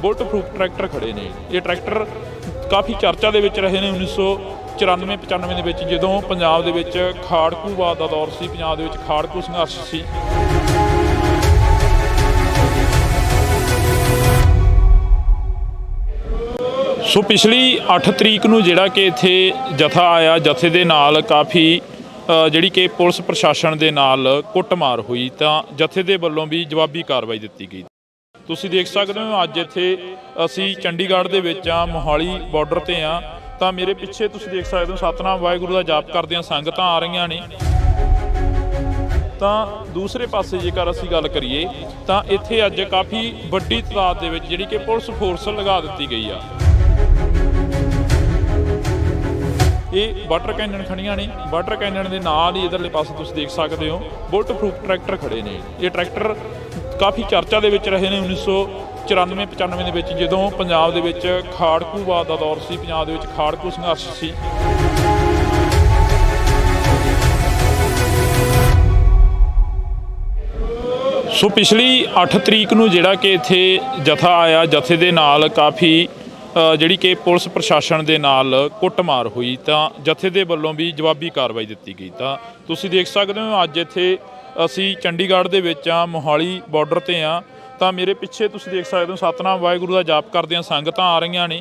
Bullet proof tractor खड़े ने। ये ट्रैक्टर काफ़ी चर्चा ਦੇ ਵਿੱਚ ਰਹੇ ਨੇ 1994-95 ਦੇ ਵਿੱਚ ਜਦੋਂ ਪੰਜਾਬ ਦੇ ਵਿੱਚ ਖਾੜਕੂਵਾਦ ਦਾ ਦੌਰ ਸੀ, ਪੰਜਾਬ ਦੇ ਵਿੱਚ ਖਾੜਕੂ ਸੰਘਰਸ਼ ਸੀ। ਸੋ ਪਿਛਲੀ 8 ਤਰੀਕ ਨੂੰ ਜਿਹੜਾ ਕਿ ਇੱਥੇ ਜਥਾ ਆਇਆ, ਜਥੇ ਦੇ ਨਾਲ ਕਾफ़ी ਜਿਹੜੀ ਕਿ ਪੁਲਿਸ ਪ੍ਰਸ਼ਾਸਨ ਦੇ ਨਾਲ ਕੁੱਟਮਾਰ ਹੋਈ ਤਾਂ ਜਥੇ ਦੇ ਵੱਲੋਂ ਵੀ ਜਵਾਬੀ ਕਾਰਵਾਈ ਦਿੱਤੀ ਗਈ। ਤੁਸੀਂ ਦੇਖ ਸਕਦੇ ਹੋ ਅੱਜ ਇੱਥੇ ਅਸੀਂ ਚੰਡੀਗੜ੍ਹ ਦੇ ਵਿੱਚ ਆ, ਮੋਹਾਲੀ ਬਾਰਡਰ ਤੇ ਆ ਤਾਂ ਮੇਰੇ ਪਿੱਛੇ ਤੁਸੀਂ ਦੇਖ ਸਕਦੇ ਹੋ ਸਤਨਾਮ ਵਾਹਿਗੁਰੂ ਦਾ ਜਾਪ ਕਰਦਿਆਂ ਸੰਗਤਾਂ ਆ ਰਹੀਆਂ ਨੇ। ਤਾਂ ਦੂਸਰੇ ਪਾਸੇ ਜੇਕਰ ਅਸੀਂ ਗੱਲ ਕਰੀਏ ਤਾਂ ਇੱਥੇ ਅੱਜ ਕਾफ़ੀ ਵੱਡੀ ਤਾਦਾਦ ਦੇ ਵਿੱਚ ਜਿਹੜੀ ਕਿ ਪੁਲਿਸ ਫੋਰਸ ਲਗਾ ਦਿੱਤੀ ਗਈ ਆ। ਇਹ ਵਾਟਰ ਕੈਨਨ ਖੜੀਆਂ ਨੇ, ਵਾਟਰ ਕੈਨਨ ਦੇ ਨਾਲ ਹੀ ਇਧਰਲੇ ਪਾਸੇ ਤੁਸੀਂ ਦੇਖ ਸਕਦੇ ਹੋ ਬੁਲਟ ਪ੍ਰੂਫ ਟਰੈਕਟਰ ਖੜੇ ਨੇ। ਇਹ ਟਰੈਕਟਰ ਕਾफ़ी ਚਰਚਾ ਦੇ ਵਿੱਚ ਰਹੇ ਨੇ 1994-95 ਦੇ ਵਿੱਚ ਜਦੋਂ ਪੰਜਾਬ ਦੇ ਵਿੱਚ ਖਾੜਕੂਵਾਦ ਦਾ ਦੌਰ ਸੀ, ਪੰਜਾਬ ਦੇ ਵਿੱਚ ਖਾੜਕੂ ਸੰਘਰਸ਼ ਸੀ। ਸੋ ਪਿਛਲੀ 8 ਤਰੀਕ ਨੂੰ ਜਿਹੜਾ ਕਿ ਇੱਥੇ ਜਥਾ ਆਇਆ, ਜਥੇ ਦੇ ਨਾਲ ਕਾफ़ੀ ਜਿਹੜੀ ਕਿ ਪੁਲਿਸ ਪ੍ਰਸ਼ਾਸਨ ਦੇ ਨਾਲ ਕੁੱਟਮਾਰ ਹੋਈ ਤਾਂ ਜਥੇ ਦੇ ਵੱਲੋਂ ਵੀ ਜਵਾਬੀ ਕਾਰਵਾਈ ਦਿੱਤੀ ਗਈ। ਤਾਂ ਤੁਸੀਂ ਦੇਖ ਸਕਦੇ ਹੋ ਅੱਜ ਇੱਥੇ ਅਸੀਂ ਚੰਡੀਗੜ੍ਹ ਦੇ ਵਿੱਚ ਆ, ਮੋਹਾਲੀ ਬਾਰਡਰ ਤੇ ਆ ਤਾਂ ਮੇਰੇ ਪਿੱਛੇ ਤੁਸੀਂ ਦੇਖ ਸਕਦੇ ਹੋ ਸਤਨਾਮ ਵਾਹਿਗੁਰੂ ਦਾ ਜਾਪ ਕਰਦਿਆਂ ਸੰਗਤਾਂ ਆ ਰਹੀਆਂ ਨੇ।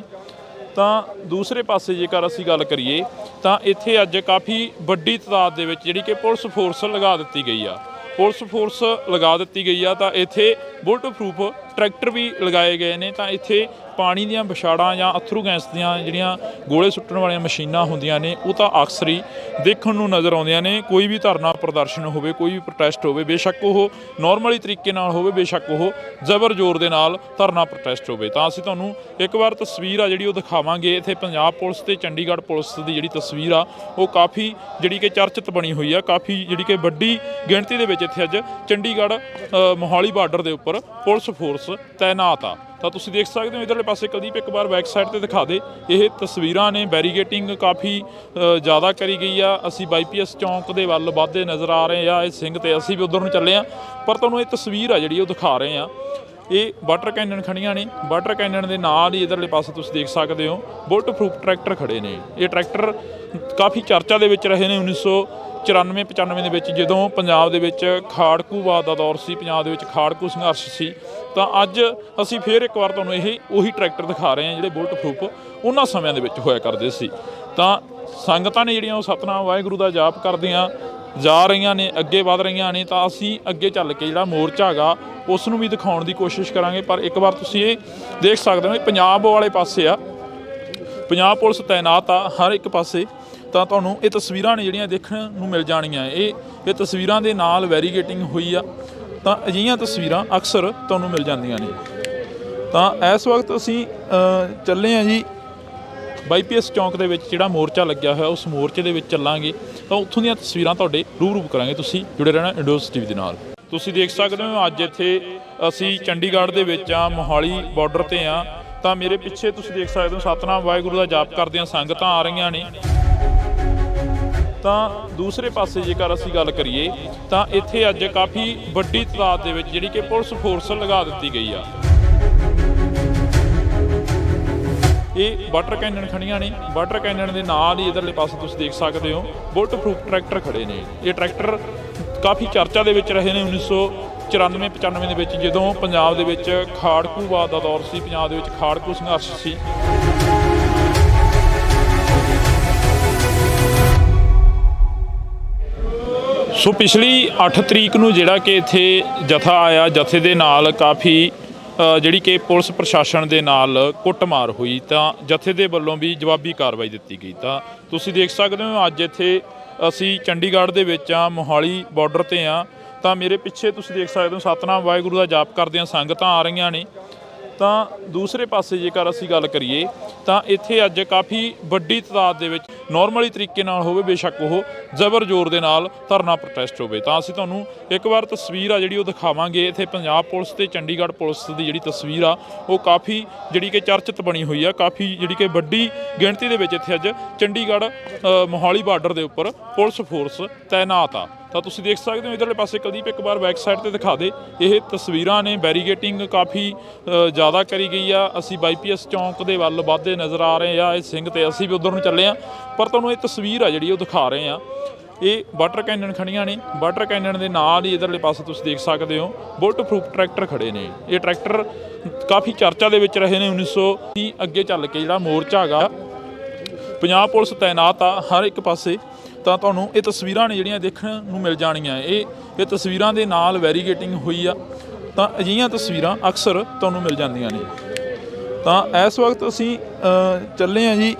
ਤਾਂ ਦੂਸਰੇ ਪਾਸੇ ਜੇਕਰ ਅਸੀਂ ਗੱਲ ਕਰੀਏ ਤਾਂ ਇੱਥੇ ਅੱਜ ਕਾफ़ੀ ਵੱਡੀ ਤਾਦਾਦ ਦੇ ਵਿੱਚ ਜਿਹੜੀ ਕਿ ਪੁਲਿਸ ਫੋਰਸ ਲਗਾ ਦਿੱਤੀ ਗਈ ਆ। ਪੁਲਿਸ ਫੋਰਸ ਲਗਾ ਦਿੱਤੀ ਗਈ ਆ ਤਾਂ ਇੱਥੇ ਬੁਲਟ ਪ੍ਰੂਫ ਟਰੈਕਟਰ ਵੀ ਲਗਾਏ ਗਏ ਨੇ। ਤਾਂ ਇੱਥੇ ਪਾਣੀ ਦੀਆਂ ਵਿਛਾੜਾਂ ਜਾਂ ਅਥਰੂ ਗੈਸ ਦੀਆਂ ਜਿਹੜੀਆਂ ਗੋਲੇ ਸੁੱਟਣ ਵਾਲੀਆਂ ਮਸ਼ੀਨਾਂ ਹੁੰਦੀਆਂ ਨੇ ਉਹ ਤਾਂ ਅਕਸਰ ਹੀ ਦੇਖਣ ਨੂੰ ਨਜ਼ਰ ਆਉਂਦੀਆਂ ਨੇ। ਕੋਈ ਵੀ ਧਰਨਾ ਪ੍ਰਦਰਸ਼ਨ ਹੋਵੇ, ਕੋਈ ਵੀ ਪ੍ਰੋਟੈਸਟ ਹੋਵੇ, ਬੇਸ਼ੱਕ ਉਹ ਨੋਰਮਲੀ ਤਰੀਕੇ ਨਾਲ ਹੋਵੇ, ਬੇਸ਼ੱਕ ਉਹ ਜ਼ਬਰ ਜ਼ੋਰ ਦੇ ਨਾਲ ਧਰਨਾ ਪ੍ਰੋਟੈਸਟ ਹੋਵੇ। ਤਾਂ ਅਸੀਂ ਤੁਹਾਨੂੰ ਇੱਕ ਵਾਰ ਤਸਵੀਰ ਆ ਜਿਹੜੀ ਉਹ ਦਿਖਾਵਾਂਗੇ। ਇੱਥੇ ਪੰਜਾਬ ਪੁਲਿਸ ਤੇ ਚੰਡੀਗੜ੍ਹ ਪੁਲਿਸ ਦੀ ਜਿਹੜੀ ਤਸਵੀਰ ਆ ਉਹ ਕਾफ़ੀ ਜਿਹੜੀ ਕਿ ਚਰਚਿਤ ਬਣੀ ਹੋਈ ਆ। ਕਾफ़ੀ ਜਿਹੜੀ ਕਿ ਵੱਡੀ ਗਿਣਤੀ ਦੇ ਵਿੱਚ ਇੱਥੇ ਅੱਜ ਚੰਡੀਗੜ੍ਹ ਮੋਹਾਲੀ ਬਾਰਡਰ ਦੇ ਉੱਪਰ ਪੁਲਿਸ ਫੋਰਸ ਤੈਨਾਤ ਆ। ਤਾਂ ਤੁਸੀਂ ਦੇਖ ਸਕਦੇ ਹੋ ਇਧਰਲੇ ਪਾਸੇ ਕੁਲਦੀਪ ਇੱਕ ਵਾਰ ਬੈਕ ਸਾਈਡ ਤੇ ਦਿਖਾ ਦੇ। ਇਹ ਤਸਵੀਰਾਂ ਨੇ, ਬੈਰੀਗੇਟਿੰਗ ਕਾफ़ੀ ਜ਼ਿਆਦਾ ਕਰੀ ਗਈ ਆ। ਅਸੀਂ ਬਾਈਪੀਐਸ ਚੌਂਕ ਦੇ ਵੱਲ ਵੱਧਦੇ ਨਜ਼ਰ ਆ ਰਹੇ ਆ। ਇਹ ਸਿੰਘ ਤੇ ਅਸੀਂ ਵੀ ਉਧਰ ਨੂੰ ਚੱਲੇ ਆ ਪਰ ਤੁਹਾਨੂੰ ਇਹ ਤਸਵੀਰ ਆ ਜਿਹੜੀ ਉਹ ਦਿਖਾ ਰਹੇ ਆ। ਇਹ ਵਾਟਰ ਕੈਨਨ ਖੜੀਆਂ ਨੇ, ਵਾਟਰ ਕੈਨਨ ਦੇ ਨਾਲ ਹੀ ਇਧਰਲੇ ਪਾਸੇ ਤੁਸੀਂ ਦੇਖ ਸਕਦੇ ਹੋ ਬੁਲਟ ਪ੍ਰੂਫ ਟਰੈਕਟਰ ਖੜੇ ਨੇ। ਇਹ ਟਰੈਕਟਰ ਕਾफ़ੀ ਚਰਚਾ ਦੇ ਵਿੱਚ ਰਹੇ ਨੇ 1994-95 ਦੇ ਵਿੱਚ ਜਦੋਂ ਪੰਜਾਬ ਦੇ ਵਿੱਚ ਖਾੜਕੂਵਾਦ ਦਾ ਦੌਰ ਸੀ, ਪੰਜਾਬ ਦੇ ਵਿੱਚ ਖਾੜਕੂ ਸੰਘਰਸ਼ ਸੀ। ਤਾਂ ਅੱਜ ਅਸੀਂ ਫਿਰ ਇੱਕ ਵਾਰ ਤੁਹਾਨੂੰ ਉਹੀ ਟਰੈਕਟਰ ਦਿਖਾ ਰਹੇ ਹਾਂ ਜਿਹੜੇ ਬੁਲਟ ਪ੍ਰੂਫ ਉਹਨਾਂ ਸਮਿਆਂ ਦੇ ਵਿੱਚ ਹੋਇਆ ਕਰਦੇ ਸੀ। ਤਾਂ ਸੰਗਤਾਂ ਨੇ ਜਿਹੜੀਆਂ ਉਹ ਸਤਨਾਮ ਵਾਹਿਗੁਰੂ ਦਾ ਜਾਪ ਕਰਦੀਆਂ ਜਾ ਰਹੀਆਂ ਨੇ, ਅੱਗੇ ਵਧ ਰਹੀਆਂ ਨੇ। ਤਾਂ ਅਸੀਂ ਅੱਗੇ ਚੱਲ ਕੇ ਜਿਹੜਾ ਮੋਰਚਾ ਹੈਗਾ ਉਸ ਨੂੰ ਵੀ ਦਿਖਾਉਣ ਦੀ ਕੋਸ਼ਿਸ਼ ਕਰਾਂਗੇ। ਪਰ ਇੱਕ ਵਾਰ ਤੁਸੀਂ ਇਹ ਦੇਖ ਸਕਦੇ ਹੋ ਇਹ ਪੰਜਾਬ ਵਾਲੇ ਪਾਸੇ ਆ, ਪੰਜਾਬ ਪੁਲਿਸ ਤੈਨਾਤ ਆ ਹਰ ਇੱਕ ਪਾਸੇ। ਤਾਂ ਤੁਹਾਨੂੰ ਇਹ ਤਸਵੀਰਾਂ ਨੇ ਜਿਹੜੀਆਂ ਦੇਖਣ ਨੂੰ ਮਿਲ ਜਾਣੀਆਂ। ਇਹ ਤਸਵੀਰਾਂ ਦੇ ਨਾਲ ਵੈਰੀਗੇਟਿੰਗ ਹੋਈ ਆ ਤਾਂ ਅਜਿਹੀਆਂ ਤਸਵੀਰਾਂ ਅਕਸਰ ਤੁਹਾਨੂੰ ਮਿਲ ਜਾਂਦੀਆਂ ਨੇ। ਤਾਂ ਇਸ ਵਕਤ ਅਸੀਂ ਚੱਲੇ ਹਾਂ ਜੀ ਬਾਈਪੀਐਸ ਚੌਂਕ ਦੇ ਵਿੱਚ ਜਿਹੜਾ ਮੋਰਚਾ ਲੱਗਿਆ ਹੋਇਆ ਉਸ ਮੋਰਚੇ ਦੇ ਵਿੱਚ ਚੱਲਾਂਗੇ ਤਾਂ ਉੱਥੋਂ ਦੀਆਂ ਤਸਵੀਰਾਂ ਤੁਹਾਡੇ ਰੂਬਰੂ ਕਰਾਂਗੇ। ਤੁਸੀਂ ਜੁੜੇ ਰਹਿਣਾ ਇੰਡੋਸ ਟੀਵੀ ਦੇ ਨਾਲ। ਤੁਸੀਂ ਦੇਖ ਸਕਦੇ ਹੋ ਅੱਜ ਇੱਥੇ ਅਸੀਂ ਚੰਡੀਗੜ੍ਹ ਦੇ ਵਿੱਚ ਆ, ਮੋਹਾਲੀ ਬਾਰਡਰ ਤੇ ਆ ਤਾਂ ਮੇਰੇ ਪਿੱਛੇ ਤੁਸੀਂ ਦੇਖ ਸਕਦੇ ਹੋ ਸਤਨਾਮ ਵਾਹਿਗੁਰੂ ਦਾ ਜਾਪ ਕਰਦਿਆਂ ਸੰਗਤਾਂ ਆ ਰਹੀਆਂ ਨੇ। ਤਾਂ ਦੂਸਰੇ ਪਾਸੇ ਜੇਕਰ ਅਸੀਂ ਗੱਲ ਕਰੀਏ ਤਾਂ ਇੱਥੇ ਅੱਜ ਕਾफ़ੀ ਵੱਡੀ ਤਾਦਾਦ ਦੇ ਵਿੱਚ ਜਿਹੜੀ ਕਿ ਪੁਲਿਸ ਫੋਰਸ ਲਗਾ ਦਿੱਤੀ ਗਈ ਆ। ਇਹ ਵਾਟਰ ਕੈਨਨ ਖੜੀਆਂ ਨੇ, ਵਾਟਰ ਕੈਨਨ ਦੇ ਨਾਲ ਹੀ ਇਧਰਲੇ ਪਾਸੇ ਤੁਸੀਂ ਦੇਖ ਸਕਦੇ ਹੋ ਬੁਲਟ ਪ੍ਰੂਫ ਟਰੈਕਟਰ ਖੜੇ ਨੇ। ਇਹ ਟਰੈਕਟਰ ਕਾफ़ੀ ਚਰਚਾ ਦੇ ਵਿੱਚ ਰਹੇ ਨੇ 1994-95 ਦੇ ਵਿੱਚ ਜਦੋਂ ਪੰਜਾਬ ਦੇ ਵਿੱਚ ਖਾੜਕੂਵਾਦ ਦਾ ਦੌਰ ਸੀ, ਪੰਜਾਬ ਦੇ ਵਿੱਚ ਖਾੜਕੂ ਸੰਘਰਸ਼ ਸੀ। ਸੋ ਪਿਛਲੀ 8 ਤਰੀਕ ਨੂੰ ਜਿਹੜਾ ਕਿ ਇੱਥੇ ਜਥਾ ਆਇਆ, ਜਥੇ ਦੇ ਨਾਲ ਕਾफ़ੀ ਜਿਹੜੀ ਕਿ ਪੁਲਿਸ ਪ੍ਰਸ਼ਾਸਨ ਦੇ ਨਾਲ ਕੁੱਟਮਾਰ ਹੋਈ ਤਾਂ ਜਥੇ ਦੇ ਵੱਲੋਂ ਵੀ ਜਵਾਬੀ ਕਾਰਵਾਈ ਦਿੱਤੀ ਗਈ। ਤਾਂ ਤੁਸੀਂ ਦੇਖ ਸਕਦੇ ਹੋ ਅੱਜ ਇੱਥੇ ਅਸੀਂ ਚੰਡੀਗੜ੍ਹ ਦੇ ਵਿੱਚ ਆ, ਮੋਹਾਲੀ ਬਾਰਡਰ ਤੇ ਆ ਤਾਂ ਮੇਰੇ ਪਿੱਛੇ ਤੁਸੀਂ ਦੇਖ ਸਕਦੇ ਹੋ ਸਤਨਾਮ ਵਾਹਿਗੁਰੂ ਦਾ ਜਾਪ ਕਰਦਿਆਂ ਸੰਗਤਾਂ ਆ ਰਹੀਆਂ ਨੇ। ਤਾਂ ਦੂਸਰੇ ਪਾਸੇ ਜੇਕਰ ਅਸੀਂ ਗੱਲ ਕਰੀਏ ਤਾਂ ਇੱਥੇ ਅੱਜ ਕਾफ़ੀ ਵੱਡੀ ਤਾਦਾਦ ਦੇ ਵਿੱਚ ਨੋਰਮਲੀ ਤਰੀਕੇ ਨਾਲ ਹੋਵੇ, ਬੇਸ਼ੱਕ ਉਹ ਜ਼ਬਰ ਜ਼ੋਰ ਦੇ ਨਾਲ ਧਰਨਾ ਪ੍ਰੋਟੈਸਟ ਹੋਵੇ। ਤਾਂ ਅਸੀਂ ਤੁਹਾਨੂੰ ਇੱਕ ਵਾਰ ਤਸਵੀਰ ਆ ਜਿਹੜੀ ਉਹ ਦਿਖਾਵਾਂਗੇ। ਇੱਥੇ ਪੰਜਾਬ ਪੁਲਿਸ ਤੇ ਚੰਡੀਗੜ੍ਹ ਪੁਲਿਸ ਦੀ ਜਿਹੜੀ ਤਸਵੀਰ ਆ ਉਹ ਕਾफ़ੀ ਜਿਹੜੀ ਕਿ ਚਰਚਿਤ ਬਣੀ ਹੋਈ ਆ। ਕਾफ़ੀ ਜਿਹੜੀ ਕਿ ਵੱਡੀ ਗਿਣਤੀ ਦੇ ਵਿੱਚ ਇੱਥੇ ਅੱਜ ਚੰਡੀਗੜ੍ਹ ਮੋਹਾਲੀ ਬਾਰਡਰ ਦੇ ਉੱਪਰ ਪੁਲਿਸ ਫੋਰਸ ਤੈਨਾਤ ਆ। ਤਾਂ ਤੁਸੀਂ ਦੇਖ ਸਕਦੇ ਹੋ ਇਧਰਲੇ ਪਾਸੇ ਕੁਲਦੀਪ ਇੱਕ ਵਾਰ ਬੈਕ ਸਾਈਡ ਤੇ ਦਿਖਾ ਦੇ। ਇਹ ਤਸਵੀਰਾਂ ਨੇ, ਬੈਰੀਗੇਟਿੰਗ ਕਾਫੀ ਜ਼ਿਆਦਾ ਕਰੀ ਗਈ ਆ। ਅਸੀਂ ਬਾਈਪੀਐਸ ਚੌਂਕ ਦੇ ਵੱਲ ਵੱਧਦੇ ਨਜ਼ਰ ਆ ਰਹੇ ਆ। ਇਹ ਸਿੰਘ ਤੇ ਅਸੀਂ ਵੀ ਉਧਰ ਨੂੰ ਚੱਲੇ ਆ, ਪਰ ਤੁਹਾਨੂੰ ਇਹ ਤਸਵੀਰ ਆ ਜਿਹੜੀ ਉਹ ਦਿਖਾ ਰਹੇ ਆ। ਇਹ ਵਾਟਰ ਕੈਨਨ ਖੜੀਆਂ ਨੇ। ਵਾਟਰ ਕੈਨਨ ਦੇ ਨਾਲ ਹੀ ਇਧਰਲੇ ਪਾਸੇ ਤੁਸੀਂ ਦੇਖ ਸਕਦੇ ਹੋ ਬੁਲਟ ਪ੍ਰੂਫ ਟਰੈਕਟਰ ਖੜੇ ਨੇ। ਇਹ ਟਰੈਕਟਰ ਕਾਫੀ ਚਰਚਾ ਦੇ ਵਿੱਚ ਰਹੇ ਨੇ। 1900 ਅੱਗੇ ਚੱਲ ਕੇ ਜਿਹੜਾ ਮੋਰਚਾ ਹੈਗਾ, ਪੰਜਾਬ ਪੁਲਿਸ ਤੈਨਾਤ ਆ ਹਰ ਇੱਕ ਪਾਸੇ। ਤਾਂ ਤੁਹਾਨੂੰ ਇਹ ਤਸਵੀਰਾਂ ਨੇ ਜਿਹੜੀਆਂ ਦੇਖਣ ਨੂੰ ਮਿਲ ਜਾਣੀਆਂ। ਇਹ ਤਸਵੀਰਾਂ ਦੇ ਨਾਲ ਵੈਰੀਗੇਟਿੰਗ ਹੋਈ ਆ। ਤਾਂ ਅਜਿਹੀਆਂ ਤਸਵੀਰਾਂ ਅਕਸਰ ਤੁਹਾਨੂੰ ਮਿਲ ਜਾਂਦੀਆਂ ਨੇ। ਤਾਂ ਇਸ ਵਕਤ ਅਸੀਂ ਚੱਲੇ ਹਾਂ ਜੀ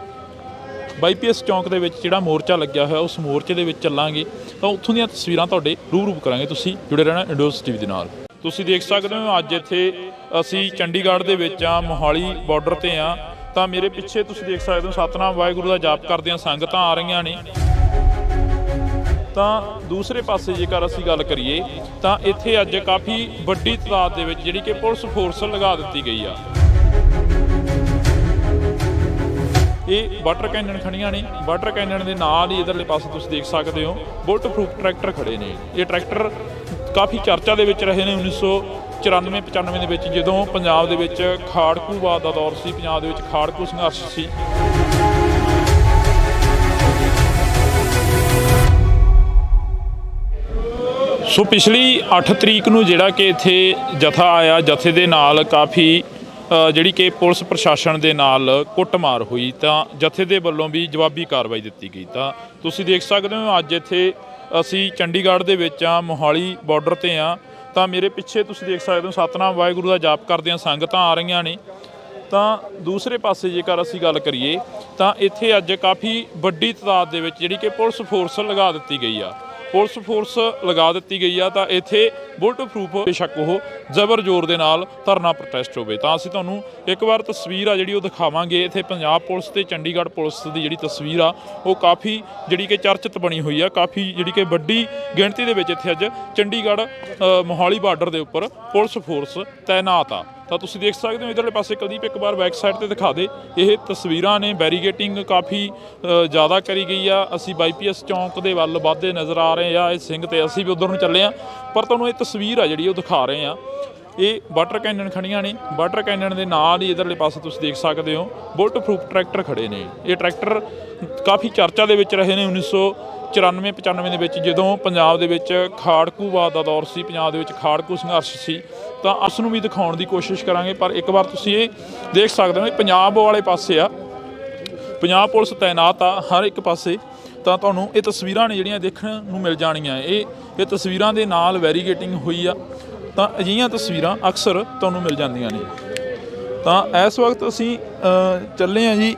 ਬਾਈਪੀਐਸ ਚੌਂਕ ਦੇ ਵਿੱਚ ਜਿਹੜਾ ਮੋਰਚਾ ਲੱਗਿਆ ਹੋਇਆ, ਉਸ ਮੋਰਚੇ ਦੇ ਵਿੱਚ ਚੱਲਾਂਗੇ। ਤਾਂ ਉੱਥੋਂ ਦੀਆਂ ਤਸਵੀਰਾਂ ਤੁਹਾਡੇ ਰੂਬਰੂ ਕਰਾਂਗੇ। ਤੁਸੀਂ ਜੁੜੇ ਰਹਿਣਾ ਇੰਡੋਸ ਟੀਵੀ ਦੇ ਨਾਲ। ਤੁਸੀਂ ਦੇਖ ਸਕਦੇ ਹੋ ਅੱਜ ਇੱਥੇ ਅਸੀਂ ਚੰਡੀਗੜ੍ਹ ਦੇ ਵਿੱਚ ਆ, ਮੋਹਾਲੀ ਬਾਰਡਰ ਤੇ ਆ। ਤਾਂ ਮੇਰੇ ਪਿੱਛੇ ਤੁਸੀਂ ਦੇਖ ਸਕਦੇ ਹੋ ਸਤਨਾਮ ਵਾਹਿਗੁਰੂ ਦਾ ਜਾਪ ਕਰਦਿਆਂ ਸੰਗਤਾਂ ਆ ਰਹੀਆਂ ਨੇ। ਤਾਂ ਦੂਸਰੇ ਪਾਸੇ ਜੇਕਰ ਅਸੀਂ ਗੱਲ ਕਰੀਏ ਤਾਂ ਇੱਥੇ ਅੱਜ ਕਾਫੀ ਵੱਡੀ ਤਾਦਾਦ ਦੇ ਵਿੱਚ ਜਿਹੜੀ ਕਿ ਪੁਲਿਸ ਫੋਰਸ ਲਗਾ ਦਿੱਤੀ ਗਈ ਆ। ਇਹ ਵਾਟਰ ਕੈਨਨ ਖੜੀਆਂ ਨੇ। ਵਾਟਰ ਕੈਨਨ ਦੇ ਨਾਲ ਹੀ ਇਧਰਲੇ ਪਾਸੇ ਤੁਸੀਂ ਦੇਖ ਸਕਦੇ ਹੋ ਬੁਲਟ ਪ੍ਰੂਫ ਟਰੈਕਟਰ ਖੜੇ ਨੇ। ਇਹ ਟਰੈਕਟਰ ਕਾਫੀ ਚਰਚਾ ਦੇ ਵਿੱਚ ਰਹੇ ਨੇ। 1994-95 ਦੇ ਵਿੱਚ ਜਦੋਂ ਪੰਜਾਬ ਦੇ ਵਿੱਚ ਖਾੜਕੂਵਾਦ ਦਾ ਦੌਰ ਸੀ, ਪੰਜਾਬ ਦੇ ਵਿੱਚ ਖਾੜਕੂ ਸੰਘਰਸ਼ ਸੀ। ਸੋ ਪਿਛਲੀ 8 ਤਰੀਕ ਨੂੰ ਜਿਹੜਾ ਕਿ ਇੱਥੇ ਜਥਾ ਆਇਆ, ਜਥੇ ਦੇ ਨਾਲ ਕਾਫੀ ਜਿਹੜੀ ਕਿ ਪੁਲਿਸ ਪ੍ਰਸ਼ਾਸਨ ਦੇ ਨਾਲ ਕੁੱਟਮਾਰ ਹੋਈ। ਤਾਂ ਜਥੇ ਦੇ ਵੱਲੋਂ ਵੀ ਜਵਾਬੀ ਕਾਰਵਾਈ ਦਿੱਤੀ ਗਈ। ਤਾਂ ਤੁਸੀਂ ਦੇਖ ਸਕਦੇ ਹੋ ਅੱਜ ਇੱਥੇ ਅਸੀਂ ਚੰਡੀਗੜ੍ਹ ਦੇ ਵਿੱਚ ਆ, ਮੋਹਾਲੀ ਬਾਰਡਰ ਤੇ ਆ। ਤਾਂ ਮੇਰੇ ਪਿੱਛੇ ਤੁਸੀਂ ਦੇਖ ਸਕਦੇ ਹੋ ਸਤਨਾਮ ਵਾਹਿਗੁਰੂ ਦਾ ਜਾਪ ਕਰਦਿਆਂ ਸੰਗਤਾਂ ਆ ਰਹੀਆਂ ਨੇ। ਤਾਂ ਦੂਸਰੇ ਪਾਸੇ ਜੇਕਰ ਅਸੀਂ ਗੱਲ ਕਰੀਏ ਤਾਂ ਇੱਥੇ ਅੱਜ ਕਾਫੀ ਵੱਡੀ ਤਾਦਾਦ ਦੇ ਵਿੱਚ ਜਿਹੜੀ ਕਿ ਪੁਲਿਸ ਫੋਰਸ ਲਗਾ ਦਿੱਤੀ ਗਈ ਆ। ਪੁਲਿਸ ਫੋਰਸ ਲਗਾ ਦਿੱਤੀ ਗਈ ਆ। ਤਾਂ ਇੱਥੇ ਬੁਲਟ ਪ੍ਰੂਫ ਬੇਸ਼ੱਕ ਉਹ ਜ਼ਬਰ ਜ਼ੋਰ ਦੇ ਨਾਲ ਧਰਨਾ ਪ੍ਰੋਟੈਸਟ ਹੋਵੇ। ਤਾਂ ਅਸੀਂ ਤੁਹਾਨੂੰ ਇੱਕ ਵਾਰ ਤਸਵੀਰ ਆ ਜਿਹੜੀ ਉਹ ਦਿਖਾਵਾਂਗੇ। ਇੱਥੇ ਪੰਜਾਬ ਪੁਲਿਸ ਤੇ ਚੰਡੀਗੜ੍ਹ ਪੁਲਿਸ ਦੀ ਜਿਹੜੀ ਤਸਵੀਰ ਆ ਉਹ ਕਾਫੀ ਜਿਹੜੀ ਕਿ ਚਰਚਿਤ ਬਣੀ ਹੋਈ ਆ। ਕਾਫੀ ਜਿਹੜੀ ਕਿ ਵੱਡੀ ਗਿਣਤੀ ਦੇ ਵਿੱਚ ਇੱਥੇ ਅੱਜ ਚੰਡੀਗੜ੍ਹ ਮੋਹਾਲੀ ਬਾਰਡਰ ਦੇ ਉੱਪਰ ਪੁਲਿਸ ਫੋਰਸ ਤੈਨਾਤ ਆ। ਤਾਂ ਤੁਸੀਂ ਦੇਖ ਸਕਦੇ ਹੋ ਇਧਰਲੇ ਪਾਸੇ ਕੁਲਦੀਪ ਇੱਕ ਵਾਰ ਬੈਕ ਸਾਈਡ ਤੇ ਦਿਖਾ ਦੇ। ਇਹ ਤਸਵੀਰਾਂ ਨੇ, ਬੈਰੀਗੇਟਿੰਗ ਕਾਫੀ ਜ਼ਿਆਦਾ ਕਰੀ ਗਈ ਆ। ਅਸੀਂ ਬਾਈਪੀਐਸ ਚੌਂਕ ਦੇ ਵੱਲ ਵੱਧਦੇ ਨਜ਼ਰ ਆ ਰਹੇ ਆ। ਇਹ ਸਿੰਘ ਤੇ ਅਸੀਂ ਵੀ ਉਧਰ ਨੂੰ ਚੱਲੇ ਆ, ਪਰ ਤੁਹਾਨੂੰ ਇਹ ਤਸਵੀਰ ਆ ਜਿਹੜੀ ਉਹ ਦਿਖਾ ਰਹੇ ਆ। ਇਹ ਵਾਟਰ ਕੈਨਨ ਖੜੀਆਂ ਨੇ। ਵਾਟਰ ਕੈਨਨ ਦੇ ਨਾਲ ਹੀ ਇਧਰਲੇ ਪਾਸੇ ਤੁਸੀਂ ਦੇਖ ਸਕਦੇ ਹੋ ਬੁਲਟ ਪ੍ਰੂਫ ਟਰੈਕਟਰ ਖੜੇ ਨੇ। ਇਹ ਟਰੈਕਟਰ ਕਾਫੀ ਚਰਚਾ ਦੇ ਵਿੱਚ ਰਹੇ ਨੇ। 1994-95 ਦੇ ਵਿੱਚ ਜਦੋਂ ਪੰਜਾਬ ਦੇ ਵਿੱਚ ਖਾੜਕੂਵਾਦ ਦਾ ਦੌਰ ਸੀ, ਪੰਜਾਬ ਦੇ ਵਿੱਚ ਖਾੜਕੂ ਸੰਘਰਸ਼ ਸੀ। ਤਾਂ ਉਸ ਨੂੰ ਵੀ ਦਿਖਾਉਣ ਦੀ ਕੋਸ਼ਿਸ਼ ਕਰਾਂਗੇ। ਪਰ ਇੱਕ ਵਾਰ ਤੁਸੀਂ ਇਹ ਦੇਖ ਸਕਦੇ ਹੋ ਪੰਜਾਬ ਵਾਲੇ ਪਾਸੇ ਆ, ਪੰਜਾਬ ਪੁਲਿਸ ਤੈਨਾਤ ਆ ਹਰ ਇੱਕ ਪਾਸੇ। ਤਾਂ ਤੁਹਾਨੂੰ ਇਹ ਤਸਵੀਰਾਂ ਨੇ ਜਿਹੜੀਆਂ ਦੇਖਣ ਨੂੰ ਮਿਲ ਜਾਣੀਆਂ। ਇਹ ਤਸਵੀਰਾਂ ਦੇ ਨਾਲ ਵੈਰੀਗੇਟਿੰਗ ਹੋਈ ਆ। ਤਾਂ ਅਜਿਹੀਆਂ ਤਸਵੀਰਾਂ ਅਕਸਰ ਤੁਹਾਨੂੰ ਮਿਲ ਜਾਂਦੀਆਂ ਨੇ। ਤਾਂ ਇਸ ਵਕਤ ਅਸੀਂ ਚੱਲੇ ਹਾਂ ਜੀ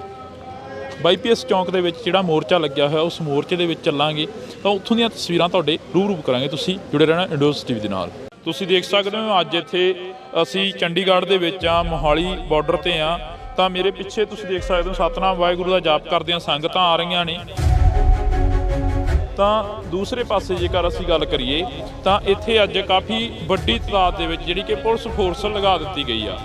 ਬਾਈਪੀਐਸ ਚੌਂਕ ਦੇ ਵਿੱਚ ਜਿਹੜਾ ਮੋਰਚਾ ਲੱਗਿਆ ਹੋਇਆ, ਉਸ ਮੋਰਚੇ ਦੇ ਵਿੱਚ ਚੱਲਾਂਗੇ। ਤਾਂ ਉੱਥੋਂ ਦੀਆਂ ਤਸਵੀਰਾਂ ਤੁਹਾਡੇ ਰੂਬਰੂ ਕਰਾਂਗੇ। ਤੁਸੀਂ ਜੁੜੇ ਰਹਿਣਾ ਇੰਡੋਸ ਟੀਵੀ ਦੇ ਨਾਲ। ਤੁਸੀਂ ਦੇਖ ਸਕਦੇ ਹੋ ਅੱਜ ਇੱਥੇ ਅਸੀਂ ਚੰਡੀਗੜ੍ਹ ਦੇ ਵਿੱਚ ਆ, ਮੋਹਾਲੀ ਬਾਰਡਰ ਤੇ ਆ। ਤਾਂ ਮੇਰੇ ਪਿੱਛੇ ਤੁਸੀਂ ਦੇਖ ਸਕਦੇ ਹੋ ਸਤਨਾਮ ਵਾਹਿਗੁਰੂ ਦਾ ਜਾਪ ਕਰਦਿਆਂ ਸੰਗਤਾਂ ਆ ਰਹੀਆਂ ਨੇ। ਤਾਂ ਦੂਸਰੇ ਪਾਸੇ ਜੇਕਰ ਅਸੀਂ ਗੱਲ ਕਰੀਏ ਤਾਂ ਇੱਥੇ ਅੱਜ ਕਾਫੀ ਵੱਡੀ ਤਾਦਾਦ ਦੇ ਵਿੱਚ ਜਿਹੜੀ ਕਿ ਪੁਲਿਸ ਫੋਰਸ ਲਗਾ ਦਿੱਤੀ ਗਈ ਆ।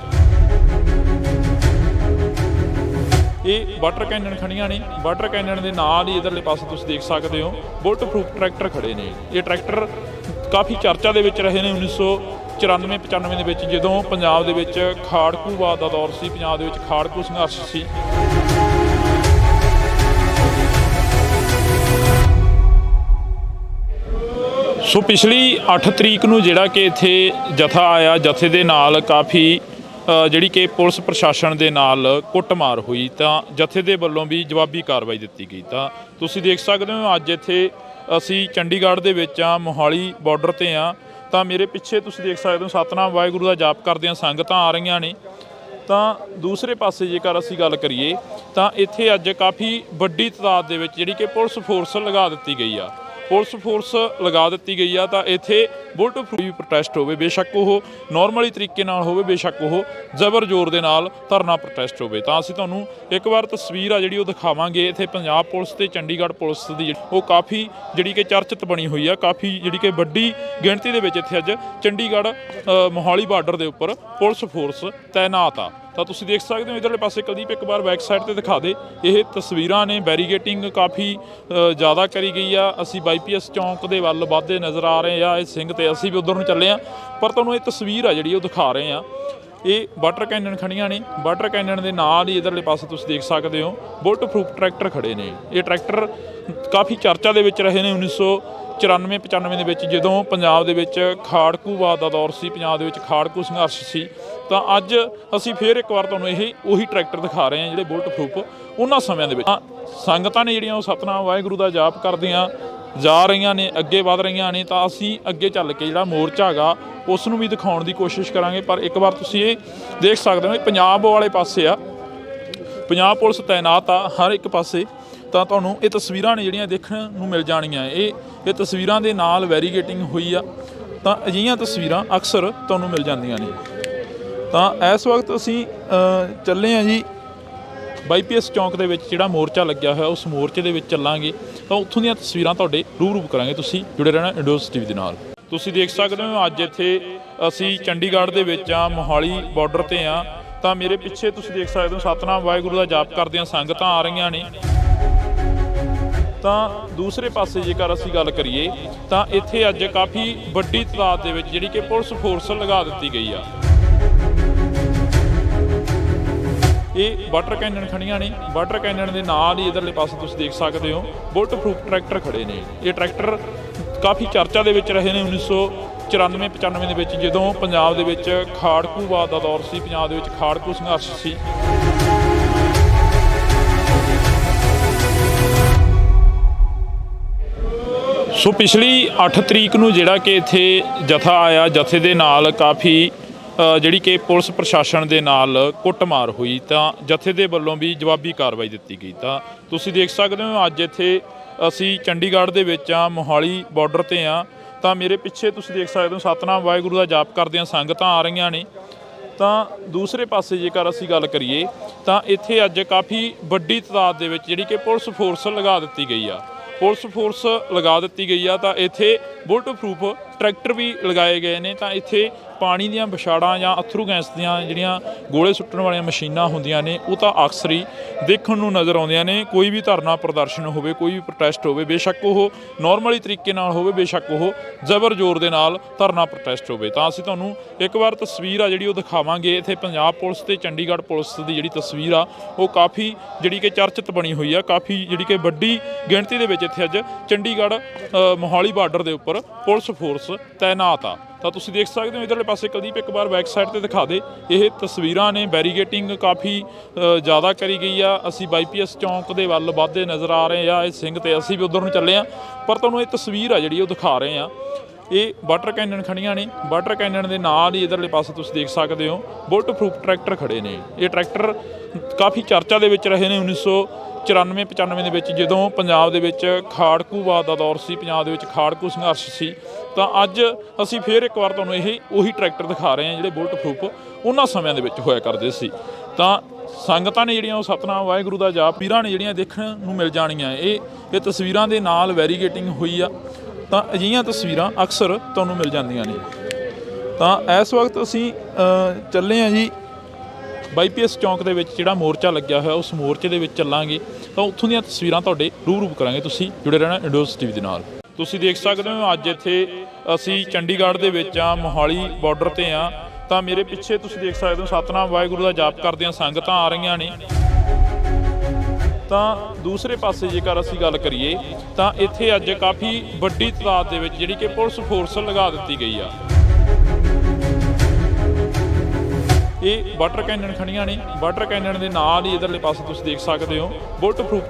ਇਹ ਵਾਟਰ ਕੈਨਨ ਖੜੀਆਂ ਨੇ। ਵਾਟਰ ਕੈਨਨ ਦੇ ਨਾਲ ਹੀ ਇਧਰਲੇ ਪਾਸੇ ਤੁਸੀਂ ਦੇਖ ਸਕਦੇ ਹੋ ਬੁਲਟ ਪ੍ਰੂਫ ਟਰੈਕਟਰ ਖੜੇ ਨੇ। ਇਹ ਟਰੈਕਟਰ ਕਾਫੀ ਚਰਚਾ ਦੇ ਵਿੱਚ ਰਹੇ ਨੇ। 1994-95 ਦੇ ਵਿੱਚ ਜਦੋਂ ਪੰਜਾਬ ਦੇ ਵਿੱਚ ਖਾੜਕੂਵਾਦ ਦਾ ਦੌਰ ਸੀ, ਪੰਜਾਬ ਦੇ ਵਿੱਚ ਖਾੜਕੂ ਸੰਘਰਸ਼ ਸੀ। ਸੋ ਪਿਛਲੀ 8 ਤਰੀਕ ਨੂੰ ਜਿਹੜਾ ਕਿ ਇੱਥੇ ਜਥਾ ਆਇਆ, ਜਥੇ ਦੇ ਨਾਲ ਕਾਫੀ ਜਿਹੜੀ ਕਿ ਪੁਲਿਸ ਪ੍ਰਸ਼ਾਸਨ ਦੇ ਨਾਲ ਕੁੱਟਮਾਰ ਹੋਈ। ਤਾਂ ਜਥੇ ਦੇ ਵੱਲੋਂ ਵੀ ਜਵਾਬੀ ਕਾਰਵਾਈ ਦਿੱਤੀ ਗਈ। ਤਾਂ ਤੁਸੀਂ ਦੇਖ ਸਕਦੇ ਹੋ ਅੱਜ ਇੱਥੇ ਅਸੀਂ ਚੰਡੀਗੜ੍ਹ ਦੇ ਵਿੱਚ ਆ, ਮੋਹਾਲੀ ਬਾਰਡਰ ਤੇ ਆ। ਤਾਂ ਮੇਰੇ ਪਿੱਛੇ ਤੁਸੀਂ ਦੇਖ ਸਕਦੇ ਹੋ ਸਤਨਾਮ ਵਾਹਿਗੁਰੂ ਦਾ ਜਾਪ ਕਰਦਿਆਂ ਸੰਗਤਾਂ ਆ ਰਹੀਆਂ ਨੇ। ਤਾਂ ਦੂਸਰੇ ਪਾਸੇ ਜੇਕਰ ਅਸੀਂ ਗੱਲ ਕਰੀਏ ਤਾਂ ਇੱਥੇ ਅੱਜ ਕਾਫੀ ਵੱਡੀ ਤਾਦਾਦ ਦੇ ਵਿੱਚ ਜਿਹੜੀ ਕਿ ਪੁਲਿਸ ਫੋਰਸ ਲਗਾ ਦਿੱਤੀ ਗਈ ਆ। ਪੁਲਿਸ ਫੋਰਸ ਲਗਾ ਦਿੱਤੀ ਗਈ ਆ। ਤਾਂ ਇੱਥੇ ਬੁਲਟ ਪ੍ਰੂਫ ਪ੍ਰੋਟੈਸਟ ਹੋਵੇ, ਬੇਸ਼ੱਕ ਉਹ ਨਾਰਮਲੀ ਤਰੀਕੇ ਨਾਲ ਹੋਵੇ, ਬੇਸ਼ੱਕ ਉਹ ਜ਼ਬਰ ਜ਼ੋਰ ਦੇ ਨਾਲ ਧਰਨਾ ਪ੍ਰੋਟੈਸਟ ਹੋਵੇ। ਤਾਂ ਅਸੀਂ ਤੁਹਾਨੂੰ ਇੱਕ ਵਾਰ ਤਸਵੀਰ ਆ ਜਿਹੜੀ ਉਹ ਦਿਖਾਵਾਂਗੇ। ਇੱਥੇ ਪੰਜਾਬ ਪੁਲਿਸ ਤੇ ਚੰਡੀਗੜ੍ਹ ਪੁਲਿਸ ਦੀ ਉਹ ਕਾਫੀ ਜਿਹੜੀ ਕਿ ਚਰਚਿਤ ਬਣੀ ਹੋਈ ਆ। ਕਾਫੀ ਜਿਹੜੀ ਕਿ ਵੱਡੀ ਗਿਣਤੀ ਦੇ ਵਿੱਚ ਇੱਥੇ ਅੱਜ ਚੰਡੀਗੜ੍ਹ ਮੋਹਾਲੀ ਬਾਰਡਰ ਦੇ ਉੱਪਰ ਪੁਲਿਸ ਫੋਰਸ ਤੈਨਾਤ ਆ। ਤਾਂ ਤੁਸੀਂ ਦੇਖ ਸਕਦੇ ਹੋ ਇਧਰਲੇ ਪਾਸੇ ਕੁਲਦੀਪ ਇੱਕ ਵਾਰ ਬੈਕ ਸਾਈਡ ਤੇ ਦਿਖਾ ਦੇ। ਇਹ ਤਸਵੀਰਾਂ ਨੇ, ਬੈਰੀਗੇਟਿੰਗ ਕਾਫੀ ਜ਼ਿਆਦਾ ਕਰੀ ਗਈ ਆ। ਅਸੀਂ ਬਾਈਪੀਐਸ ਚੌਂਕ ਦੇ ਵੱਲ ਵੱਧਦੇ ਨਜ਼ਰ ਆ ਰਹੇ ਆ। ਇਹ ਸਿੰਘ ਤੇ ਅਸੀਂ ਵੀ ਉਧਰ ਨੂੰ ਚੱਲੇ ਆ, ਪਰ ਤੁਹਾਨੂੰ ਇਹ ਤਸਵੀਰ ਆ ਜਿਹੜੀ ਉਹ ਦਿਖਾ ਰਹੇ ਆ। ਇਹ ਵਾਟਰ ਕੈਨਨ ਖੜੀਆਂ ਨੇ। ਵਾਟਰ ਕੈਨਨ ਦੇ ਨਾਲ ਹੀ ਇਧਰਲੇ ਪਾਸੇ ਤੁਸੀਂ ਦੇਖ ਸਕਦੇ ਹੋ ਬੁਲਟ ਪ੍ਰੂਫ ਟਰੈਕਟਰ ਖੜੇ ਨੇ। ਇਹ ਟਰੈਕਟਰ ਕਾਫੀ ਚਰਚਾ ਦੇ ਵਿੱਚ ਰਹੇ ਨੇ 1994-95 ਦੇ ਵਿੱਚ, ਜਦੋਂ ਪੰਜਾਬ ਦੇ ਵਿੱਚ ਖਾੜਕੂਵਾਦ ਦਾ ਦੌਰ ਸੀ, ਪੰਜਾਬ ਦੇ ਵਿੱਚ ਖਾੜਕੂ ਸੰਘਰਸ਼ ਸੀ। ਤਾਂ ਅੱਜ ਅਸੀਂ ਫਿਰ ਇੱਕ ਵਾਰ ਤੁਹਾਨੂੰ ਇਹ ਉਹੀ ਟਰੈਕਟਰ ਦਿਖਾ ਰਹੇ ਹਾਂ ਜਿਹੜੇ ਬੁਲਟ ਪ੍ਰੂਫ ਉਹਨਾਂ ਸਮਿਆਂ ਦੇ ਵਿੱਚ ਸੰਗਤਾਂ ਨੇ ਜਿਹੜੀਆਂ ਉਹ ਸਤਨਾਮ ਵਾਹਿਗੁਰੂ ਦਾ ਜਾਪ ਕਰਦੀਆਂ ਜਾ ਰਹੀਆਂ ਨੇ, ਅੱਗੇ ਵਧ ਰਹੀਆਂ ਨੇ। ਤਾਂ ਅਸੀਂ ਅੱਗੇ ਚੱਲ ਕੇ ਜਿਹੜਾ ਮੋਰਚਾ ਹੈਗਾ ਉਸ ਨੂੰ ਵੀ ਦਿਖਾਉਣ ਦੀ ਕੋਸ਼ਿਸ਼ ਕਰਾਂਗੇ। ਪਰ ਇੱਕ ਵਾਰ ਤੁਸੀਂ ਇਹ ਦੇਖ ਸਕਦੇ ਹੋ ਪੰਜਾਬ ਵਾਲੇ ਪਾਸੇ ਆ, ਪੰਜਾਬ ਪੁਲਿਸ ਤੈਨਾਤ ਆ ਹਰ ਇੱਕ ਪਾਸੇ। ਤਾਂ ਤੁਹਾਨੂੰ ਇਹ ਤਸਵੀਰਾਂ ਨੇ ਜਿਹੜੀਆਂ ਦੇਖਣ ਨੂੰ ਮਿਲ ਜਾਣੀਆਂ। ਇਹ ਤਸਵੀਰਾਂ ਦੇ ਨਾਲ ਵੈਰੀਗੇਟਿੰਗ ਹੋਈ ਆ। ਤਾਂ ਅਜਿਹੀਆਂ ਤਸਵੀਰਾਂ ਅਕਸਰ ਤੁਹਾਨੂੰ ਮਿਲ ਜਾਂਦੀਆਂ ਨੇ। ਤਾਂ ਇਸ ਵਕਤ ਅਸੀਂ ਚੱਲੇ ਹਾਂ ਜੀ ਬਾਈਪੀਐਸ ਚੌਂਕ ਦੇ ਵਿੱਚ ਜਿਹੜਾ ਮੋਰਚਾ ਲੱਗਿਆ ਹੋਇਆ, ਉਸ ਮੋਰਚੇ ਦੇ ਵਿੱਚ ਚੱਲਾਂਗੇ। ਤਾਂ ਉੱਥੋਂ ਦੀਆਂ ਤਸਵੀਰਾਂ ਤੁਹਾਡੇ ਰੂਬਰੂ ਕਰਾਂਗੇ। ਤੁਸੀਂ ਜੁੜੇ ਰਹਿਣਾ ਇੰਡੋਸ ਟੀਵੀ ਦੇ ਨਾਲ। ਤੁਸੀਂ ਦੇਖ ਸਕਦੇ ਹੋ ਅੱਜ ਇੱਥੇ ਅਸੀਂ ਚੰਡੀਗੜ੍ਹ ਦੇ ਵਿੱਚ ਆ, ਮੋਹਾਲੀ ਬਾਰਡਰ ਤੇ ਆ। ਤਾਂ ਮੇਰੇ ਪਿੱਛੇ ਤੁਸੀਂ ਦੇਖ ਸਕਦੇ ਹੋ ਸਤਨਾਮ ਵਾਹਿਗੁਰੂ ਦਾ ਜਾਪ ਕਰਦਿਆਂ ਸੰਗਤਾਂ ਆ ਰਹੀਆਂ ਨੇ। ਤਾਂ ਦੂਸਰੇ ਪਾਸੇ ਜੇਕਰ ਅਸੀਂ ਗੱਲ ਕਰੀਏ ਤਾਂ ਇੱਥੇ ਅੱਜ ਕਾਫੀ ਵੱਡੀ ਤਾਦਾਦ ਦੇ ਵਿੱਚ ਜਿਹੜੀ ਕਿ ਪੁਲਿਸ ਫੋਰਸ ਲਗਾ ਦਿੱਤੀ ਗਈ ਆ। ਇਹ ਵਾਟਰ ਕੈਨਨ ਖੜੀਆਂ ਨੇ। ਵਾਟਰ ਕੈਨਨ ਦੇ ਨਾਲ ਹੀ ਇਧਰਲੇ ਪਾਸੇ ਤੁਸੀਂ ਦੇਖ ਸਕਦੇ ਹੋ ਬੁਲਟ ਪ੍ਰੂਫ ਟਰੈਕਟਰ ਖੜੇ ਨੇ। ਇਹ ਟਰੈਕਟਰ ਕਾਫੀ ਚਰਚਾ ਦੇ ਵਿੱਚ ਰਹੇ ਨੇ 1994-95 ਦੇ ਵਿੱਚ, ਜਦੋਂ ਪੰਜਾਬ ਦੇ ਵਿੱਚ ਖਾੜਕੂਵਾਦ ਦਾ ਦੌਰ ਸੀ, ਪੰਜਾਬ ਦੇ ਵਿੱਚ ਖਾੜਕੂ ਸੰਘਰਸ਼ ਸੀ। ਸੋ ਪਿਛਲੀ 8 ਤਰੀਕ ਨੂੰ ਜਿਹੜਾ ਕਿ ਇੱਥੇ ਜਥਾ ਆਇਆ, ਜਥੇ ਦੇ ਨਾਲ ਕਾਫੀ ਜਿਹੜੀ ਕਿ ਪੁਲਿਸ ਪ੍ਰਸ਼ਾਸਨ ਦੇ ਨਾਲ ਕੁੱਟਮਾਰ ਹੋਈ। ਤਾਂ ਜਥੇ ਦੇ ਵੱਲੋਂ ਵੀ ਜਵਾਬੀ ਕਾਰਵਾਈ ਦਿੱਤੀ ਗਈ। ਤਾਂ ਤੁਸੀਂ ਦੇਖ ਸਕਦੇ ਹੋ ਅੱਜ ਇੱਥੇ ਅਸੀਂ ਚੰਡੀਗੜ੍ਹ ਦੇ ਵਿੱਚ ਆ, ਮੋਹਾਲੀ ਬਾਰਡਰ ਤੇ ਆ। ਤਾਂ ਮੇਰੇ ਪਿੱਛੇ ਤੁਸੀਂ ਦੇਖ ਸਕਦੇ ਹੋ ਸਤਨਾਮ ਵਾਹਿਗੁਰੂ ਦਾ ਜਾਪ ਕਰਦਿਆਂ ਸੰਗਤਾਂ ਆ ਰਹੀਆਂ ਨੇ। ਤਾਂ ਦੂਸਰੇ ਪਾਸੇ ਜੇਕਰ ਅਸੀਂ ਗੱਲ ਕਰੀਏ ਤਾਂ ਇੱਥੇ ਅੱਜ ਕਾਫੀ ਵੱਡੀ ਤਾਦਾਦ ਦੇ ਵਿੱਚ ਜਿਹੜੀ ਕਿ ਪੁਲਿਸ ਫੋਰਸ ਲਗਾ ਦਿੱਤੀ ਗਈ ਆ। ਪੁਲਿਸ ਫੋਰਸ ਲਗਾ ਦਿੱਤੀ ਗਈ ਆ। ਤਾਂ ਇੱਥੇ ਬੁਲਟ ਪ੍ਰੂਫ ਟਰੈਕਟਰ ਵੀ ਲਗਾਏ ਗਏ ਨੇ। ਤਾਂ ਇੱਥੇ ਪਾਣੀ ਦੀਆਂ ਵਿਛਾੜਾਂ ਜਾਂ ਅਥਰੂ ਗੈਸ ਦੀਆਂ ਜਿਹੜੀਆਂ ਗੋਲੇ ਸੁੱਟਣ ਵਾਲੀਆਂ ਮਸ਼ੀਨਾਂ ਹੁੰਦੀਆਂ ਨੇ ਉਹ ਤਾਂ ਅਕਸਰ ਹੀ ਦੇਖਣ ਨੂੰ ਨਜ਼ਰ ਆਉਂਦੀਆਂ ਨੇ। ਕੋਈ ਵੀ ਧਰਨਾ ਪ੍ਰਦਰਸ਼ਨ ਹੋਵੇ, ਕੋਈ ਵੀ ਪ੍ਰੋਟੈਸਟ ਹੋਵੇ, ਬੇਸ਼ੱਕ ਉਹ ਨਾਰਮਲੀ ਤਰੀਕੇ ਨਾਲ ਹੋਵੇ, ਬੇਸ਼ੱਕ ਉਹ ਜ਼ਬਰ ਜ਼ੋਰ ਦੇ ਨਾਲ ਧਰਨਾ ਪ੍ਰੋਟੈਸਟ ਹੋਵੇ। ਤਾਂ ਅਸੀਂ ਤੁਹਾਨੂੰ ਇੱਕ ਵਾਰ ਤਸਵੀਰ ਆ ਜਿਹੜੀ ਉਹ ਦਿਖਾਵਾਂਗੇ। ਇੱਥੇ ਪੰਜਾਬ ਪੁਲਿਸ ਤੇ ਚੰਡੀਗੜ੍ਹ ਪੁਲਿਸ ਦੀ ਜਿਹੜੀ ਤਸਵੀਰ ਆ ਉਹ ਕਾਫੀ ਜਿਹੜੀ ਕਿ ਚਰਚਿਤ ਬਣੀ ਹੋਈ ਆ। ਕਾਫੀ ਜਿਹੜੀ ਕਿ ਵੱਡੀ ਗਿਣਤੀ ਦੇ ਵਿੱਚ ਇੱਥੇ ਅੱਜ ਚੰਡੀਗੜ੍ਹ ਮੋਹਾਲੀ ਬਾਰਡਰ ਦੇ ਉੱਪਰ ਪੁਲਿਸ ਫੋਰਸ ਤੈਨਾਤ ਆ। ਤਾਂ ਤੁਸੀਂ ਦੇਖ ਸਕਦੇ ਹੋ ਇਧਰਲੇ ਪਾਸੇ ਕੁਲਦੀਪ ਇੱਕ ਵਾਰ ਬੈਕ ਸਾਈਡ ਤੇ ਦਿਖਾ ਦੇ। ਇਹ ਤਸਵੀਰਾਂ ਨੇ, ਬੈਰੀਗੇਟਿੰਗ ਕਾਫੀ ਜ਼ਿਆਦਾ ਕਰੀ ਗਈ ਆ। ਅਸੀਂ ਬਾਈਪੀਐਸ ਚੌਂਕ ਦੇ ਵੱਲ ਵੱਧਦੇ ਨਜ਼ਰ ਆ ਰਹੇ ਆ। ਇਹ ਸਿੰਘ ਤੇ ਅਸੀਂ ਵੀ ਉਧਰ ਨੂੰ ਚੱਲੇ ਆ, ਪਰ ਤੁਹਾਨੂੰ ਇਹ ਤਸਵੀਰ ਆ ਜਿਹੜੀ ਉਹ ਦਿਖਾ ਰਹੇ ਆ। ਇਹ ਵਾਟਰ ਕੈਨਨ ਖੜੀਆਂ ਨੇ। ਵਾਟਰ ਕੈਨਨ ਦੇ ਨਾਲ ਹੀ ਇਧਰਲੇ ਪਾਸੇ ਤੁਸੀਂ ਦੇਖ ਸਕਦੇ ਹੋ ਬੁਲਟ ਪ੍ਰੂਫ ਟਰੈਕਟਰ ਖੜੇ ਨੇ। ਇਹ ਟਰੈਕਟਰ ਕਾਫੀ ਚਰਚਾ ਦੇ ਵਿੱਚ ਰਹੇ ਨੇ 1994-95 ਦੇ ਵਿੱਚ, ਜਦੋਂ ਪੰਜਾਬ ਦੇ ਵਿੱਚ ਖਾੜਕੂਵਾਦ ਦਾ ਦੌਰ ਸੀ, ਪੰਜਾਬ ਦੇ ਵਿੱਚ ਖਾੜਕੂ ਸੰਘਰਸ਼ ਸੀ। ਤਾਂ ਅੱਜ ਅਸੀਂ ਫਿਰ ਇੱਕ ਵਾਰ ਤੁਹਾਨੂੰ ਇਹ ਉਹੀ ਟਰੈਕਟਰ ਦਿਖਾ ਰਹੇ ਹਾਂ ਜਿਹੜੇ ਬੁਲਟ ਪ੍ਰੂਫ ਉਹਨਾਂ ਸਮਿਆਂ ਦੇ ਵਿੱਚ ਹੋਇਆ ਕਰਦੇ ਸੀ। ਤਾਂ ਸੰਗਤਾਂ ਨੇ ਜਿਹੜੀਆਂ ਉਹ ਸਤਨਾਮ ਵਾਹਿਗੁਰੂ ਦਾ ਜਾਪ ਵੀਰਾਂ ਨੇ ਜਿਹੜੀਆਂ ਦੇਖਣ ਨੂੰ ਮਿਲ ਜਾਣੀਆਂ। ਇਹ ਤਸਵੀਰਾਂ ਦੇ ਨਾਲ ਵੈਰੀਗੇਟਿੰਗ ਹੋਈ ਆ। ਤਾਂ ਅਜਿਹੀਆਂ ਤਸਵੀਰਾਂ ਅਕਸਰ ਤੁਹਾਨੂੰ ਮਿਲ ਜਾਂਦੀਆਂ ਨੇ। ਤਾਂ ਇਸ ਵਕਤ ਅਸੀਂ ਚੱਲੇ ਹਾਂ ਜੀ ਬਾਈਪੀਐਸ ਚੌਂਕ ਦੇ ਵਿੱਚ ਜਿਹੜਾ ਮੋਰਚਾ ਲੱਗਿਆ ਹੋਇਆ, ਉਸ ਮੋਰਚੇ ਦੇ ਵਿੱਚ ਚੱਲਾਂਗੇ। ਤਾਂ ਉੱਥੋਂ ਦੀਆਂ ਤਸਵੀਰਾਂ ਤੁਹਾਡੇ ਰੂਬਰੂ ਕਰਾਂਗੇ। ਤੁਸੀਂ ਜੁੜੇ ਰਹਿਣਾ ਇੰਡੋਸ ਟੀਵੀ ਦੇ ਨਾਲ। ਤੁਸੀਂ ਦੇਖ ਸਕਦੇ ਹੋ ਅੱਜ ਇੱਥੇ ਅਸੀਂ ਚੰਡੀਗੜ੍ਹ ਦੇ ਵਿੱਚ ਆ, ਮੋਹਾਲੀ ਬਾਰਡਰ ਤੇ ਆ। ਤਾਂ ਮੇਰੇ ਪਿੱਛੇ ਤੁਸੀਂ ਦੇਖ ਸਕਦੇ ਹੋ ਸਤਨਾਮ ਵਾਹਿਗੁਰੂ ਦਾ ਜਾਪ ਕਰਦਿਆਂ ਸੰਗਤਾਂ ਆ ਰਹੀਆਂ ਨੇ। ਤਾਂ ਦੂਸਰੇ ਪਾਸੇ ਜੇਕਰ ਅਸੀਂ ਗੱਲ ਕਰੀਏ ਤਾਂ ਇੱਥੇ ਅੱਜ ਕਾਫੀ ਵੱਡੀ ਤਾਦਾਦ ਦੇ ਵਿੱਚ ਜਿਹੜੀ ਕਿ ਪੁਲਿਸ ਫੋਰਸ ਲਗਾ ਦਿੱਤੀ ਗਈ ਆ। ਇਹ ਵਾਟਰ ਕੈਨਨ ਖੜੀਆਂ ਨੇ। ਵਾਟਰ ਕੈਨਨ ਦੇ ਨਾਲ ਹੀ ਇਧਰਲੇ ਪਾਸੇ ਤੁਸੀਂ ਦੇਖ ਸਕਦੇ ਹੋ ਬੁਲਟ ਪ੍ਰੂਫ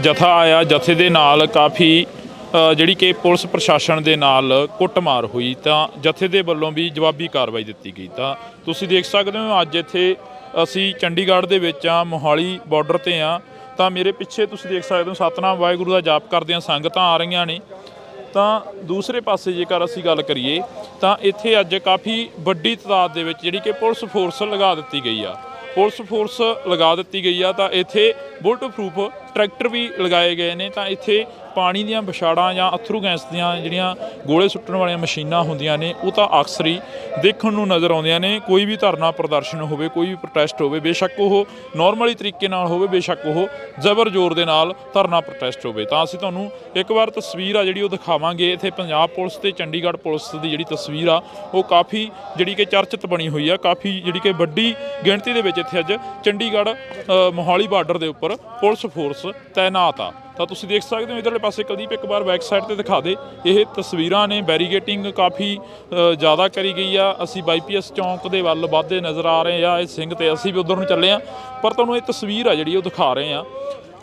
ਜਥਾ ਆਇਆ। ਜਥੇ ਦੇ ਨਾਲ ਕਾਫੀ ਜਿਹੜੀ ਕਿ ਪੁਲਿਸ ਪ੍ਰਸ਼ਾਸਨ ਦੇ ਨਾਲ ਕੁੱਟਮਾਰ ਹੋਈ। ਤਾਂ ਜਥੇ ਦੇ ਵੱਲੋਂ ਵੀ ਜਵਾਬੀ ਕਾਰਵਾਈ ਦਿੱਤੀ ਗਈ। ਤਾਂ ਤੁਸੀਂ ਦੇਖ ਸਕਦੇ ਹੋ ਅੱਜ ਇੱਥੇ ਅਸੀਂ ਚੰਡੀਗੜ੍ਹ ਦੇ ਵਿੱਚ ਆ, ਮੋਹਾਲੀ ਬਾਰਡਰ ਤੇ ਆ। ਤਾਂ ਮੇਰੇ ਪਿੱਛੇ ਤੁਸੀਂ ਦੇਖ ਸਕਦੇ ਹੋ ਸਤਨਾਮ ਵਾਹਿਗੁਰੂ ਦਾ ਜਾਪ ਕਰਦਿਆਂ ਸੰਗਤਾਂ ਆ ਰਹੀਆਂ ਨੇ। ਤਾਂ ਦੂਸਰੇ ਪਾਸੇ ਜੇਕਰ ਅਸੀਂ ਗੱਲ ਕਰੀਏ ਤਾਂ ਇੱਥੇ ਅੱਜ ਕਾਫੀ ਵੱਡੀ ਤਾਦਾਦ ਦੇ ਵਿੱਚ ਜਿਹੜੀ ਕਿ ਪੁਲਿਸ ਫੋਰਸ ਲਗਾ ਦਿੱਤੀ ਗਈ ਆ। ਪੁਲਿਸ ਫੋਰਸ ਲਗਾ ਦਿੱਤੀ ਗਈ ਆ। ਤਾਂ ਇੱਥੇ ਬੁਲਟ ਪ੍ਰੂਫ ਟਰੈਕਟਰ ਵੀ ਲਗਾਏ ਗਏ ਨੇ। ਤਾਂ ਇੱਥੇ ਪਾਣੀ ਦੀਆਂ ਵਿਛਾੜਾਂ ਜਾਂ ਅਥਰੂ ਗੈਸ ਦੀਆਂ ਜਿਹੜੀਆਂ ਗੋਲੇ ਸੁੱਟਣ ਵਾਲੀਆਂ ਮਸ਼ੀਨਾਂ ਹੁੰਦੀਆਂ ਨੇ ਉਹ ਤਾਂ ਅਕਸਰ ਹੀ ਦੇਖਣ ਨੂੰ ਨਜ਼ਰ ਆਉਂਦੀਆਂ ਨੇ। ਕੋਈ ਵੀ ਧਰਨਾ ਪ੍ਰਦਰਸ਼ਨ ਹੋਵੇ, ਕੋਈ ਵੀ ਪ੍ਰੋਟੈਸਟ ਹੋਵੇ, ਬੇਸ਼ੱਕ ਉਹ ਨਾਰਮਲੀ ਤਰੀਕੇ ਨਾਲ ਹੋਵੇ, ਬੇਸ਼ੱਕ ਉਹ ਜ਼ਬਰ ਜ਼ੋਰ ਦੇ ਨਾਲ ਧਰਨਾ ਪ੍ਰੋਟੈਸਟ ਹੋਵੇ। ਤਾਂ ਅਸੀਂ ਤੁਹਾਨੂੰ ਇੱਕ ਵਾਰ ਤਸਵੀਰ ਆ ਜਿਹੜੀ ਉਹ ਦਿਖਾਵਾਂਗੇ। ਇੱਥੇ ਪੰਜਾਬ ਪੁਲਿਸ ਤੇ ਚੰਡੀਗੜ੍ਹ ਪੁਲਿਸ ਦੀ ਜਿਹੜੀ ਤਸਵੀਰ ਆ ਉਹ ਕਾਫੀ ਜਿਹੜੀ ਕਿ ਚਰਚਿਤ ਬਣੀ ਹੋਈ ਆ। ਕਾਫੀ ਜਿਹੜੀ ਕਿ ਵੱਡੀ ਗਿਣਤੀ ਦੇ ਵਿੱਚ ਇੱਥੇ ਅੱਜ ਚੰਡੀਗੜ੍ਹ ਮੋਹਾਲੀ ਬਾਰਡਰ ਦੇ ਉੱਪਰ ਪੁਲਿਸ ਫੋਰਸ ਤੈਨਾਤ ਆ। ਤਾਂ ਤੁਸੀਂ ਦੇਖ ਸਕਦੇ ਹੋ ਇਧਰਲੇ ਪਾਸੇ ਕੁਲਦੀਪ ਇੱਕ ਵਾਰ ਬੈਕ ਸਾਈਡ ਤੇ ਦਿਖਾ ਦੇ। ਇਹ ਤਸਵੀਰਾਂ ਨੇ, ਬੈਰੀਗੇਟਿੰਗ ਕਾਫੀ ਜ਼ਿਆਦਾ ਕਰੀ ਗਈ ਆ। ਅਸੀਂ ਬਾਈਪੀਐਸ ਚੌਂਕ ਦੇ ਵੱਲ ਵੱਧਦੇ ਨਜ਼ਰ ਆ ਰਹੇ ਆ। ਇਹ ਸਿੰਘ ਤੇ ਅਸੀਂ ਵੀ ਉਧਰ ਨੂੰ ਚੱਲੇ ਆ, ਪਰ ਤੁਹਾਨੂੰ ਇਹ ਤਸਵੀਰ ਆ ਜਿਹੜੀ ਉਹ ਦਿਖਾ ਰਹੇ ਆ।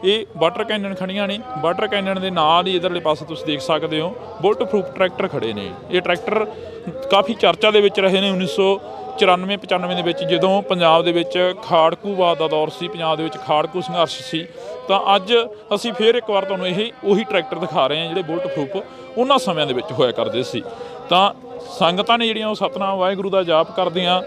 ਇਹ ਵਾਟਰ ਕੈਨਨ ਖੜੀਆਂ ਨੇ। ਵਾਟਰ ਕੈਨਨ ਦੇ ਨਾਲ ਹੀ ਇਧਰਲੇ ਪਾਸੇ ਤੁਸੀਂ ਦੇਖ ਸਕਦੇ ਹੋ ਬੁਲਟ ਪ੍ਰੂਫ ਟਰੈਕਟਰ ਖੜੇ ਨੇ। ਇਹ ਟਰੈਕਟਰ ਕਾਫੀ ਚਰਚਾ ਦੇ ਵਿੱਚ ਰਹੇ ਨੇ 1994-95 ਦੇ ਵਿੱਚ, ਜਦੋਂ ਪੰਜਾਬ ਦੇ ਵਿੱਚ ਖਾੜਕੂਵਾਦ ਦਾ ਦੌਰ ਸੀ, ਪੰਜਾਬ ਦੇ ਵਿੱਚ ਖਾੜਕੂ ਸੰਘਰਸ਼ ਸੀ। ਤਾਂ ਅੱਜ ਅਸੀਂ ਫੇਰ ਇੱਕ ਵਾਰ ਤੁਹਾਨੂੰ ਉਹੀ ਟਰੈਕਟਰ ਦਿਖਾ ਰਹੇ ਹਾਂ ਜਿਹੜੇ ਬੁਲਟ ਪ੍ਰੂਫ ਉਹਨਾਂ ਸਮਿਆਂ ਦੇ ਵਿੱਚ ਹੋਇਆ ਕਰਦੇ ਸੀ। ਤਾਂ ਸੰਗਤਾਂ ਨੇ ਜਿਹੜੀਆਂ ਉਹ ਸਤਿਨਾਮ ਵਾਹਿਗੁਰੂ ਦਾ ਜਾਪ ਕਰਦੀਆਂ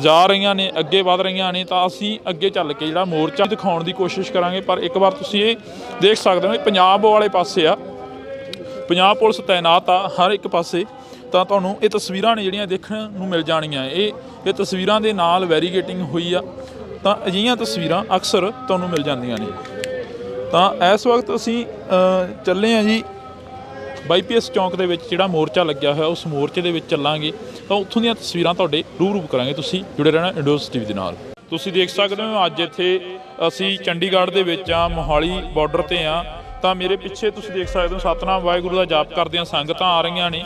ਜਾ ਰਹੀਆਂ ਨੇ, ਅੱਗੇ ਵਧ ਰਹੀਆਂ ਨੇ। ਤਾਂ ਅਸੀਂ ਅੱਗੇ ਚੱਲ ਕੇ ਜਿਹੜਾ ਮੋਰਚਾ ਦਿਖਾਉਣ ਦੀ ਕੋਸ਼ਿਸ਼ ਕਰਾਂਗੇ। ਪਰ ਇੱਕ ਵਾਰ ਤੁਸੀਂ ਇਹ ਦੇਖ ਸਕਦੇ ਹੋ ਪੰਜਾਬ ਵਾਲੇ ਪਾਸੇ ਆ, ਪੰਜਾਬ ਪੁਲਿਸ ਤੈਨਾਤ ਆ ਹਰ ਇੱਕ ਪਾਸੇ। ਤਾਂ ਤੁਹਾਨੂੰ ਇਹ ਤਸਵੀਰਾਂ ਨੇ ਜਿਹੜੀਆਂ ਦੇਖਣ ਨੂੰ ਮਿਲ ਜਾਣੀਆਂ। ਇਹ ਤਸਵੀਰਾਂ ਦੇ ਨਾਲ ਵੈਰੀਗੇਟਿੰਗ ਹੋਈ ਆ। ਤਾਂ ਅਜਿਹੀਆਂ ਤਸਵੀਰਾਂ ਅਕਸਰ ਤੁਹਾਨੂੰ ਮਿਲ ਜਾਂਦੀਆਂ ਨੇ। ਤਾਂ ਇਸ ਵਕਤ ਅਸੀਂ ਚੱਲੇ ਹਾਂ ਜੀ ਬਾਈਪੀਐਸ ਚੌਂਕ ਦੇ ਵਿੱਚ ਜਿਹੜਾ ਮੋਰਚਾ ਲੱਗਿਆ ਹੋਇਆ, ਉਸ ਮੋਰਚੇ ਦੇ ਵਿੱਚ ਚੱਲਾਂਗੇ। ਤਾਂ ਉੱਥੋਂ ਦੀਆਂ ਤਸਵੀਰਾਂ ਤੁਹਾਡੇ ਰੂਬਰੂ ਕਰਾਂਗੇ। ਤੁਸੀਂ ਜੁੜੇ ਰਹਿਣਾ ਇੰਡੋਸ ਟੀਵੀ ਦੇ ਨਾਲ। ਤੁਸੀਂ ਦੇਖ ਸਕਦੇ ਹੋ ਅੱਜ ਇੱਥੇ ਅਸੀਂ ਚੰਡੀਗੜ੍ਹ ਦੇ ਵਿੱਚ ਆ, ਮੋਹਾਲੀ ਬਾਰਡਰ ਤੇ ਆ। ਤਾਂ ਮੇਰੇ ਪਿੱਛੇ ਤੁਸੀਂ ਦੇਖ ਸਕਦੇ ਹੋ ਸਤਿਨਾਮ ਵਾਹਿਗੁਰੂ ਦਾ ਜਾਪ ਕਰਦਿਆਂ ਸੰਗਤਾਂ ਆ ਰਹੀਆਂ ਨੇ।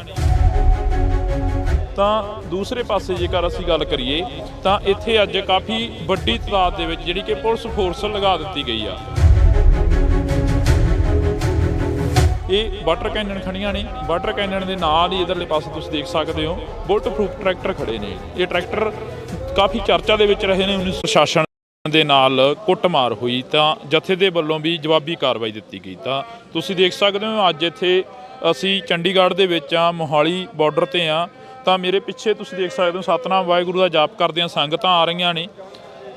ਤਾਂ ਦੂਸਰੇ ਪਾਸੇ ਜੇਕਰ ਅਸੀਂ ਗੱਲ ਕਰੀਏ ਤਾਂ ਇੱਥੇ ਅੱਜ ਕਾਫੀ ਵੱਡੀ ਤਾਦਾਦ ਦੇ ਵਿੱਚ ਜਿਹੜੀ ਕਿ ਪੁਲਿਸ ਫੋਰਸ ਲਗਾ ਦਿੱਤੀ ਗਈ ਆ। ਇਹ ਵਾਟਰ ਕੈਨਨ ਖੜੀਆਂ ਨੇ। ਵਾਟਰ ਕੈਨਨ ਦੇ ਨਾਲ ਹੀ ਇਧਰਲੇ ਪਾਸੇ ਤੁਸੀਂ ਦੇਖ ਸਕਦੇ ਹੋ ਬੁਲਟ ਪ੍ਰੂਫ ਟਰੈਕਟਰ ਖੜੇ ਨੇ। ਇਹ ਟਰੈਕਟਰ ਕਾਫੀ ਚਰਚਾ ਦੇ ਵਿੱਚ ਰਹੇ ਨੇ। 19 ਪ੍ਰਸ਼ਾਸਨ ਦੇ ਨਾਲ ਕੁੱਟਮਾਰ ਹੋਈ ਤਾਂ ਜਥੇ ਦੇ ਵੱਲੋਂ ਵੀ ਜਵਾਬੀ ਕਾਰਵਾਈ ਦਿੱਤੀ ਗਈ। ਤਾਂ ਤੁਸੀਂ ਦੇਖ ਸਕਦੇ ਹੋ ਅੱਜ ਇੱਥੇ ਅਸੀਂ ਚੰਡੀਗੜ੍ਹ ਦੇ ਵਿੱਚ ਆ, ਮੋਹਾਲੀ ਬਾਰਡਰ ਤੇ ਆ। ਤਾਂ ਮੇਰੇ ਪਿੱਛੇ ਤੁਸੀਂ ਦੇਖ ਸਕਦੇ ਹੋ ਸਤਿਨਾਮ ਵਾਹਿਗੁਰੂ ਦਾ ਜਾਪ ਕਰਦਿਆਂ ਸੰਗਤਾਂ ਆ ਰਹੀਆਂ ਨੇ।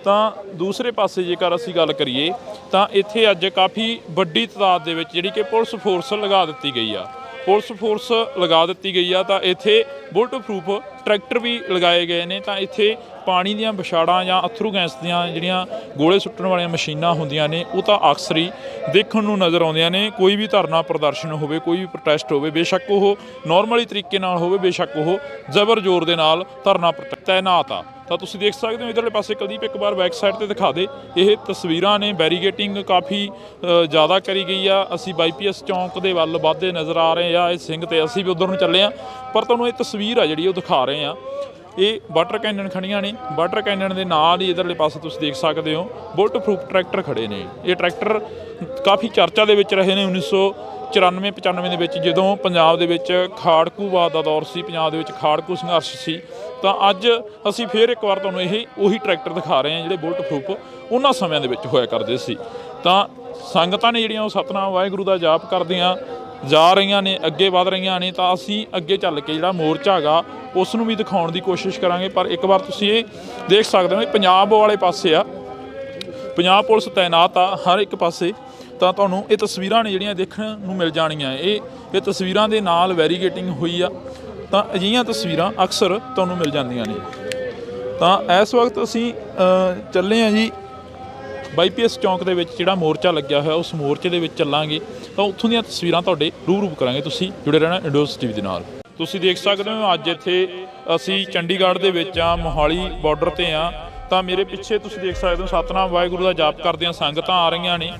ਤਾਂ ਦੂਸਰੇ ਪਾਸੇ ਜੇਕਰ ਅਸੀਂ ਗੱਲ ਕਰੀਏ ਤਾਂ ਇੱਥੇ ਅੱਜ ਕਾਫੀ ਵੱਡੀ ਤਾਦਾਦ ਦੇ ਵਿੱਚ ਜਿਹੜੀ ਕਿ ਪੁਲਿਸ ਫੋਰਸ ਲਗਾ ਦਿੱਤੀ ਗਈ ਆ। ਪੁਲਿਸ ਫੋਰਸ ਲਗਾ ਦਿੱਤੀ ਗਈ ਆ। ਤਾਂ ਇੱਥੇ ਬੁਲਟ ਪ੍ਰੂਫ ਟਰੈਕਟਰ ਵੀ ਲਗਾਏ ਗਏ ਨੇ। ਤਾਂ ਇੱਥੇ ਪਾਣੀ ਦੀਆਂ ਵਿਛਾੜਾਂ ਜਾਂ ਅਥਰੂ ਗੈਸ ਦੀਆਂ ਜਿਹੜੀਆਂ ਗੋਲੇ ਸੁੱਟਣ ਵਾਲੀਆਂ ਮਸ਼ੀਨਾਂ ਹੁੰਦੀਆਂ ਨੇ ਉਹ ਤਾਂ ਅਕਸਰ ਹੀ ਦੇਖਣ ਨੂੰ ਨਜ਼ਰ ਆਉਂਦੀਆਂ ਨੇ। ਕੋਈ ਵੀ ਧਰਨਾ ਪ੍ਰਦਰਸ਼ਨ ਹੋਵੇ, ਕੋਈ ਵੀ ਪ੍ਰੋਟੈਸਟ ਹੋਵੇ, ਬੇਸ਼ੱਕ ਉਹ ਨਾਰਮਲੀ ਤਰੀਕੇ ਨਾਲ ਹੋਵੇ, ਬੇਸ਼ੱਕ ਉਹ ਜ਼ਬਰ ਜ਼ੋਰ ਦੇ ਨਾਲ ਧਰਨਾ ਤੈਨਾਤ ਆ। ਤਾਂ ਤੁਸੀਂ ਦੇਖ ਸਕਦੇ ਹੋ ਇਧਰਲੇ ਪਾਸੇ ਕੁਲਦੀਪ ਇੱਕ ਵਾਰ ਬੈਕ ਸਾਈਡ ਤੇ ਦਿਖਾ ਦੇ। ਇਹ ਤਸਵੀਰਾਂ ਨੇ, ਬੈਰੀਗੇਟਿੰਗ ਕਾਫੀ ਜ਼ਿਆਦਾ ਕਰੀ ਗਈ ਆ। ਅਸੀਂ ਬਾਈਪੀਐਸ ਚੌਂਕ ਦੇ ਵੱਲ ਵੱਧਦੇ ਨਜ਼ਰ ਆ ਰਹੇ ਆ। ਇਹ ਸਿੰਘ ਤੇ ਅਸੀਂ ਵੀ ਉਧਰ ਨੂੰ ਚੱਲੇ ਆ, ਪਰ ਤੁਹਾਨੂੰ ਇਹ ਤਸਵੀਰ ਆ ਜਿਹੜੀ ਉਹ ਦਿਖਾ ਰਹੇ ਆ। ਇਹ ਵਾਟਰ ਕੈਨਨ ਖੜੀਆਂ ਨੇ। ਵਾਟਰ ਕੈਨਨ ਦੇ ਨਾਲ ਹੀ ਇਧਰਲੇ ਪਾਸੇ ਤੁਸੀਂ ਦੇਖ ਸਕਦੇ ਹੋ ਬੁਲਟ ਪ੍ਰੂਫ ਟਰੈਕਟਰ ਖੜੇ ਨੇ। ਇਹ ਟਰੈਕਟਰ ਕਾਫੀ ਚਰਚਾ ਦੇ ਵਿੱਚ ਰਹੇ ਨੇ 1994-95 ਦੇ ਵਿੱਚ, ਜਦੋਂ ਪੰਜਾਬ ਦੇ ਵਿੱਚ ਖਾੜਕੂਵਾਦ ਦਾ ਦੌਰ ਸੀ, ਪੰਜਾਬ ਦੇ ਵਿੱਚ ਖਾੜਕੂ ਸੰਘਰਸ਼ ਸੀ। ਤਾਂ ਅੱਜ ਅਸੀਂ ਫੇਰ ਇੱਕ ਵਾਰ ਤੁਹਾਨੂੰ ਉਹੀ ਟਰੈਕਟਰ ਦਿਖਾ ਰਹੇ ਹਾਂ ਜਿਹੜੇ ਬੁਲਟ ਪ੍ਰੂਫ ਉਹਨਾਂ ਸਮਿਆਂ ਦੇ ਵਿੱਚ ਹੋਇਆ ਕਰਦੇ ਸੀ। ਤਾਂ ਸੰਗਤਾਂ ਨੇ ਜਿਹੜੀਆਂ ਉਹ ਸਤਿਨਾਮ ਵਾਹਿਗੁਰੂ ਦਾ ਜਾਪ ਕਰਦੀਆਂ ਜਾ ਰਹੀਆਂ ਨੇ, ਅੱਗੇ ਵਧ ਰਹੀਆਂ ਨੇ। ਤਾਂ ਅਸੀਂ ਅੱਗੇ ਚੱਲ ਕੇ ਜਿਹੜਾ ਮੋਰਚਾ ਹੈਗਾ ਉਸ ਨੂੰ ਵੀ ਦਿਖਾਉਣ ਦੀ ਕੋਸ਼ਿਸ਼ ਕਰਾਂਗੇ। ਪਰ ਇੱਕ ਵਾਰ ਤੁਸੀਂ ਇਹ ਦੇਖ ਸਕਦੇ ਹੋ ਪੰਜਾਬ ਵਾਲੇ ਪਾਸੇ ਆ, ਪੰਜਾਬ ਪੁਲਿਸ ਤੈਨਾਤ ਆ ਹਰ ਇੱਕ ਪਾਸੇ। ਤਾਂ ਤੁਹਾਨੂੰ ਇਹ ਤਸਵੀਰਾਂ ਨੇ ਜਿਹੜੀਆਂ ਦੇਖਣ ਨੂੰ ਮਿਲ ਜਾਣੀਆਂ। ਇਹ ਤਸਵੀਰਾਂ ਦੇ ਨਾਲ ਵੈਰੀਗੇਟਿੰਗ ਹੋਈ ਆ। ਤਾਂ ਅਜਿਹੀਆਂ ਤਸਵੀਰਾਂ ਅਕਸਰ ਤੁਹਾਨੂੰ ਮਿਲ ਜਾਂਦੀਆਂ ਨੇ। ਤਾਂ ਇਸ ਵਕਤ ਅਸੀਂ ਚੱਲੇ ਹਾਂ ਜੀ ਬਾਈਪੀਐਸ ਚੌਂਕ ਦੇ ਵਿੱਚ ਜਿਹੜਾ ਮੋਰਚਾ ਲੱਗਿਆ ਹੋਇਆ, ਉਸ ਮੋਰਚੇ ਦੇ ਵਿੱਚ ਚੱਲਾਂਗੇ। ਤਾਂ ਉੱਥੋਂ ਦੀਆਂ ਤਸਵੀਰਾਂ ਤੁਹਾਡੇ ਰੂਬਰੂ ਕਰਾਂਗੇ। ਤੁਸੀਂ ਜੁੜੇ ਰਹਿਣਾ ਇੰਡੋਸ ਟੀਵੀ ਦੇ ਨਾਲ। ਤੁਸੀਂ ਦੇਖ ਸਕਦੇ ਹੋ ਅੱਜ ਇੱਥੇ ਅਸੀਂ ਚੰਡੀਗੜ੍ਹ ਦੇ ਵਿੱਚ ਆ, ਮੋਹਾਲੀ ਬਾਰਡਰ ਤੇ ਆ। ਤਾਂ ਮੇਰੇ ਪਿੱਛੇ ਤੁਸੀਂ ਦੇਖ ਸਕਦੇ ਹੋ ਸਤਿਨਾਮ ਵਾਹਿਗੁਰੂ ਦਾ ਜਾਪ ਕਰਦਿਆਂ ਸੰਗਤਾਂ ਆ ਰਹੀਆਂ ਨੇ।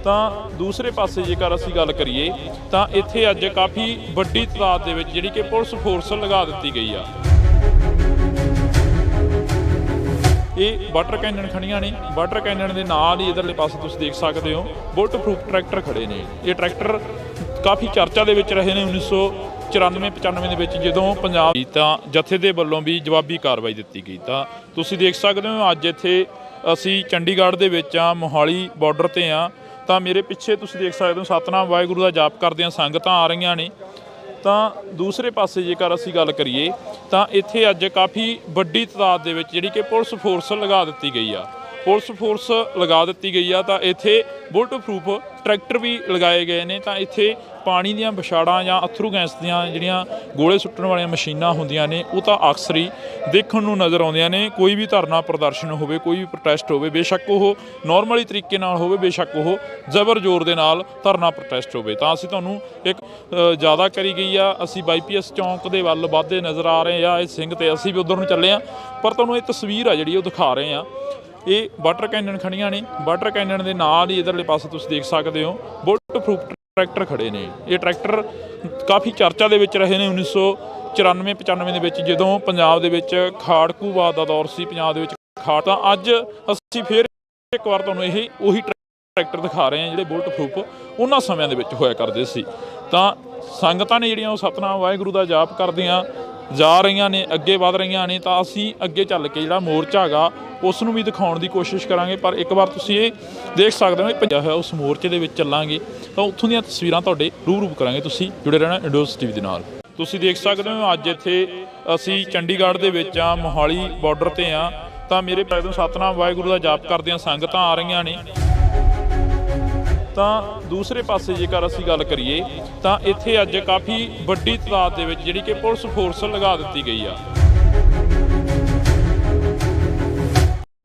ਤਾਂ ਦੂਸਰੇ ਪਾਸੇ ਜੇਕਰ ਅਸੀਂ ਗੱਲ ਕਰੀਏ ਤਾਂ ਇੱਥੇ ਅੱਜ ਕਾਫੀ ਵੱਡੀ ਤਾਦਾਦ ਦੇ ਵਿੱਚ ਜਿਹੜੀ ਕਿ ਪੁਲਿਸ ਫੋਰਸ ਲਗਾ ਦਿੱਤੀ ਗਈ ਆ। ਇਹ ਵਾਟਰ ਕੈਨਨ ਖੜੀਆਂ ਨੇ। ਵਾਟਰ ਕੈਨਨ ਦੇ ਨਾਲ ਹੀ ਇਧਰਲੇ ਪਾਸੇ ਤੁਸੀਂ ਦੇਖ ਸਕਦੇ ਹੋ ਬੁਲਟ ਪ੍ਰੂਫ ਟਰੈਕਟਰ ਖੜੇ ਨੇ। ਇਹ ਟਰੈਕਟਰ ਕਾਫੀ ਚਰਚਾ ਦੇ ਵਿੱਚ ਰਹੇ ਨੇ 1994-95 ਦੇ ਵਿੱਚ, ਜਦੋਂ ਪੰਜਾਬ ਤਾਂ ਜਥੇ ਦੇ ਵੱਲੋਂ ਵੀ ਜਵਾਬੀ ਕਾਰਵਾਈ ਦਿੱਤੀ ਗਈ। ਤਾਂ ਤੁਸੀਂ ਦੇਖ ਸਕਦੇ ਹੋ ਅੱਜ ਇੱਥੇ ਅਸੀਂ ਚੰਡੀਗੜ੍ਹ ਦੇ ਵਿੱਚ ਆ, ਮੋਹਾਲੀ ਬਾਰਡਰ ਤੇ ਆ। ਤਾਂ ਮੇਰੇ ਪਿੱਛੇ ਤੁਸੀਂ ਦੇਖ ਸਕਦੇ ਹੋ ਸਤਿਨਾਮ ਵਾਹਿਗੁਰੂ ਦਾ ਜਾਪ ਕਰਦਿਆਂ ਸੰਗਤਾਂ ਆ ਰਹੀਆਂ ਨੇ। ਤਾਂ ਦੂਸਰੇ ਪਾਸੇ ਜੇਕਰ ਅਸੀਂ ਗੱਲ ਕਰੀਏ ਤਾਂ ਇੱਥੇ ਅੱਜ ਕਾਫੀ ਵੱਡੀ ਤਾਦਾਦ ਦੇ ਵਿੱਚ ਜਿਹੜੀ ਕਿ ਪੁਲਿਸ ਫੋਰਸ ਲਗਾ ਦਿੱਤੀ ਗਈ ਆ। ਪੁਲਿਸ ਫੋਰਸ ਲਗਾ ਦਿੱਤੀ ਗਈ ਆ ਤਾਂ ਇੱਥੇ ਬੁਲਟ ਪ੍ਰੂਫ ਟਰੈਕਟਰ ਵੀ ਲਗਾਏ ਗਏ ਨੇ। ਤਾਂ ਇੱਥੇ ਪਾਣੀ ਦੀਆਂ ਵਿਛਾੜਾਂ ਜਾਂ ਅਥਰੂ ਗੈਸ ਦੀਆਂ ਜਿਹੜੀਆਂ ਗੋਲੇ ਸੁੱਟਣ ਵਾਲੀਆਂ ਮਸ਼ੀਨਾਂ ਹੁੰਦੀਆਂ ਨੇ ਉਹ ਤਾਂ ਅਕਸਰ ਹੀ ਦੇਖਣ ਨੂੰ ਨਜ਼ਰ ਆਉਂਦੀਆਂ ਨੇ। ਕੋਈ ਵੀ ਧਰਨਾ ਪ੍ਰਦਰਸ਼ਨ ਹੋਵੇ, ਕੋਈ ਵੀ ਪ੍ਰੋਟੈਸਟ ਹੋਵੇ, ਬੇਸ਼ੱਕ ਉਹ ਨਾਰਮਲੀ ਤਰੀਕੇ ਨਾਲ ਹੋਵੇ, ਬੇਸ਼ੱਕ ਉਹ ਜ਼ਬਰ ਜ਼ੋਰ ਦੇ ਨਾਲ ਧਰਨਾ ਪ੍ਰੋਟੈਸਟ ਹੋਵੇ, ਤਾਂ ਅਸੀਂ ਤੁਹਾਨੂੰ ਇੱਕ ਜ਼ਿਆਦਾ ਕਰੀ ਗਈ ਆ। ਅਸੀਂ ਬਾਈਪੀਐਸ ਚੌਂਕ ਦੇ ਵੱਲ ਵੱਧਦੇ ਨਜ਼ਰ ਆ ਰਹੇ ਆ, ਇਹ ਸਿੰਘ ਤੇ ਅਸੀਂ ਵੀ ਉੱਧਰ ਨੂੰ ਚੱਲੇ ਆ। ਪਰ ਤੁਹਾਨੂੰ ਇਹ ਤਸਵੀਰ ਆ ਜਿਹੜੀ ਉਹ ਦਿਖਾ ਰਹੇ ਆ। ਇਹ ਵਾਟਰ ਕੈਨਨ ਖੜੀਆਂ ਨੇ, ਵਾਟਰ ਕੈਨਨ ਦੇ ਨਾਲ ਹੀ ਇਧਰਲੇ ਪਾਸੇ ਤੁਸੀਂ ਦੇਖ ਸਕਦੇ ਹੋ ਬੁਲਟ ਪ੍ਰੂਫ ਟਰੈਕਟਰ ਖੜੇ ਨੇ। ਇਹ ਟਰੈਕਟਰ ਕਾਫੀ ਚਰਚਾ ਦੇ ਵਿੱਚ ਰਹੇ ਨੇ 1994-95 ਦੇ ਵਿੱਚ, ਜਦੋਂ ਪੰਜਾਬ ਦੇ ਵਿੱਚ ਖਾੜਕੂਵਾਦ ਦਾ ਦੌਰ ਸੀ, ਪੰਜਾਬ ਦੇ ਵਿੱਚ ਖਾੜ। ਤਾਂ ਅੱਜ ਅਸੀਂ ਫਿਰ ਇੱਕ ਵਾਰ ਤੁਹਾਨੂੰ ਉਹੀ ਟਰੈਕਟਰ ਦਿਖਾ ਰਹੇ ਹਾਂ ਜਿਹੜੇ ਬੁਲਟ ਪ੍ਰੂਫ ਉਹਨਾਂ ਸਮਿਆਂ ਦੇ ਵਿੱਚ ਹੋਇਆ ਕਰਦੇ ਸੀ। ਤਾਂ ਸੰਗਤਾਂ ਨੇ ਜਿਹੜੀਆਂ ਉਹ ਸਤਨਾਮ ਵਾਹਿਗੁਰੂ ਦਾ ਜਾਪ ਕਰਦੀਆਂ ਜਾ ਰਹੀਆਂ ਨੇ, ਅੱਗੇ ਵਧ ਰਹੀਆਂ ਨੇ। ਤਾਂ ਅਸੀਂ ਅੱਗੇ ਚੱਲ ਕੇ ਜਿਹੜਾ ਮੋਰਚਾ ਹੈਗਾ ਉਸ ਨੂੰ ਵੀ ਦਿਖਾਉਣ ਦੀ ਕੋਸ਼ਿਸ਼ ਕਰਾਂਗੇ। ਪਰ ਇੱਕ ਵਾਰ ਤੁਸੀਂ ਇਹ ਦੇਖ ਸਕਦੇ ਹੋ ਪੰਜਾ ਹੋਇਆ ਉਸ ਮੋਰਚੇ ਦੇ ਵਿੱਚ ਚੱਲਾਂਗੇ ਤਾਂ ਉੱਥੋਂ ਦੀਆਂ ਤਸਵੀਰਾਂ ਤੁਹਾਡੇ ਰੂਬਰੂ ਕਰਾਂਗੇ। ਤੁਸੀਂ ਜੁੜੇ ਰਹਿਣਾ ਇੰਡੋਸ ਟੀਵੀ ਦੇ ਨਾਲ। ਤੁਸੀਂ ਦੇਖ ਸਕਦੇ ਹੋ ਅੱਜ ਇੱਥੇ ਅਸੀਂ ਚੰਡੀਗੜ੍ਹ ਦੇ ਵਿੱਚ ਆ, ਮੋਹਾਲੀ ਬਾਰਡਰ ਤੇ ਆ। ਤਾਂ ਮੇਰੇ ਪੈਦੋਂ ਸਤਨਾਮ ਵਾਹਿਗੁਰੂ ਦਾ ਜਾਪ ਕਰਦਿਆਂ ਸੰਗਤਾਂ ਆ ਰਹੀਆਂ ਨੇ। ਤਾਂ ਦੂਸਰੇ ਪਾਸੇ ਜੇਕਰ ਅਸੀਂ ਗੱਲ ਕਰੀਏ ਤਾਂ ਇੱਥੇ ਅੱਜ ਕਾਫੀ ਵੱਡੀ ਤਾਦਾਦ ਦੇ ਵਿੱਚ ਜਿਹੜੀ ਕਿ ਪੁਲਿਸ ਫੋਰਸ ਲਗਾ ਦਿੱਤੀ ਗਈ ਆ।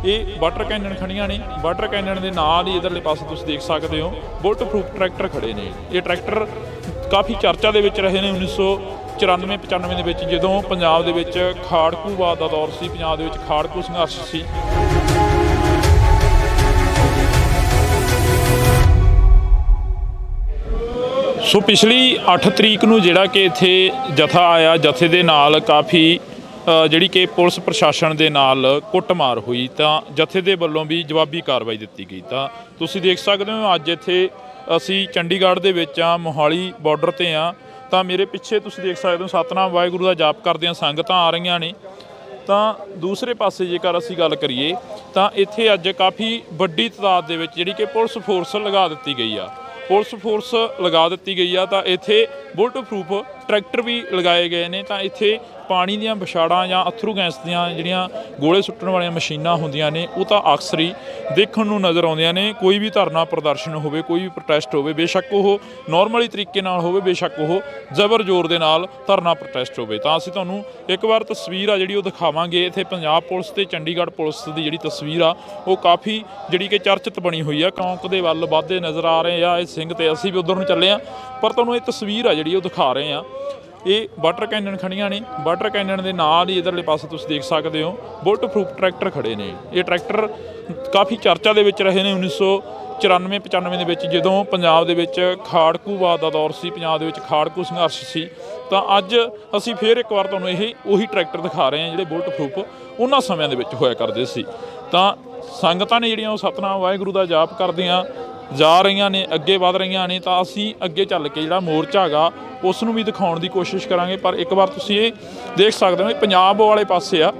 ਇਹ ਵਾਟਰ ਕੈਨਨ ਖੜੀਆਂ ਨੇ, ਵਾਟਰ ਕੈਨਨ ਦੇ ਨਾਲ ਹੀ ਇਧਰਲੇ ਪਾਸੇ ਤੁਸੀਂ ਦੇਖ ਸਕਦੇ ਹੋ ਬੁਲਟ ਪ੍ਰੂਫ ਟਰੈਕਟਰ ਖੜੇ ਨੇ। ਇਹ ਟਰੈਕਟਰ ਕਾਫੀ ਚਰਚਾ ਦੇ ਵਿੱਚ ਰਹੇ ਨੇ 1994-95 ਦੇ ਵਿੱਚ, ਜਦੋਂ ਪੰਜਾਬ ਦੇ ਵਿੱਚ ਖਾੜਕੂਵਾਦ ਦਾ ਦੌਰ ਸੀ, ਪੰਜਾਬ ਦੇ ਵਿੱਚ ਖਾੜਕੂ ਸੰਘਰਸ਼ ਸੀ। ਸੋ ਪਿਛਲੀ 8 ਤਰੀਕ ਨੂੰ ਜਿਹੜਾ ਕਿ ਇੱਥੇ ਜਥਾ ਆਇਆ, ਜਥੇ ਦੇ ਨਾਲ ਕਾਫੀ ਜਿਹੜੀ ਕਿ ਪੁਲਿਸ ਪ੍ਰਸ਼ਾਸਨ ਦੇ ਨਾਲ ਕੁੱਟਮਾਰ ਹੋਈ, ਤਾਂ ਜਥੇ ਦੇ ਵੱਲੋਂ ਵੀ ਜਵਾਬੀ ਕਾਰਵਾਈ ਦਿੱਤੀ ਗਈ। ਤਾਂ ਤੁਸੀਂ ਦੇਖ ਸਕਦੇ ਹੋ ਅੱਜ ਇੱਥੇ ਅਸੀਂ ਚੰਡੀਗੜ੍ਹ ਦੇ ਵਿੱਚ ਆ, ਮੋਹਾਲੀ ਬਾਰਡਰ ਤੇ ਆ। ਤਾਂ ਮੇਰੇ ਪਿੱਛੇ ਤੁਸੀਂ ਦੇਖ ਸਕਦੇ ਹੋ ਸਤਨਾਮ ਵਾਹਿਗੁਰੂ ਦਾ ਜਾਪ ਕਰਦਿਆਂ ਸੰਗਤਾਂ ਆ ਰਹੀਆਂ ਨੇ। ਤਾਂ ਦੂਸਰੇ ਪਾਸੇ ਜੇਕਰ ਅਸੀਂ ਗੱਲ ਕਰੀਏ ਤਾਂ ਇੱਥੇ ਅੱਜ ਕਾਫੀ ਵੱਡੀ ਤਾਦਾਦ ਦੇ ਵਿੱਚ ਜਿਹੜੀ ਕਿ ਪੁਲਿਸ ਫੋਰਸ ਲਗਾ ਦਿੱਤੀ ਗਈ ਆ। ਪੁਲਿਸ ਫੋਰਸ ਲਗਾ ਦਿੱਤੀ ਗਈ ਆ ਤਾਂ ਇੱਥੇ ਬੁਲਟ ਪ੍ਰੂਫ ਟਰੈਕਟਰ ਵੀ ਲਗਾਏ ਗਏ ਨੇ। ਤਾਂ ਇੱਥੇ ਪਾਣੀ ਦੀਆਂ ਵਿਛਾੜਾਂ ਜਾਂ ਅਥਰੂ ਗੈਸ ਦੀਆਂ ਜਿਹੜੀਆਂ ਗੋਲੇ ਸੁੱਟਣ ਵਾਲੀਆਂ ਮਸ਼ੀਨਾਂ ਹੁੰਦੀਆਂ ਨੇ ਉਹ ਤਾਂ ਅਕਸਰ ਹੀ ਦੇਖਣ ਨੂੰ ਨਜ਼ਰ ਆਉਂਦੀਆਂ ਨੇ। ਕੋਈ ਵੀ ਧਰਨਾ ਪ੍ਰਦਰਸ਼ਨ ਹੋਵੇ, ਕੋਈ ਵੀ ਪ੍ਰੋਟੈਸਟ ਹੋਵੇ, ਬੇਸ਼ੱਕ ਉਹ ਨਾਰਮਲੀ ਤਰੀਕੇ ਨਾਲ ਹੋਵੇ, ਬੇਸ਼ੱਕ ਉਹ ਜ਼ਬਰ ਜ਼ੋਰ ਦੇ ਨਾਲ ਧਰਨਾ ਪ੍ਰੋਟੈਸਟ ਹੋਵੇ। ਤਾਂ ਅਸੀਂ ਤੁਹਾਨੂੰ ਇੱਕ ਵਾਰ ਤਸਵੀਰ ਆ ਜਿਹੜੀ ਉਹ ਦਿਖਾਵਾਂਗੇ। ਇੱਥੇ ਪੰਜਾਬ ਪੁਲਿਸ ਤੇ ਚੰਡੀਗੜ੍ਹ ਪੁਲਿਸ ਦੀ ਜਿਹੜੀ ਤਸਵੀਰ ਆ ਉਹ ਕਾਫੀ ਜਿਹੜੀ ਕਿ ਚਰਚਿਤ ਬਣੀ ਹੋਈ ਆ। ਚੌਂਕ ਦੇ ਵੱਲ ਵੱਧਦੇ ਨਜ਼ਰ ਆ ਰਹੇ ਆ ਇਹ ਸਿੰਘ ਤੇ ਅਸੀਂ ਵੀ ਉੱਧਰ ਨੂੰ ਚੱਲੇ ਆ। ਪਰ ਤੁਹਾਨੂੰ ਇਹ ਤਸਵੀਰ ਆ ਜਿਹੜੀ ਉਹ ਦਿਖਾ ਰਹੇ ਆ। ਇਹ ਵਾਟਰ ਕੈਨਨ ਖੜੀਆਂ ਨੇ, ਵਾਟਰ ਕੈਨਨ ਦੇ ਨਾਲ ਹੀ ਇਧਰਲੇ ਪਾਸੇ ਤੁਸੀਂ ਦੇਖ ਸਕਦੇ ਹੋ ਬੁਲਟ ਪ੍ਰੂਫ ਟਰੈਕਟਰ ਖੜੇ ਨੇ। ਇਹ ਟਰੈਕਟਰ ਕਾਫੀ ਚਰਚਾ ਦੇ ਵਿੱਚ ਰਹੇ ਨੇ 1994-95 ਦੇ ਵਿੱਚ, ਜਦੋਂ ਪੰਜਾਬ ਦੇ ਵਿੱਚ ਖਾੜਕੂਵਾਦ ਦਾ ਦੌਰ ਸੀ, ਪੰਜਾਬ ਦੇ ਵਿੱਚ ਖਾੜਕੂ ਸੰਘਰਸ਼ ਸੀ। ਤਾਂ ਅੱਜ ਅਸੀਂ ਫਿਰ ਇੱਕ ਵਾਰ ਤੁਹਾਨੂੰ ਉਹੀ ਟਰੈਕਟਰ ਦਿਖਾ ਰਹੇ ਹਾਂ ਜਿਹੜੇ ਬੁਲਟ ਪ੍ਰੂਫ ਉਹਨਾਂ ਸਮਿਆਂ ਦੇ ਵਿੱਚ ਹੋਇਆ ਕਰਦੇ ਸੀ। ਤਾਂ ਸੰਗਤਾਂ ਨੇ ਜਿਹੜੀਆਂ ਉਹ ਸਤਨਾਮ ਵਾਹਿਗੁਰੂ ਦਾ ਜਾਪ ਕਰਦੀਆਂ ਜਾ ਰਹੀਆਂ ਨੇ, ਅੱਗੇ ਵਧ ਰਹੀਆਂ ਨੇ। ਤਾਂ ਅਸੀਂ ਅੱਗੇ ਚੱਲ ਕੇ ਜਿਹੜਾ ਮੋਰਚਾ ਹੈਗਾ ਉਸ ਨੂੰ ਵੀ ਦਿਖਾਉਣ ਦੀ ਕੋਸ਼ਿਸ਼ ਕਰਾਂਗੇ। ਪਰ ਇੱਕ ਵਾਰ ਤੁਸੀਂ ਇਹ ਦੇਖ ਸਕਦੇ ਹੋ ਪੰਜਾਬ ਵਾਲੇ ਪਾਸੇ ਆ,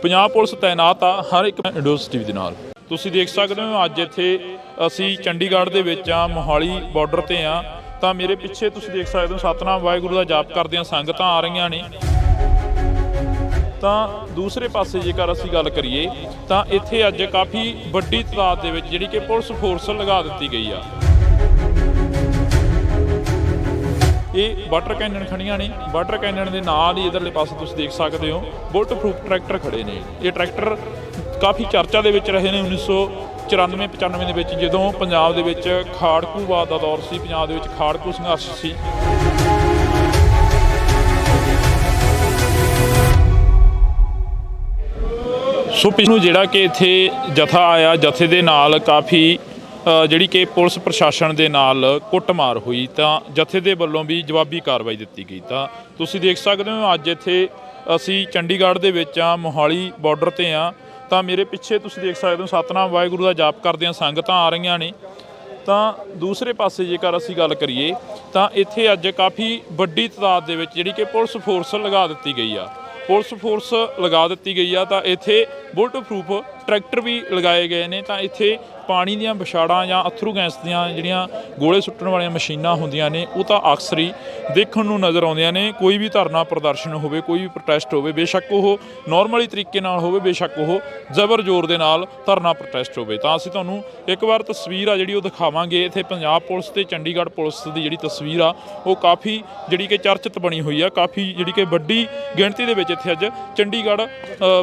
ਪੰਜਾਬ ਪੁਲਿਸ ਤੈਨਾਤ ਆ ਹਰ ਇੱਕ ਇੰਡੋਸ ਟੀਵੀ ਦੇ ਨਾਲ। ਤੁਸੀਂ ਦੇਖ ਸਕਦੇ ਹੋ ਅੱਜ ਇੱਥੇ ਅਸੀਂ ਚੰਡੀਗੜ੍ਹ ਦੇ ਵਿੱਚ ਆ, ਮੋਹਾਲੀ ਬਾਰਡਰ ਤੇ ਆ। ਤਾਂ ਮੇਰੇ ਪਿੱਛੇ ਤੁਸੀਂ ਦੇਖ ਸਕਦੇ ਹੋ ਸਤਨਾਮ ਵਾਹਿਗੁਰੂ ਦਾ ਜਾਪ ਕਰਦਿਆਂ ਸੰਗਤਾਂ ਆ ਰਹੀਆਂ ਨੇ। ਤਾਂ ਦੂਸਰੇ ਪਾਸੇ ਜੇਕਰ ਅਸੀਂ ਗੱਲ ਕਰੀਏ ਤਾਂ ਇੱਥੇ ਅੱਜ ਕਾਫੀ ਵੱਡੀ ਤਾਦਾਦ ਦੇ ਵਿੱਚ ਜਿਹੜੀ ਕਿ ਪੁਲਿਸ ਫੋਰਸ ਲਗਾ ਦਿੱਤੀ ਗਈ ਆ। ਇਹ ਵਾਟਰ ਕੈਨਨ ਖੜੀਆਂ ਨੇ, ਵਾਟਰ ਕੈਨਨ ਦੇ ਨਾਲ ਹੀ ਇਧਰਲੇ ਪਾਸੇ ਤੁਸੀਂ ਦੇਖ ਸਕਦੇ ਹੋ ਬੁਲਟ ਪ੍ਰੂਫ ਟਰੈਕਟਰ ਖੜੇ ਨੇ। ਇਹ ਟਰੈਕਟਰ ਕਾਫੀ ਚਰਚਾ ਦੇ ਵਿੱਚ ਰਹੇ ਨੇ 1994-95 ਦੇ ਵਿੱਚ, ਜਦੋਂ ਪੰਜਾਬ ਦੇ ਵਿੱਚ ਖਾੜਕੂਵਾਦ ਦਾ ਦੌਰ ਸੀ, ਪੰਜਾਬ ਦੇ ਵਿੱਚ ਖਾੜਕੂ ਸੰਘਰਸ਼ ਸੀ। ਸੋ ਪਿਛਲੇ ਜਿਹੜਾ ਕਿ ਇੱਥੇ ਜਥਾ ਆਇਆ, ਜਥੇ ਦੇ ਨਾਲ ਕਾਫੀ ਜਿਹੜੀ ਕਿ ਪੁਲਿਸ ਪ੍ਰਸ਼ਾਸਨ ਦੇ ਨਾਲ ਕੁੱਟਮਾਰ ਹੋਈ, ਤਾਂ ਜਥੇ ਦੇ ਵੱਲੋਂ ਵੀ ਜਵਾਬੀ ਕਾਰਵਾਈ ਦਿੱਤੀ ਗਈ। ਤਾਂ ਤੁਸੀਂ ਦੇਖ ਸਕਦੇ ਹੋ ਅੱਜ ਇੱਥੇ ਅਸੀਂ ਚੰਡੀਗੜ੍ਹ ਦੇ ਵਿੱਚ ਆ, ਮੋਹਾਲੀ ਬਾਰਡਰ ਤੇ ਆ। ਤਾਂ ਮੇਰੇ ਪਿੱਛੇ ਤੁਸੀਂ ਦੇਖ ਸਕਦੇ ਹੋ ਸਤਨਾਮ ਵਾਹਿਗੁਰੂ ਦਾ ਜਾਪ ਕਰਦਿਆਂ ਸੰਗਤਾਂ ਆ ਰਹੀਆਂ ਨੇ। ਤਾਂ ਦੂਸਰੇ ਪਾਸੇ ਜੇਕਰ ਅਸੀਂ ਗੱਲ ਕਰੀਏ ਤਾਂ ਇੱਥੇ ਅੱਜ ਕਾਫੀ ਵੱਡੀ ਤਾਦਾਦ ਦੇ ਵਿੱਚ ਜਿਹੜੀ ਕਿ ਪੁਲਿਸ ਫੋਰਸ ਲਗਾ ਦਿੱਤੀ ਗਈ ਆ। ਪੁਲਿਸ ਫੋਰਸ ਲਗਾ ਦਿੱਤੀ ਗਈ ਆ ਤਾਂ ਇੱਥੇ ਬੁਲਟ ਪ੍ਰੂਫ ट्रैक्टर भी लगाए गए ने। तो इत्थे पानी ਦੀਆਂ ਵਿਛਾੜਾਂ ਜਾਂ ਅਥਰੂ ਗੈਸ ਦੀਆਂ ਜਿਹੜੀਆਂ ਗੋਲੇ ਸੁੱਟਣ ਵਾਲੀਆਂ ਮਸ਼ੀਨਾਂ ਹੁੰਦੀਆਂ ਨੇ ਉਹ ਤਾਂ ਅਕਸਰ ਹੀ ਦੇਖਣ ਨੂੰ ਨਜ਼ਰ ਆਉਂਦੀਆਂ ਨੇ। ਕੋਈ ਵੀ ਧਰਨਾ ਪ੍ਰਦਰਸ਼ਨ ਹੋਵੇ, ਕੋਈ ਵੀ ਪ੍ਰੋਟੈਸਟ ਹੋਵੇ, ਬੇਸ਼ੱਕ ਉਹ ਨਾਰਮਲੀ ਤਰੀਕੇ ਨਾਲ ਹੋਵੇ, ਬੇਸ਼ੱਕ ਉਹ ਜ਼ਬਰ ਜ਼ੋਰ ਦੇ ਨਾਲ ਧਰਨਾ ਪ੍ਰੋਟੈਸਟ ਹੋਵੇ। ਤਾਂ ਅਸੀਂ ਤੁਹਾਨੂੰ ਇੱਕ ਵਾਰ ਤਸਵੀਰ ਆ ਜਿਹੜੀ ਉਹ ਦਿਖਾਵਾਂਗੇ। ਇੱਥੇ ਪੰਜਾਬ ਪੁਲਿਸ ਤੇ ਚੰਡੀਗੜ੍ਹ ਪੁਲਿਸ ਦੀ ਜਿਹੜੀ ਤਸਵੀਰ ਆ ਉਹ ਕਾਫੀ ਜਿਹੜੀ ਕਿ ਚਰਚਿਤ ਬਣੀ ਹੋਈ ਆ। ਕਾਫੀ ਜਿਹੜੀ ਕਿ ਵੱਡੀ ਗਿਣਤੀ ਦੇ ਵਿੱਚ ਇੱਥੇ ਅੱਜ ਚੰਡੀਗੜ੍ਹ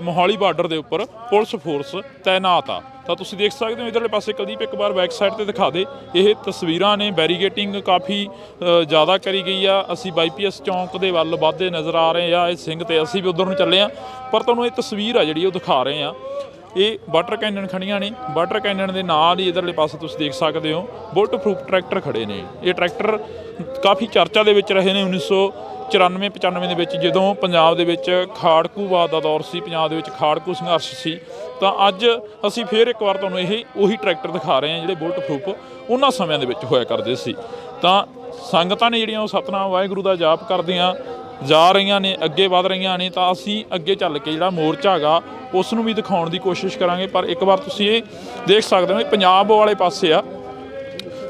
ਮੋਹਾਲੀ ਬਾਰਡਰ ਦੇ ਉੱਪਰ ਪੁਲਿਸ ਫੋਰਸ ਤੈਨਾਤ ਆ। ਤਾਂ ਤੁਸੀਂ ਦੇਖ ਸਕਦੇ ਹੋ ਇਧਰਲੇ ਪਾਸੇ ਕੁਲਦੀਪ ਇੱਕ ਵਾਰ ਬੈਕ ਸਾਈਡ ਤੇ ਦਿਖਾ ਦੇ। ਇਹ ਤਸਵੀਰਾਂ ਨੇ, ਬੈਰੀਗੇਟਿੰਗ ਕਾਫੀ ਜ਼ਿਆਦਾ ਕਰੀ ਗਈ ਆ। ਅਸੀਂ ਬਾਈਪੀਐਸ ਚੌਂਕ ਦੇ ਵੱਲ ਵੱਧਦੇ ਨਜ਼ਰ ਆ ਰਹੇ ਆ। ਇਹ ਸਿੰਘ ਤੇ ਅਸੀਂ ਵੀ ਉਧਰ ਨੂੰ ਚੱਲੇ ਆ, ਪਰ ਤੁਹਾਨੂੰ ਇਹ ਤਸਵੀਰ ਆ ਜਿਹੜੀ ਉਹ ਦਿਖਾ ਰਹੇ ਆ। ਇਹ ਵਾਟਰ ਕੈਨਨ ਖੜੀਆਂ ਨੇ। ਵਾਟਰ ਕੈਨਨ ਦੇ ਨਾਲ ਹੀ ਇਧਰਲੇ ਪਾਸੇ ਤੁਸੀਂ ਦੇਖ ਸਕਦੇ ਹੋ ਬੁਲਟ ਪ੍ਰੂਫ ਟਰੈਕਟਰ ਖੜੇ ਨੇ। ਇਹ ਟਰੈਕਟਰ ਕਾਫੀ ਚਰਚਾ ਦੇ ਵਿੱਚ ਰਹੇ ਨੇ 1994-95 ਦੇ ਵਿੱਚ, ਜਦੋਂ ਪੰਜਾਬ ਦੇ ਵਿੱਚ ਖਾੜਕੂਵਾਦ ਦਾ ਦੌਰ ਸੀ, ਪੰਜਾਬ ਦੇ ਵਿੱਚ ਖਾੜਕੂ ਸੰਘਰਸ਼ ਸੀ। ਤਾਂ ਅੱਜ ਅਸੀਂ ਫਿਰ ਇੱਕ ਵਾਰ ਤੁਹਾਨੂੰ ਉਹੀ ਟਰੈਕਟਰ ਦਿਖਾ ਰਹੇ ਹਾਂ ਜਿਹੜੇ ਬੁਲਟ ਪ੍ਰੂਫ ਉਹਨਾਂ ਸਮਿਆਂ ਦੇ ਵਿੱਚ ਹੋਇਆ ਕਰਦੇ ਸੀ। ਤਾਂ ਸੰਗਤਾਂ ਨੇ ਜਿਹੜੀਆਂ ਉਹ ਸਤਨਾਮ ਵਾਹਿਗੁਰੂ ਦਾ ਜਾਪ ਕਰਦੀਆਂ ਜਾ ਰਹੀਆਂ ਨੇ, ਅੱਗੇ ਵਧ ਰਹੀਆਂ ਨੇ। ਤਾਂ ਅਸੀਂ ਅੱਗੇ ਚੱਲ ਕੇ ਜਿਹੜਾ ਮੋਰਚਾ ਹੈਗਾ ਉਸ ਨੂੰ ਵੀ ਦਿਖਾਉਣ ਦੀ ਕੋਸ਼ਿਸ਼ ਕਰਾਂਗੇ। ਪਰ ਇੱਕ ਵਾਰ ਤੁਸੀਂ ਇਹ ਦੇਖ ਸਕਦੇ ਹੋ ਪੰਜਾਬ ਵਾਲੇ ਪਾਸੇ ਆ,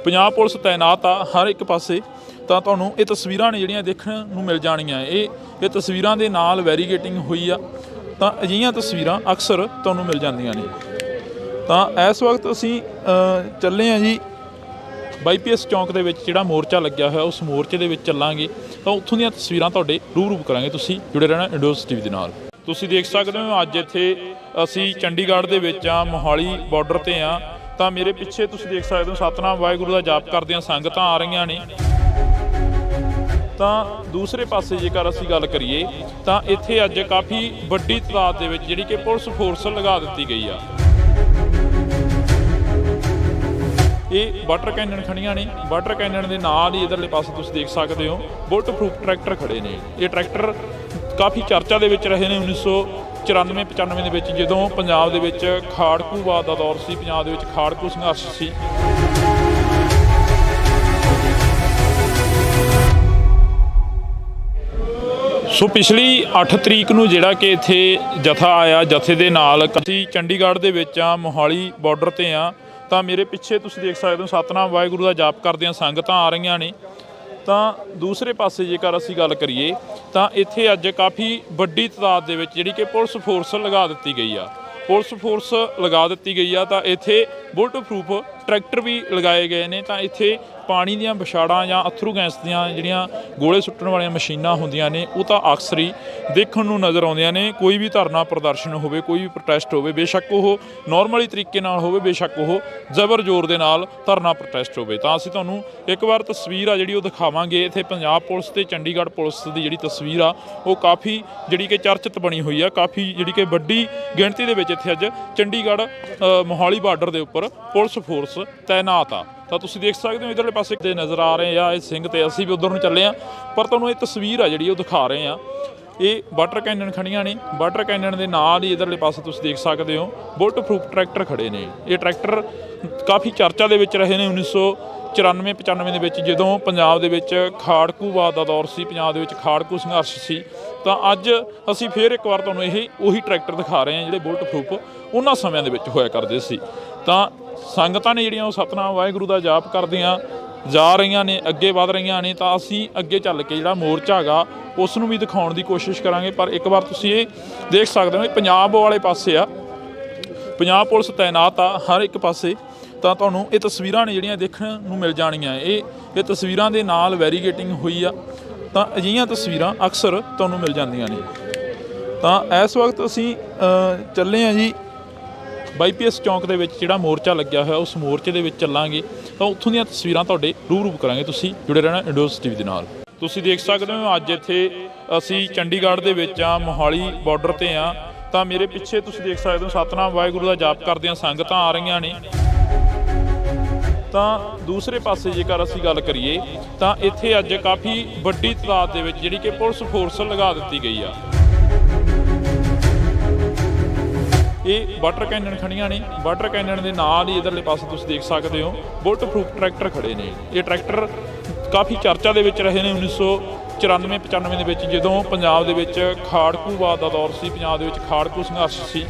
ਪੰਜਾਬ ਪੁਲਿਸ ਤੈਨਾਤ ਆ ਹਰ ਇੱਕ ਪਾਸੇ। ਤਾਂ ਤੁਹਾਨੂੰ ਇਹ ਤਸਵੀਰਾਂ ਨੇ ਜਿਹੜੀਆਂ ਦੇਖਣ ਨੂੰ ਮਿਲ ਜਾਣੀਆਂ। ਇਹ ਤਸਵੀਰਾਂ ਦੇ ਨਾਲ ਵੈਰੀਗੇਟਿੰਗ ਹੋਈ ਆ। ਤਾਂ ਅਜਿਹੀਆਂ ਤਸਵੀਰਾਂ ਅਕਸਰ ਤੁਹਾਨੂੰ ਮਿਲ ਜਾਂਦੀਆਂ ਨੇ। ਤਾਂ ਇਸ ਵਕਤ ਅਸੀਂ ਚੱਲੇ ਹਾਂ ਜੀ ਬਾਈਪੀਐਸ ਚੌਂਕ ਦੇ ਵਿੱਚ ਜਿਹੜਾ ਮੋਰਚਾ ਲੱਗਿਆ ਹੋਇਆ, ਉਸ ਮੋਰਚੇ ਦੇ ਵਿੱਚ ਚੱਲਾਂਗੇ। ਤਾਂ ਉੱਥੋਂ ਦੀਆਂ ਤਸਵੀਰਾਂ ਤੁਹਾਡੇ ਰੂਬਰੂ ਕਰਾਂਗੇ। ਤੁਸੀਂ ਜੁੜੇ ਰਹਿਣਾ ਇੰਡੋਸ ਟੀਵੀ ਦੇ ਨਾਲ। ਤੁਸੀਂ ਦੇਖ ਸਕਦੇ ਹੋ ਅੱਜ ਇੱਥੇ ਅਸੀਂ ਚੰਡੀਗੜ੍ਹ ਦੇ ਵਿੱਚ ਆ, ਮੋਹਾਲੀ ਬਾਰਡਰ 'ਤੇ ਆ। ਤਾਂ ਮੇਰੇ ਪਿੱਛੇ ਤੁਸੀਂ ਦੇਖ ਸਕਦੇ ਹੋ ਸਤਨਾਮ ਵਾਹਿਗੁਰੂ ਦਾ ਜਾਪ ਕਰਦਿਆਂ ਸੰਗਤਾਂ ਆ ਰਹੀਆਂ ਨੇ। ਤਾਂ ਦੂਸਰੇ ਪਾਸੇ ਜੇਕਰ ਅਸੀਂ ਗੱਲ ਕਰੀਏ ਤਾਂ ਇੱਥੇ ਅੱਜ ਕਾਫੀ ਵੱਡੀ ਤਾਦਾਦ ਦੇ ਵਿੱਚ ਜਿਹੜੀ ਕਿ ਪੁਲਿਸ ਫੋਰਸ ਲਗਾ ਦਿੱਤੀ ਗਈ ਆ। ਇਹ ਵਾਟਰ ਕੈਨਨ ਖੜੀਆਂ ਨੇ। ਵਾਟਰ ਕੈਨਨ ਦੇ ਨਾਲ ਹੀ ਇਧਰਲੇ ਪਾਸੇ ਤੁਸੀਂ ਦੇਖ ਸਕਦੇ ਹੋ ਬੁਲਟ ਪ੍ਰੂਫ ਟਰੈਕਟਰ ਖੜੇ ਨੇ। ਇਹ ਟਰੈਕਟਰ ਕਾਫੀ ਚਰਚਾ ਦੇ ਵਿੱਚ ਰਹੇ ਨੇ 1994-95 ਦੇ ਵਿੱਚ, ਜਦੋਂ ਪੰਜਾਬ ਦੇ ਵਿੱਚ ਖਾੜਕੂਵਾਦ ਦਾ ਦੌਰ ਸੀ, ਪੰਜਾਬ ਦੇ ਵਿੱਚ ਖਾੜਕੂ ਸੰਘਰਸ਼ ਸੀ। ਸੋ ਪਿਛਲੀ 8 ਤਰੀਕ ਨੂੰ ਜਿਹੜਾ ਕਿ ਇੱਥੇ ਜਥਾ ਆਇਆ, ਜਥੇ ਦੇ ਨਾਲ ਅਸੀਂ ਚੰਡੀਗੜ੍ਹ ਦੇ ਵਿੱਚ ਆ, ਮੋਹਾਲੀ ਬਾਰਡਰ 'ਤੇ ਆ। ਤਾਂ ਮੇਰੇ ਪਿੱਛੇ ਤੁਸੀਂ ਦੇਖ ਸਕਦੇ ਹੋ ਸਤਨਾਮ ਵਾਹਿਗੁਰੂ ਦਾ ਜਾਪ ਕਰਦਿਆਂ ਸੰਗਤਾਂ ਆ ਰਹੀਆਂ ਨੇ। ਤਾਂ ਦੂਸਰੇ ਪਾਸੇ ਜੇਕਰ ਅਸੀਂ ਗੱਲ ਕਰੀਏ ਤਾਂ ਇੱਥੇ ਅੱਜ ਕਾਫੀ ਵੱਡੀ ਤਾਦਾਦ ਦੇ ਵਿੱਚ ਜਿਹੜੀ ਕਿ ਪੁਲਿਸ ਫੋਰਸ ਲਗਾ ਦਿੱਤੀ ਗਈ ਆ। ਪੁਲਿਸ ਫੋਰਸ ਲਗਾ ਦਿੱਤੀ ਗਈ ਆ। ਤਾਂ ਇੱਥੇ ਬੁਲਟ ਪ੍ਰੂਫ ਟਰੈਕਟਰ ਵੀ ਲਗਾਏ ਗਏ ਨੇ। ਤਾਂ ਇੱਥੇ ਪਾਣੀ ਦੀਆਂ ਵਿਛਾੜਾਂ ਜਾਂ ਅਥਰੂ ਗੈਸ ਦੀਆਂ ਜਿਹੜੀਆਂ ਗੋਲੇ ਸੁੱਟਣ ਵਾਲੀਆਂ ਮਸ਼ੀਨਾਂ ਹੁੰਦੀਆਂ ਨੇ ਉਹ ਤਾਂ ਅਕਸਰ ਹੀ ਦੇਖਣ ਨੂੰ ਨਜ਼ਰ ਆਉਂਦੀਆਂ ਨੇ। ਕੋਈ ਵੀ ਧਰਨਾ ਪ੍ਰਦਰਸ਼ਨ ਹੋਵੇ, ਕੋਈ ਵੀ ਪ੍ਰੋਟੈਸਟ ਹੋਵੇ, ਬੇਸ਼ੱਕ ਉਹ ਨਾਰਮਲੀ ਤਰੀਕੇ ਨਾਲ ਹੋਵੇ, ਬੇਸ਼ੱਕ ਉਹ ਜ਼ਬਰ ਜ਼ੋਰ ਦੇ ਨਾਲ ਧਰਨਾ ਪ੍ਰੋਟੈਸਟ ਹੋਵੇ। ਤਾਂ ਅਸੀਂ ਤੁਹਾਨੂੰ ਇੱਕ ਵਾਰ ਤਸਵੀਰ ਆ ਜਿਹੜੀ ਉਹ ਦਿਖਾਵਾਂਗੇ। ਇੱਥੇ ਪੰਜਾਬ ਪੁਲਿਸ ਤੇ ਚੰਡੀਗੜ੍ਹ ਪੁਲਿਸ ਦੀ ਜਿਹੜੀ ਤਸਵੀਰ ਆ ਉਹ ਕਾਫੀ ਜਿਹੜੀ ਕਿ ਚਰਚਿਤ ਬਣੀ ਹੋਈ ਆ। ਕਾਫੀ ਜਿਹੜੀ ਕਿ ਵੱਡੀ ਗਿਣਤੀ ਦੇ ਵਿੱਚ ਇੱਥੇ ਅੱਜ ਚੰਡੀਗੜ੍ਹ ਮੋਹਾਲੀ ਬਾਰਡਰ ਦੇ ਉੱਪਰ ਪੁਲਿਸ ਫੋਰਸ ਤੈਨਾਤ ਆ। ਤਾਂ ਤੁਸੀਂ ਦੇਖ ਸਕਦੇ ਹੋ ਇਧਰਲੇ ਪਾਸੇ ਤੇ ਨਜ਼ਰ ਆ ਰਹੇ ਆ ਇਹ ਸਿੰਘ ਤੇ ਅਸੀਂ ਵੀ ਉਧਰ ਨੂੰ ਚੱਲੇ ਆ। ਪਰ ਤੁਹਾਨੂੰ ਇਹ ਤਸਵੀਰ ਆ ਜਿਹੜੀ ਉਹ ਦਿਖਾ ਰਹੇ ਆ। ਇਹ ਵਾਟਰ ਕੈਨਨ ਖੜੀਆਂ ਨੇ। ਵਾਟਰ ਕੈਨਨ ਦੇ ਨਾਲ ਹੀ ਇਧਰਲੇ ਪਾਸੇ ਤੁਸੀਂ ਦੇਖ ਸਕਦੇ ਹੋ ਬੁਲਟ ਪ੍ਰੂਫ ਟਰੈਕਟਰ ਖੜੇ ਨੇ। ਇਹ ਟਰੈਕਟਰ ਕਾਫੀ ਚਰਚਾ ਦੇ ਵਿੱਚ ਰਹੇ ਨੇ 1994-95 ਦੇ ਵਿੱਚ, ਜਦੋਂ ਪੰਜਾਬ ਦੇ ਵਿੱਚ ਖਾੜਕੂਵਾਦ ਦਾ ਦੌਰ ਸੀ, ਪੰਜਾਬ ਦੇ ਵਿੱਚ ਖਾੜਕੂ ਸੰਘਰਸ਼ ਸੀ। ਤਾਂ ਅੱਜ ਅਸੀਂ ਫਿਰ ਇੱਕ ਵਾਰ ਤੁਹਾਨੂੰ ਉਹੀ ਟਰੈਕਟਰ ਦਿਖਾ ਰਹੇ ਹਾਂ ਜਿਹੜੇ ਬੁਲਟ ਪ੍ਰੂਫ ਉਹਨਾਂ ਸਮਿਆਂ ਦੇ ਵਿੱਚ ਹੋਇਆ ਕਰਦੇ ਸੀ। ਤਾਂ ਸੰਗਤਾਂ ਨੇ ਜਿਹੜੀਆਂ ਉਹ ਸਤਨਾਮ ਵਾਹਿਗੁਰੂ ਦਾ ਜਾਪ ਕਰਦੀਆਂ ਜਾ ਰਹੀਆਂ ਨੇ, ਅੱਗੇ ਵਧ ਰਹੀਆਂ ਨੇ। ਤਾਂ ਅਸੀਂ ਅੱਗੇ ਚੱਲ ਕੇ ਜਿਹੜਾ ਮੋਰਚਾ ਹੈਗਾ ਉਸ ਨੂੰ ਵੀ ਦਿਖਾਉਣ ਦੀ ਕੋਸ਼ਿਸ਼ ਕਰਾਂਗੇ। ਪਰ ਇੱਕ ਵਾਰ ਤੁਸੀਂ ਇਹ ਦੇਖ ਸਕਦੇ ਹੋ ਪੰਜਾਬ ਵਾਲੇ ਪਾਸੇ ਆ, ਪੰਜਾਬ ਪੁਲਿਸ ਤੈਨਾਤ ਆ ਹਰ ਇੱਕ ਪਾਸੇ। ਤਾਂ ਤੁਹਾਨੂੰ ਇਹ ਤਸਵੀਰਾਂ ਨੇ ਜਿਹੜੀਆਂ ਦੇਖਣ ਨੂੰ ਮਿਲ ਜਾਣੀਆਂ। ਇਹ ਤਸਵੀਰਾਂ ਦੇ ਨਾਲ ਵੈਰੀਗੇਟਿੰਗ ਹੋਈ ਆ। ਤਾਂ ਅਜਿਹੀਆਂ ਤਸਵੀਰਾਂ ਅਕਸਰ ਤੁਹਾਨੂੰ ਮਿਲ ਜਾਂਦੀਆਂ ਨੇ। ਤਾਂ ਇਸ ਵਕਤ ਅਸੀਂ ਚੱਲੇ ਹਾਂ ਜੀ ਬਾਈਪੀਐਸ ਚੌਂਕ ਦੇ ਵਿੱਚ ਜਿਹੜਾ ਮੋਰਚਾ ਲੱਗਿਆ ਹੋਇਆ, ਉਸ ਮੋਰਚੇ ਦੇ ਵਿੱਚ ਚੱਲਾਂਗੇ। ਤਾਂ ਉੱਥੋਂ ਦੀਆਂ ਤਸਵੀਰਾਂ ਤੁਹਾਡੇ ਰੂਬਰੂ ਕਰਾਂਗੇ। ਤੁਸੀਂ ਜੁੜੇ ਰਹਿਣਾ ਇੰਡੋਸ ਟੀਵੀ ਦੇ ਨਾਲ। ਤੁਸੀਂ ਦੇਖ ਸਕਦੇ ਹੋ ਅੱਜ ਇੱਥੇ ਅਸੀਂ ਚੰਡੀਗੜ੍ਹ ਦੇ ਵਿੱਚ ਆ, ਮੋਹਾਲੀ ਬਾਰਡਰ 'ਤੇ ਆ। ਤਾਂ ਮੇਰੇ ਪਿੱਛੇ ਤੁਸੀਂ ਦੇਖ ਸਕਦੇ ਹੋ ਸਤਨਾਮ ਵਾਹਿਗੁਰੂ ਦਾ ਜਾਪ ਕਰਦਿਆਂ ਸੰਗਤਾਂ ਆ ਰਹੀਆਂ ਨੇ। ਤਾਂ ਦੂਸਰੇ ਪਾਸੇ ਜੇਕਰ ਅਸੀਂ ਗੱਲ ਕਰੀਏ ਤਾਂ ਇੱਥੇ ਅੱਜ ਕਾਫੀ ਵੱਡੀ ਤਾਦਾਦ ਦੇ ਵਿੱਚ ਜਿਹੜੀ ਕਿ ਪੁਲਿਸ ਫੋਰਸ ਲਗਾ ਦਿੱਤੀ ਗਈ ਆ। ਇਹ ਵਾਟਰ ਕੈਨਨ ਖੜੀਆਂ ਨੇ। ਵਾਟਰ ਕੈਨਨ ਦੇ ਨਾਲ ਹੀ ਇਧਰਲੇ ਪਾਸੇ ਤੁਸੀਂ ਦੇਖ ਸਕਦੇ ਹੋ ਬੁਲਟ ਪ੍ਰੂਫ ਟਰੈਕਟਰ ਖੜੇ ਨੇ। ਇਹ ਟਰੈਕਟਰ ਕਾਫੀ ਚਰਚਾ ਦੇ ਵਿੱਚ ਰਹੇ ਨੇ 1994-95 ਦੇ ਵਿੱਚ, ਜਦੋਂ ਪੰਜਾਬ ਦੇ ਵਿੱਚ ਖਾੜਕੂਵਾਦ ਦਾ ਦੌਰ ਸੀ, ਪੰਜਾਬ ਦੇ ਵਿੱਚ ਖਾੜਕੂ ਸੰਘਰਸ਼ ਸੀ।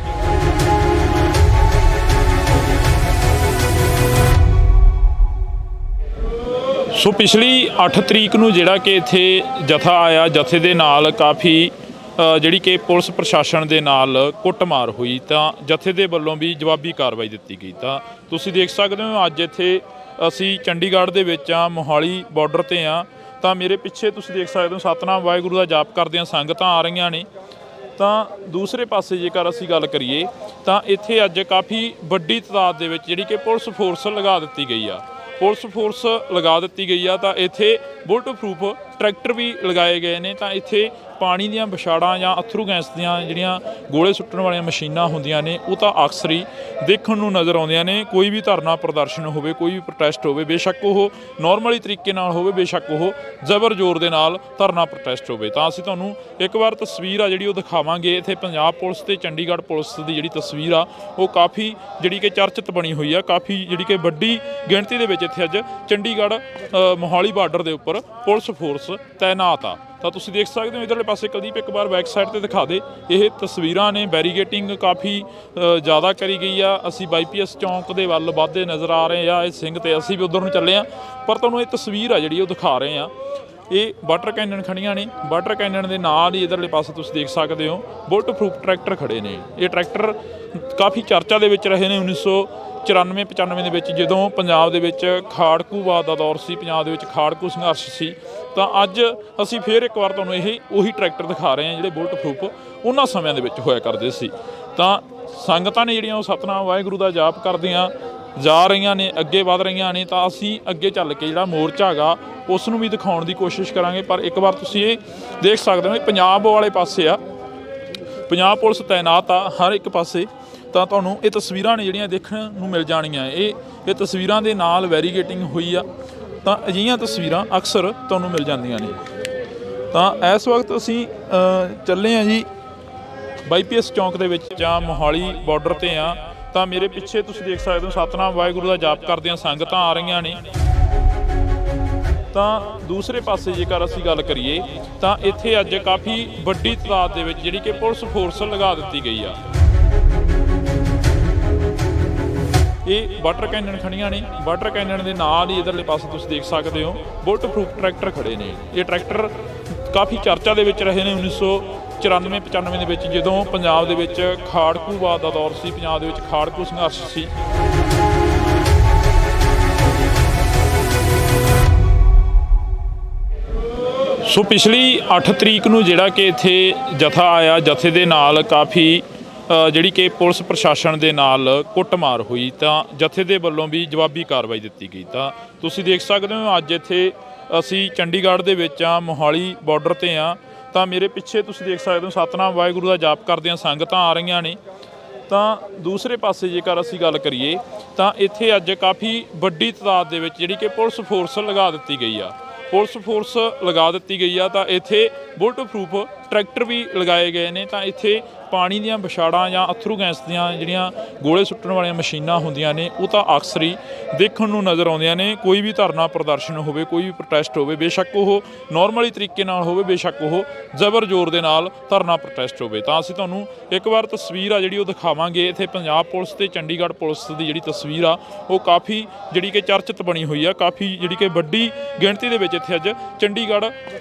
ਸੋ ਪਿਛਲੀ 8 ਤਰੀਕ ਨੂੰ ਜਿਹੜਾ ਕਿ ਇੱਥੇ ਜਥਾ ਆਇਆ, ਜਥੇ ਦੇ ਨਾਲ ਕਾਫੀ ਜਿਹੜੀ ਕਿ ਪੁਲਿਸ ਪ੍ਰਸ਼ਾਸਨ ਦੇ ਨਾਲ ਕੁੱਟਮਾਰ ਹੋਈ ਤਾਂ ਜਥੇ ਦੇ ਵੱਲੋਂ ਵੀ ਜਵਾਬੀ ਕਾਰਵਾਈ ਦਿੱਤੀ ਗਈ। ਤਾਂ ਤੁਸੀਂ ਦੇਖ ਸਕਦੇ ਹੋ ਅੱਜ ਇੱਥੇ ਅਸੀਂ ਚੰਡੀਗੜ੍ਹ ਦੇ ਵਿੱਚ ਆ, ਮੋਹਾਲੀ ਬਾਰਡਰ ਤੇ ਆ। ਤਾਂ ਮੇਰੇ ਪਿੱਛੇ ਤੁਸੀਂ ਦੇਖ ਸਕਦੇ ਹੋ ਸਤਨਾਮ ਵਾਹਿਗੁਰੂ ਦਾ ਜਾਪ ਕਰਦਿਆਂ ਸੰਗਤਾਂ ਆ ਰਹੀਆਂ ਨੇ। ਤਾਂ ਦੂਸਰੇ ਪਾਸੇ ਜੇਕਰ ਅਸੀਂ ਗੱਲ ਕਰੀਏ ਤਾਂ ਇੱਥੇ ਅੱਜ ਕਾਫੀ ਵੱਡੀ ਤਾਦਾਦ ਦੇ ਵਿੱਚ ਜਿਹੜੀ ਕਿ ਪੁਲਿਸ ਫੋਰਸ ਲਗਾ ਦਿੱਤੀ ਗਈ ਆ। ਪੁਲਿਸ ਫੋਰਸ ਲਗਾ ਦਿੱਤੀ ਗਈ ਆ ਤਾਂ ਇੱਥੇ ਬੁਲਟ ਪ੍ਰੂਫ ਟਰੈਕਟਰ ਵੀ ਲਗਾਏ ਗਏ ਨੇ। ਤਾਂ ਇੱਥੇ ਪਾਣੀ ਦੀਆਂ ਵਿਛਾੜਾਂ ਜਾਂ ਅਥਰੂ ਗੈਸ ਦੀਆਂ ਜਿਹੜੀਆਂ ਗੋਲੇ ਸੁੱਟਣ ਵਾਲੀਆਂ ਮਸ਼ੀਨਾਂ ਹੁੰਦੀਆਂ ਨੇ ਉਹ ਤਾਂ ਅਕਸਰ ਹੀ ਦੇਖਣ ਨੂੰ ਨਜ਼ਰ ਆਉਂਦੀਆਂ ਨੇ। ਕੋਈ ਵੀ ਧਰਨਾ ਪ੍ਰਦਰਸ਼ਨ ਹੋਵੇ, ਕੋਈ ਵੀ ਪ੍ਰੋਟੈਸਟ ਹੋਵੇ, ਬੇਸ਼ੱਕ ਉਹ ਨਾਰਮਲੀ ਤਰੀਕੇ ਨਾਲ ਹੋਵੇ, ਬੇਸ਼ੱਕ ਉਹ ਜ਼ਬਰ ਜ਼ੋਰ ਦੇ ਨਾਲ ਧਰਨਾ ਪ੍ਰੋਟੈਸਟ ਹੋਵੇ। ਤਾਂ ਅਸੀਂ ਤੁਹਾਨੂੰ ਇੱਕ ਵਾਰ ਤਸਵੀਰ ਆ ਜਿਹੜੀ ਉਹ ਦਿਖਾਵਾਂਗੇ। ਇੱਥੇ ਪੰਜਾਬ ਪੁਲਿਸ ਤੇ ਚੰਡੀਗੜ੍ਹ ਪੁਲਿਸ ਦੀ ਜਿਹੜੀ ਤਸਵੀਰ ਆ ਉਹ ਕਾਫੀ ਜਿਹੜੀ ਕਿ ਚਰਚਿਤ ਬਣੀ ਹੋਈ ਆ। ਕਾਫੀ ਜਿਹੜੀ ਕਿ ਵੱਡੀ ਗਿਣਤੀ ਦੇ ਵਿੱਚ ਇੱਥੇ ਅੱਜ ਚੰਡੀਗੜ੍ਹ ਮੋਹਾਲੀ ਬਾਰਡਰ ਦੇ ਉੱਪਰ ਪੁਲਿਸ ਫੋਰਸ ਤੈਨਾਤ ਆ। ਤਾਂ ਤੁਸੀਂ ਦੇਖ ਸਕਦੇ ਹੋ ਇਧਰਲੇ ਪਾਸੇ ਕੁਲਦੀਪ ਇੱਕ ਵਾਰ ਬੈਕ ਸਾਈਡ ਤੇ ਦਿਖਾ ਦੇ। ਇਹ ਤਸਵੀਰਾਂ ਨੇ, ਬੈਰੀਗੇਟਿੰਗ ਕਾਫੀ ਜ਼ਿਆਦਾ ਕਰੀ ਗਈ ਆ। ਅਸੀਂ ਬਾਈਪੀਐਸ ਚੌਂਕ ਦੇ ਵੱਲ ਵੱਧਦੇ ਨਜ਼ਰ ਆ ਰਹੇ ਆ। ਇਹ ਸਿੰਘ ਤੇ ਅਸੀਂ ਵੀ ਉਧਰ ਨੂੰ ਚੱਲੇ ਆ, ਪਰ ਤੁਹਾਨੂੰ ਇਹ ਤਸਵੀਰ ਆ ਜਿਹੜੀ ਉਹ ਦਿਖਾ ਰਹੇ ਆ। ਇਹ ਵਾਟਰ ਕੈਨਨ ਖੜੀਆਂ ਨੇ। ਵਾਟਰ ਕੈਨਨ ਦੇ ਨਾਲ ਹੀ ਇਧਰਲੇ ਪਾਸੇ ਤੁਸੀਂ ਦੇਖ ਸਕਦੇ ਹੋ ਬੁਲਟ ਪ੍ਰੂਫ ਟਰੈਕਟਰ ਖੜੇ ਨੇ। ਇਹ ਟਰੈਕਟਰ ਕਾਫੀ ਚਰਚਾ ਦੇ ਵਿੱਚ ਰਹੇ ਨੇ 1994-95 ਦੇ ਵਿੱਚ, ਜਦੋਂ ਪੰਜਾਬ ਦੇ ਵਿੱਚ ਖਾੜਕੂਵਾਦ ਦਾ ਦੌਰ ਸੀ, ਪੰਜਾਬ ਦੇ ਵਿੱਚ ਖਾੜਕੂ ਸੰਘਰਸ਼ ਸੀ। ਤਾਂ ਅੱਜ ਅਸੀਂ ਫੇਰ ਇੱਕ ਵਾਰ ਤੁਹਾਨੂੰ ਉਹੀ ਟਰੈਕਟਰ ਦਿਖਾ ਰਹੇ ਹਾਂ ਜਿਹੜੇ ਬੁਲਟ ਪ੍ਰੂਫ ਉਹਨਾਂ ਸਮਿਆਂ ਦੇ ਵਿੱਚ ਹੋਇਆ ਕਰਦੇ ਸੀ। ਤਾਂ ਸੰਗਤਾਂ ਨੇ ਜਿਹੜੀਆਂ ਉਹ ਸਤਨਾਮ ਵਾਹਿਗੁਰੂ ਦਾ ਜਾਪ ਕਰਦੀਆਂ ਜਾ ਰਹੀਆਂ ਨੇ, ਅੱਗੇ ਵਧ ਰਹੀਆਂ ਨੇ। ਤਾਂ ਅਸੀਂ ਅੱਗੇ ਚੱਲ ਕੇ ਜਿਹੜਾ ਮੋਰਚਾ ਹੈਗਾ ਉਸ ਨੂੰ ਵੀ ਦਿਖਾਉਣ ਦੀ ਕੋਸ਼ਿਸ਼ ਕਰਾਂਗੇ। ਪਰ ਇੱਕ ਵਾਰ ਤੁਸੀਂ ਇਹ ਦੇਖ ਸਕਦੇ ਹੋ ਪੰਜਾਬ ਵਾਲੇ ਪਾਸੇ ਆ, ਪੰਜਾਬ ਪੁਲਿਸ ਤੈਨਾਤ ਆ ਹਰ ਇੱਕ ਪਾਸੇ। ਤਾਂ ਤੁਹਾਨੂੰ ਇਹ ਤਸਵੀਰਾਂ ਨੇ ਜਿਹੜੀਆਂ ਦੇਖਣ ਨੂੰ ਮਿਲ ਜਾਣੀਆਂ। ਇਹ ਤਸਵੀਰਾਂ ਦੇ ਨਾਲ ਵੈਰੀਗੇਟਿੰਗ ਹੋਈ ਆ। ਤਾਂ ਅਜਿਹੀਆਂ ਤਸਵੀਰਾਂ ਅਕਸਰ ਤੁਹਾਨੂੰ ਮਿਲ ਜਾਂਦੀਆਂ ਨੇ। ਤਾਂ ਇਸ ਵਕਤ ਅਸੀਂ ਚੱਲੇ ਹਾਂ ਜੀ ਬਾਈਪੀਐਸ ਚੌਂਕ ਦੇ ਵਿੱਚ ਜਾਂ ਮੋਹਾਲੀ ਬਾਰਡਰ ਤੇ ਆ। ਤਾਂ ਮੇਰੇ ਪਿੱਛੇ ਤੁਸੀਂ ਦੇਖ ਸਕਦੇ ਹੋ ਸਤਨਾਮ ਵਾਹਿਗੁਰੂ ਦਾ ਜਾਪ ਕਰਦਿਆਂ ਸੰਗਤਾਂ ਆ ਰਹੀਆਂ ਨੇ। ਤਾਂ ਦੂਸਰੇ ਪਾਸੇ ਜੇਕਰ ਅਸੀਂ ਗੱਲ ਕਰੀਏ ਤਾਂ ਇੱਥੇ ਅੱਜ ਕਾਫੀ ਵੱਡੀ ਤਾਦਾਦ ਦੇ ਵਿੱਚ ਜਿਹੜੀ ਕਿ ਪੁਲਿਸ ਫੋਰਸ ਲਗਾ ਦਿੱਤੀ ਗਈ ਆ। ਇਹ ਵਾਟਰ ਕੈਨਨ ਖੜੀਆਂ ਨੇ। ਵਾਟਰ ਕੈਨਨ ਦੇ ਨਾਲ ਹੀ ਇਧਰਲੇ ਪਾਸੇ ਤੁਸੀਂ ਦੇਖ ਸਕਦੇ ਹੋ ਬੁਲਟ ਪ੍ਰੂਫ ਟਰੈਕਟਰ ਖੜੇ ਨੇ। ਇਹ ਟਰੈਕਟਰ ਕਾਫੀ ਚਰਚਾ ਦੇ ਵਿੱਚ ਰਹੇ ਨੇ 1994-95 ਦੇ ਵਿੱਚ, ਜਦੋਂ ਪੰਜਾਬ ਦੇ ਵਿੱਚ ਖਾੜਕੂਵਾਦ ਦਾ ਦੌਰ ਸੀ, ਪੰਜਾਬ ਦੇ ਵਿੱਚ ਖਾੜਕੂ ਸੰਘਰਸ਼ ਸੀ। ਸੋ ਪਿਛਲੀ 8 ਤਰੀਕ ਨੂੰ ਜਿਹੜਾ ਕਿ ਇੱਥੇ ਜਥਾ ਆਇਆ, ਜਥੇ ਦੇ ਨਾਲ ਕਾਫੀ ਜਿਹੜੀ ਕਿ ਪੁਲਿਸ ਪ੍ਰਸ਼ਾਸਨ ਦੇ ਨਾਲ ਕੁੱਟਮਾਰ ਹੋਈ ਤਾਂ ਜਥੇ ਦੇ ਵੱਲੋਂ ਵੀ ਜਵਾਬੀ ਕਾਰਵਾਈ ਦਿੱਤੀ ਗਈ। ਤਾਂ ਤੁਸੀਂ ਦੇਖ ਸਕਦੇ ਹੋ ਅੱਜ ਇੱਥੇ ਅਸੀਂ ਚੰਡੀਗੜ੍ਹ ਦੇ ਵਿੱਚ ਆ, ਮੋਹਾਲੀ ਬਾਰਡਰ ਤੇ ਆ। ਤਾਂ ਮੇਰੇ ਪਿੱਛੇ ਤੁਸੀਂ ਦੇਖ ਸਕਦੇ ਹੋ ਸਤਨਾਮ ਵਾਹਿਗੁਰੂ ਦਾ ਜਾਪ ਕਰਦਿਆਂ ਸੰਗਤਾਂ ਆ ਰਹੀਆਂ ਨੇ। ਤਾਂ ਦੂਸਰੇ ਪਾਸੇ ਜੇਕਰ ਅਸੀਂ ਗੱਲ ਕਰੀਏ ਤਾਂ ਇੱਥੇ ਅੱਜ ਕਾਫੀ ਵੱਡੀ ਤਾਦਾਦ ਦੇ ਵਿੱਚ ਜਿਹੜੀ ਕਿ ਪੁਲਿਸ ਫੋਰਸ ਲਗਾ ਦਿੱਤੀ ਗਈ ਆ। ਪੁਲਿਸ ਫੋਰਸ ਲਗਾ ਦਿੱਤੀ ਗਈ ਆ ਤਾਂ ਇੱਥੇ ਬੁਲਟ ਪ੍ਰੂਫ ਟਰੈਕਟਰ ਵੀ ਲਗਾਏ ਗਏ ਨੇ। ਤਾਂ ਇੱਥੇ ਪਾਣੀ ਦੀਆਂ ਵਿਛਾੜਾਂ ਜਾਂ ਅਥਰੂ ਗੈਸ ਦੀਆਂ ਜਿਹੜੀਆਂ ਗੋਲੇ ਸੁੱਟਣ ਵਾਲੀਆਂ ਮਸ਼ੀਨਾਂ ਹੁੰਦੀਆਂ ਨੇ ਉਹ ਤਾਂ ਅਕਸਰ ਹੀ ਦੇਖਣ ਨੂੰ ਨਜ਼ਰ ਆਉਂਦੀਆਂ ਨੇ। ਕੋਈ ਵੀ ਧਰਨਾ ਪ੍ਰਦਰਸ਼ਨ ਹੋਵੇ, ਕੋਈ ਵੀ ਪ੍ਰੋਟੈਸਟ ਹੋਵੇ, ਬੇਸ਼ੱਕ ਉਹ ਨਾਰਮਲੀ ਤਰੀਕੇ ਨਾਲ ਹੋਵੇ, ਬੇਸ਼ੱਕ ਉਹ ਜ਼ਬਰ ਜ਼ੋਰ ਦੇ ਨਾਲ ਧਰਨਾ ਪ੍ਰੋਟੈਸਟ ਹੋਵੇ। ਤਾਂ ਅਸੀਂ ਤੁਹਾਨੂੰ ਇੱਕ ਵਾਰ ਤਸਵੀਰ ਆ ਜਿਹੜੀ ਉਹ ਦਿਖਾਵਾਂਗੇ। ਇੱਥੇ ਪੰਜਾਬ ਪੁਲਿਸ ਤੇ ਚੰਡੀਗੜ੍ਹ ਪੁਲਿਸ ਦੀ ਜਿਹੜੀ ਤਸਵੀਰ ਆ ਉਹ ਕਾਫੀ ਜਿਹੜੀ ਕਿ ਚਰਚਿਤ ਬਣੀ ਹੋਈ ਆ। ਕਾਫੀ ਜਿਹੜੀ ਕਿ ਵੱਡੀ ਗਿਣਤੀ ਦੇ ਵਿੱਚ ਇੱਥੇ ਅੱਜ ਚੰਡੀਗੜ੍ਹ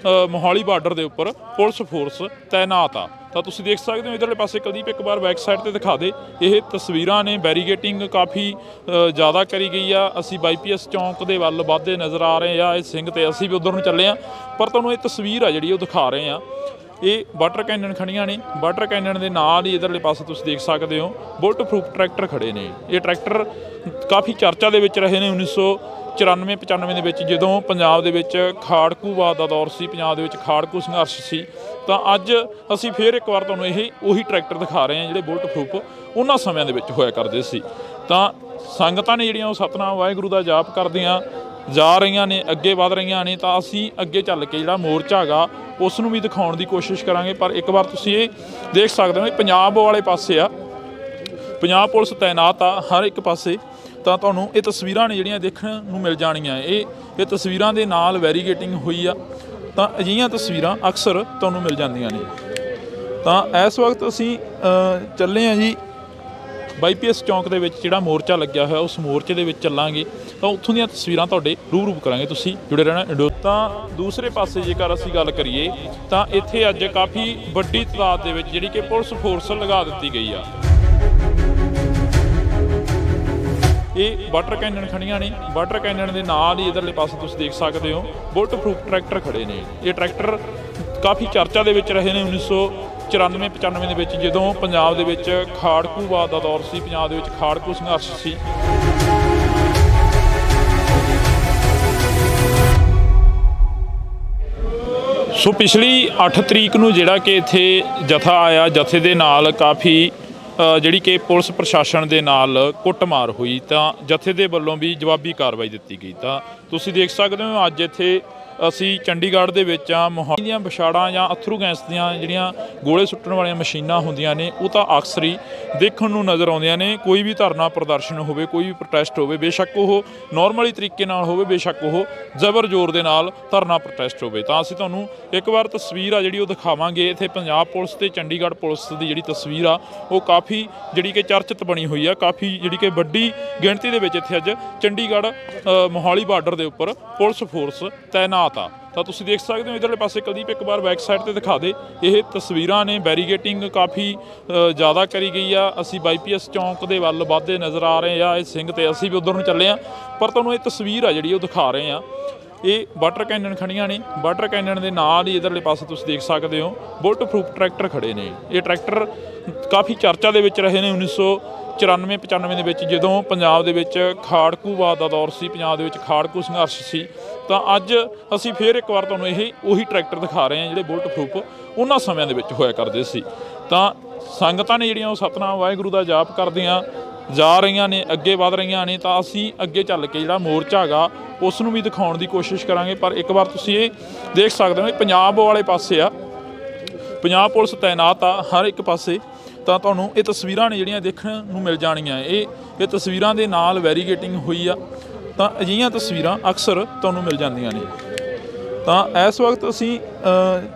ਮੋਹਾਲੀ ਬਾਰਡਰ ਦੇ ਉੱਪਰ ਪੁਲਿਸ ਫੋਰਸ ਤੈਨਾਤ ਆ। ਤਾਂ ਤੁਸੀਂ ਦੇਖ ਸਕਦੇ ਹੋ ਇਧਰਲੇ ਪਾਸੇ ਕੁਲਦੀਪ ਇੱਕ ਵਾਰ ਬੈਕ ਸਾਈਡ ਤੇ ਦਿਖਾ ਦੇ। ਇਹ ਤਸਵੀਰਾਂ ਨੇ, ਬੈਰੀਗੇਟਿੰਗ ਕਾਫੀ ਜ਼ਿਆਦਾ ਕਰੀ ਗਈ ਆ। ਅਸੀਂ ਬਾਈਪੀਐਸ ਚੌਂਕ ਦੇ ਵੱਲ ਵੱਧਦੇ ਨਜ਼ਰ ਆ ਰਹੇ ਆ। ਇਹ ਸਿੰਘ ਤੇ ਅਸੀਂ ਵੀ ਉਧਰ ਨੂੰ ਚੱਲੇ ਆ, ਪਰ ਤੁਹਾਨੂੰ ਇਹ ਤਸਵੀਰ ਆ ਜਿਹੜੀ ਉਹ ਦਿਖਾ ਰਹੇ ਆ। ਇਹ ਵਾਟਰ ਕੈਨਨ ਖੜੀਆਂ ਨੇ। ਵਾਟਰ ਕੈਨਨ ਦੇ ਨਾਲ ਹੀ ਇਧਰਲੇ ਪਾਸੇ ਤੁਸੀਂ ਦੇਖ ਸਕਦੇ ਹੋ ਬੁਲਟ ਪ੍ਰੂਫ ਟਰੈਕਟਰ ਖੜੇ ਨੇ। ਇਹ ਟਰੈਕਟਰ ਕਾਫੀ ਚਰਚਾ ਦੇ ਵਿੱਚ ਰਹੇ ਨੇ 1994-95 ਦੇ ਵਿੱਚ, ਜਦੋਂ ਪੰਜਾਬ ਦੇ ਵਿੱਚ ਖਾੜਕੂਵਾਦ ਦਾ ਦੌਰ ਸੀ, ਪੰਜਾਬ ਦੇ ਵਿੱਚ ਖਾੜਕੂ ਸੰਘਰਸ਼ ਸੀ। ਤਾਂ ਅੱਜ ਅਸੀਂ ਫੇਰ ਇੱਕ ਵਾਰ ਤੁਹਾਨੂੰ ਉਹੀ ਟਰੈਕਟਰ ਦਿਖਾ ਰਹੇ ਹਾਂ ਜਿਹੜੇ ਬੁਲਟ ਪ੍ਰੂਫ ਉਹਨਾਂ ਸਮਿਆਂ ਦੇ ਵਿੱਚ ਹੋਇਆ ਕਰਦੇ ਸੀ। ਤਾਂ ਸੰਗਤਾਂ ਨੇ ਜਿਹੜੀਆਂ ਉਹ ਸਤਨਾਮ ਵਾਹਿਗੁਰੂ ਦਾ ਜਾਪ ਕਰਦੀਆਂ ਜਾ ਰਹੀਆਂ ਨੇ, ਅੱਗੇ ਵਧ ਰਹੀਆਂ ਨੇ। ਤਾਂ ਅਸੀਂ ਅੱਗੇ ਚੱਲ ਕੇ ਜਿਹੜਾ ਮੋਰਚਾ ਹੈਗਾ ਉਸ ਨੂੰ ਵੀ ਦਿਖਾਉਣ ਦੀ ਕੋਸ਼ਿਸ਼ ਕਰਾਂਗੇ। ਪਰ ਇੱਕ ਵਾਰ ਤੁਸੀਂ ਇਹ ਦੇਖ ਸਕਦੇ ਹੋ ਪੰਜਾਬ ਵਾਲੇ ਪਾਸੇ ਆ, ਪੰਜਾਬ ਪੁਲਿਸ ਤੈਨਾਤ ਆ ਹਰ ਇੱਕ ਪਾਸੇ। ਤਾਂ ਤੁਹਾਨੂੰ ਇਹ ਤਸਵੀਰਾਂ ਨੇ ਜਿਹੜੀਆਂ ਦੇਖਣ ਨੂੰ ਮਿਲ ਜਾਣੀਆਂ। ਇਹ ਤਸਵੀਰਾਂ ਦੇ ਨਾਲ ਵੈਰੀਗੇਟਿੰਗ ਹੋਈ ਆ। ਤਾਂ ਅਜਿਹੀਆਂ ਤਸਵੀਰਾਂ ਅਕਸਰ ਤੁਹਾਨੂੰ ਮਿਲ ਜਾਂਦੀਆਂ ਨੇ। ਤਾਂ ਇਸ ਵਕਤ ਅਸੀਂ ਚੱਲੇ ਹਾਂ ਜੀ ਬਾਈਪੀਐਸ ਚੌਂਕ ਦੇ ਵਿੱਚ ਜਿਹੜਾ ਮੋਰਚਾ ਲੱਗਿਆ ਹੋਇਆ ਉਸ ਮੋਰਚੇ ਦੇ ਵਿੱਚ ਚੱਲਾਂਗੇ ਤਾਂ ਉੱਥੋਂ ਦੀਆਂ ਤਸਵੀਰਾਂ ਤੁਹਾਡੇ ਰੂਬਰੂ ਕਰਾਂਗੇ। ਤੁਸੀਂ ਜੁੜੇ ਰਹਿਣਾ। ਤਾਂ ਦੂਸਰੇ ਪਾਸੇ ਜੇਕਰ ਅਸੀਂ ਗੱਲ ਕਰੀਏ ਤਾਂ ਇੱਥੇ ਅੱਜ ਕਾਫੀ ਵੱਡੀ ਤਾਦਾਦ ਦੇ ਵਿੱਚ ਜਿਹੜੀ ਕਿ ਪੁਲਿਸ ਫੋਰਸ ਲਗਾ ਦਿੱਤੀ ਗਈ ਆ। ਇਹ ਵਾਟਰ ਕੈਨਨ ਖੜੀਆਂ ਨੇ। ਵਾਟਰ ਕੈਨਨ ਦੇ ਨਾਲ ਹੀ ਇਧਰਲੇ ਪਾਸੇ ਤੁਸੀਂ ਦੇਖ ਸਕਦੇ ਹੋ ਬੁਲਟ ਪ੍ਰੂਫ ਟਰੈਕਟਰ ਖੜੇ ਨੇ। ਇਹ ਟਰੈਕਟਰ ਕਾਫੀ ਚਰਚਾ ਦੇ ਵਿੱਚ ਰਹੇ ਨੇ 1994-95 ਦੇ ਵਿੱਚ, ਜਦੋਂ ਪੰਜਾਬ ਦੇ ਵਿੱਚ ਖਾੜਕੂਵਾਦ ਦਾ ਦੌਰ ਸੀ, ਪੰਜਾਬ ਦੇ ਵਿੱਚ ਖਾੜਕੂ ਸੰਘਰਸ਼ ਸੀ। ਸੋ ਪਿਛਲੀ 8 ਤਰੀਕ ਨੂੰ ਜਿਹੜਾ ਕਿ ਇੱਥੇ ਜਥਾ ਆਇਆ, ਜਥੇ ਦੇ ਨਾਲ ਕਾਫੀ ਜਿਹੜੀ ਕਿ ਪੁਲਿਸ ਪ੍ਰਸ਼ਾਸਨ ਦੇ ਨਾਲ ਕੁੱਟਮਾਰ ਹੋਈ ਤਾਂ ਜਥੇ ਦੇ ਵੱਲੋਂ ਵੀ ਜਵਾਬੀ ਕਾਰਵਾਈ ਦਿੱਤੀ ਗਈ। ਤਾਂ ਤੁਸੀਂ ਦੇਖ ਸਕਦੇ ਹੋ ਅੱਜ ਇੱਥੇ ਅਸੀਂ ਚੰਡੀਗੜ੍ਹ ਦੇ ਵਿੱਚ ਆ। ਮੋਹਾਲੀ ਦੀਆਂ ਵਿਛਾੜਾਂ ਜਾਂ ਅਥਰੂ ਗੈਸ ਦੀਆਂ ਜਿਹੜੀਆਂ ਗੋਲੇ ਸੁੱਟਣ ਵਾਲੀਆਂ ਮਸ਼ੀਨਾਂ ਹੁੰਦੀਆਂ ਨੇ ਉਹ ਤਾਂ ਅਕਸਰ ਹੀ ਦੇਖਣ ਨੂੰ ਨਜ਼ਰ ਆਉਂਦੀਆਂ ਨੇ। ਕੋਈ ਵੀ ਧਰਨਾ ਪ੍ਰਦਰਸ਼ਨ ਹੋਵੇ, ਕੋਈ ਵੀ ਪ੍ਰੋਟੈਸਟ ਹੋਵੇ, ਬੇਸ਼ੱਕ ਉਹ ਨਾਰਮਲੀ ਤਰੀਕੇ ਨਾਲ ਹੋਵੇ, ਬੇਸ਼ੱਕ ਉਹ ਜ਼ਬਰ ਜ਼ੋਰ ਦੇ ਨਾਲ ਧਰਨਾ ਪ੍ਰੋਟੈਸਟ ਹੋਵੇ, ਤਾਂ ਅਸੀਂ ਤੁਹਾਨੂੰ ਇੱਕ ਵਾਰ ਤਸਵੀਰ ਆ ਜਿਹੜੀ ਉਹ ਦਿਖਾਵਾਂਗੇ। ਇੱਥੇ ਪੰਜਾਬ ਪੁਲਿਸ ਤੇ ਚੰਡੀਗੜ੍ਹ ਪੁਲਿਸ ਦੀ ਜਿਹੜੀ ਤਸਵੀਰ ਆ ਉਹ ਕਾਫੀ ਜਿਹੜੀ ਕਿ ਚਰਚਿਤ ਬਣੀ ਹੋਈ ਆ। ਕਾਫੀ ਜਿਹੜੀ ਕਿ ਵੱਡੀ ਗਿਣਤੀ ਦੇ ਵਿੱਚ ਇੱਥੇ ਅੱਜ ਚੰਡੀਗੜ੍ਹ ਮੋਹਾਲੀ ਬਾਰਡਰ ਦੇ ਉੱਪਰ ਪੁਲਿਸ ਫੋਰਸ ਤੈਨਾਤ ਆ। ਤਾਂ ਤੁਸੀਂ ਦੇਖ ਸਕਦੇ ਹੋ ਇਧਰਲੇ ਪਾਸੇ ਕੁਲਦੀਪ ਇੱਕ ਵਾਰ ਬੈਕ ਸਾਈਡ ਤੇ ਦਿਖਾ ਦੇ। ਇਹ ਤਸਵੀਰਾਂ ਨੇ, ਬੈਰੀਗੇਟਿੰਗ ਕਾਫੀ ਜ਼ਿਆਦਾ ਕਰੀ ਗਈ ਆ। ਅਸੀਂ ਬਾਈਪੀਐਸ ਚੌਂਕ ਦੇ ਵੱਲ ਵੱਧਦੇ ਨਜ਼ਰ ਆ ਰਹੇ ਆ। ਇਹ ਸਿੰਘ ਤੇ ਅਸੀਂ ਵੀ ਉਧਰ ਨੂੰ ਚੱਲੇ ਆ, ਪਰ ਤੁਹਾਨੂੰ ਇਹ ਤਸਵੀਰ ਆ ਜਿਹੜੀ ਉਹ ਦਿਖਾ ਰਹੇ ਆ। ਇਹ ਵਾਟਰ ਕੈਨਨ ਖੜੀਆਂ ਨੇ। ਵਾਟਰ ਕੈਨਨ ਦੇ ਨਾਲ ਹੀ ਇਧਰਲੇ ਪਾਸੇ ਤੁਸੀਂ ਦੇਖ ਸਕਦੇ ਹੋ ਬੁਲਟ ਪ੍ਰੂਫ ਟਰੈਕਟਰ ਖੜੇ ਨੇ। ਇਹ ਟਰੈਕਟਰ ਕਾਫੀ ਚਰਚਾ ਦੇ ਵਿੱਚ ਰਹੇ ਨੇ 1994-95 ਦੇ ਵਿੱਚ, ਜਦੋਂ ਪੰਜਾਬ ਦੇ ਵਿੱਚ ਖਾੜਕੂਵਾਦ ਦਾ ਦੌਰ ਸੀ, ਪੰਜਾਬ ਦੇ ਵਿੱਚ ਖਾੜਕੂ ਸੰਘਰਸ਼ ਸੀ। ਤਾਂ ਅੱਜ ਅਸੀਂ ਫੇਰ ਇੱਕ ਵਾਰ ਤੁਹਾਨੂੰ ਉਹੀ ਟਰੈਕਟਰ ਦਿਖਾ ਰਹੇ ਹਾਂ ਜਿਹੜੇ ਬੁਲਟ ਪ੍ਰੂਫ ਉਹਨਾਂ ਸਮਿਆਂ ਦੇ ਵਿੱਚ ਹੋਇਆ ਕਰਦੇ ਸੀ। ਤਾਂ ਸੰਗਤਾਂ ਨੇ ਜਿਹੜੀਆਂ ਉਹ ਸਤਨਾਮ ਵਾਹਿਗੁਰੂ ਦਾ ਜਾਪ ਕਰਦੀਆਂ ਜਾ ਰਹੀਆਂ ਨੇ, ਅੱਗੇ ਵਧ ਰਹੀਆਂ ਨੇ। ਤਾਂ ਅਸੀਂ ਅੱਗੇ ਚੱਲ ਕੇ ਜਿਹੜਾ ਮੋਰਚਾ ਹੈਗਾ ਉਸ ਨੂੰ ਵੀ ਦਿਖਾਉਣ ਦੀ ਕੋਸ਼ਿਸ਼ ਕਰਾਂਗੇ। ਪਰ ਇੱਕ ਵਾਰ ਤੁਸੀਂ ਇਹ ਦੇਖ ਸਕਦੇ ਹੋ ਪੰਜਾਬ ਵਾਲੇ ਪਾਸੇ ਆ, ਪੰਜਾਬ ਪੁਲਿਸ ਤੈਨਾਤ ਆ ਹਰ ਇੱਕ ਪਾਸੇ। ਤਾਂ ਤੁਹਾਨੂੰ ਇਹ ਤਸਵੀਰਾਂ ਨੇ ਜਿਹੜੀਆਂ ਦੇਖਣ ਨੂੰ ਮਿਲ ਜਾਣੀਆਂ। ਇਹ ਤਸਵੀਰਾਂ ਦੇ ਨਾਲ ਵੈਰੀਗੇਟਿੰਗ ਹੋਈ ਆ। ਤਾਂ ਅਜਿਹੀਆਂ ਤਸਵੀਰਾਂ ਅਕਸਰ ਤੁਹਾਨੂੰ ਮਿਲ ਜਾਂਦੀਆਂ ਨੇ। ਤਾਂ ਇਸ ਵਕਤ ਅਸੀਂ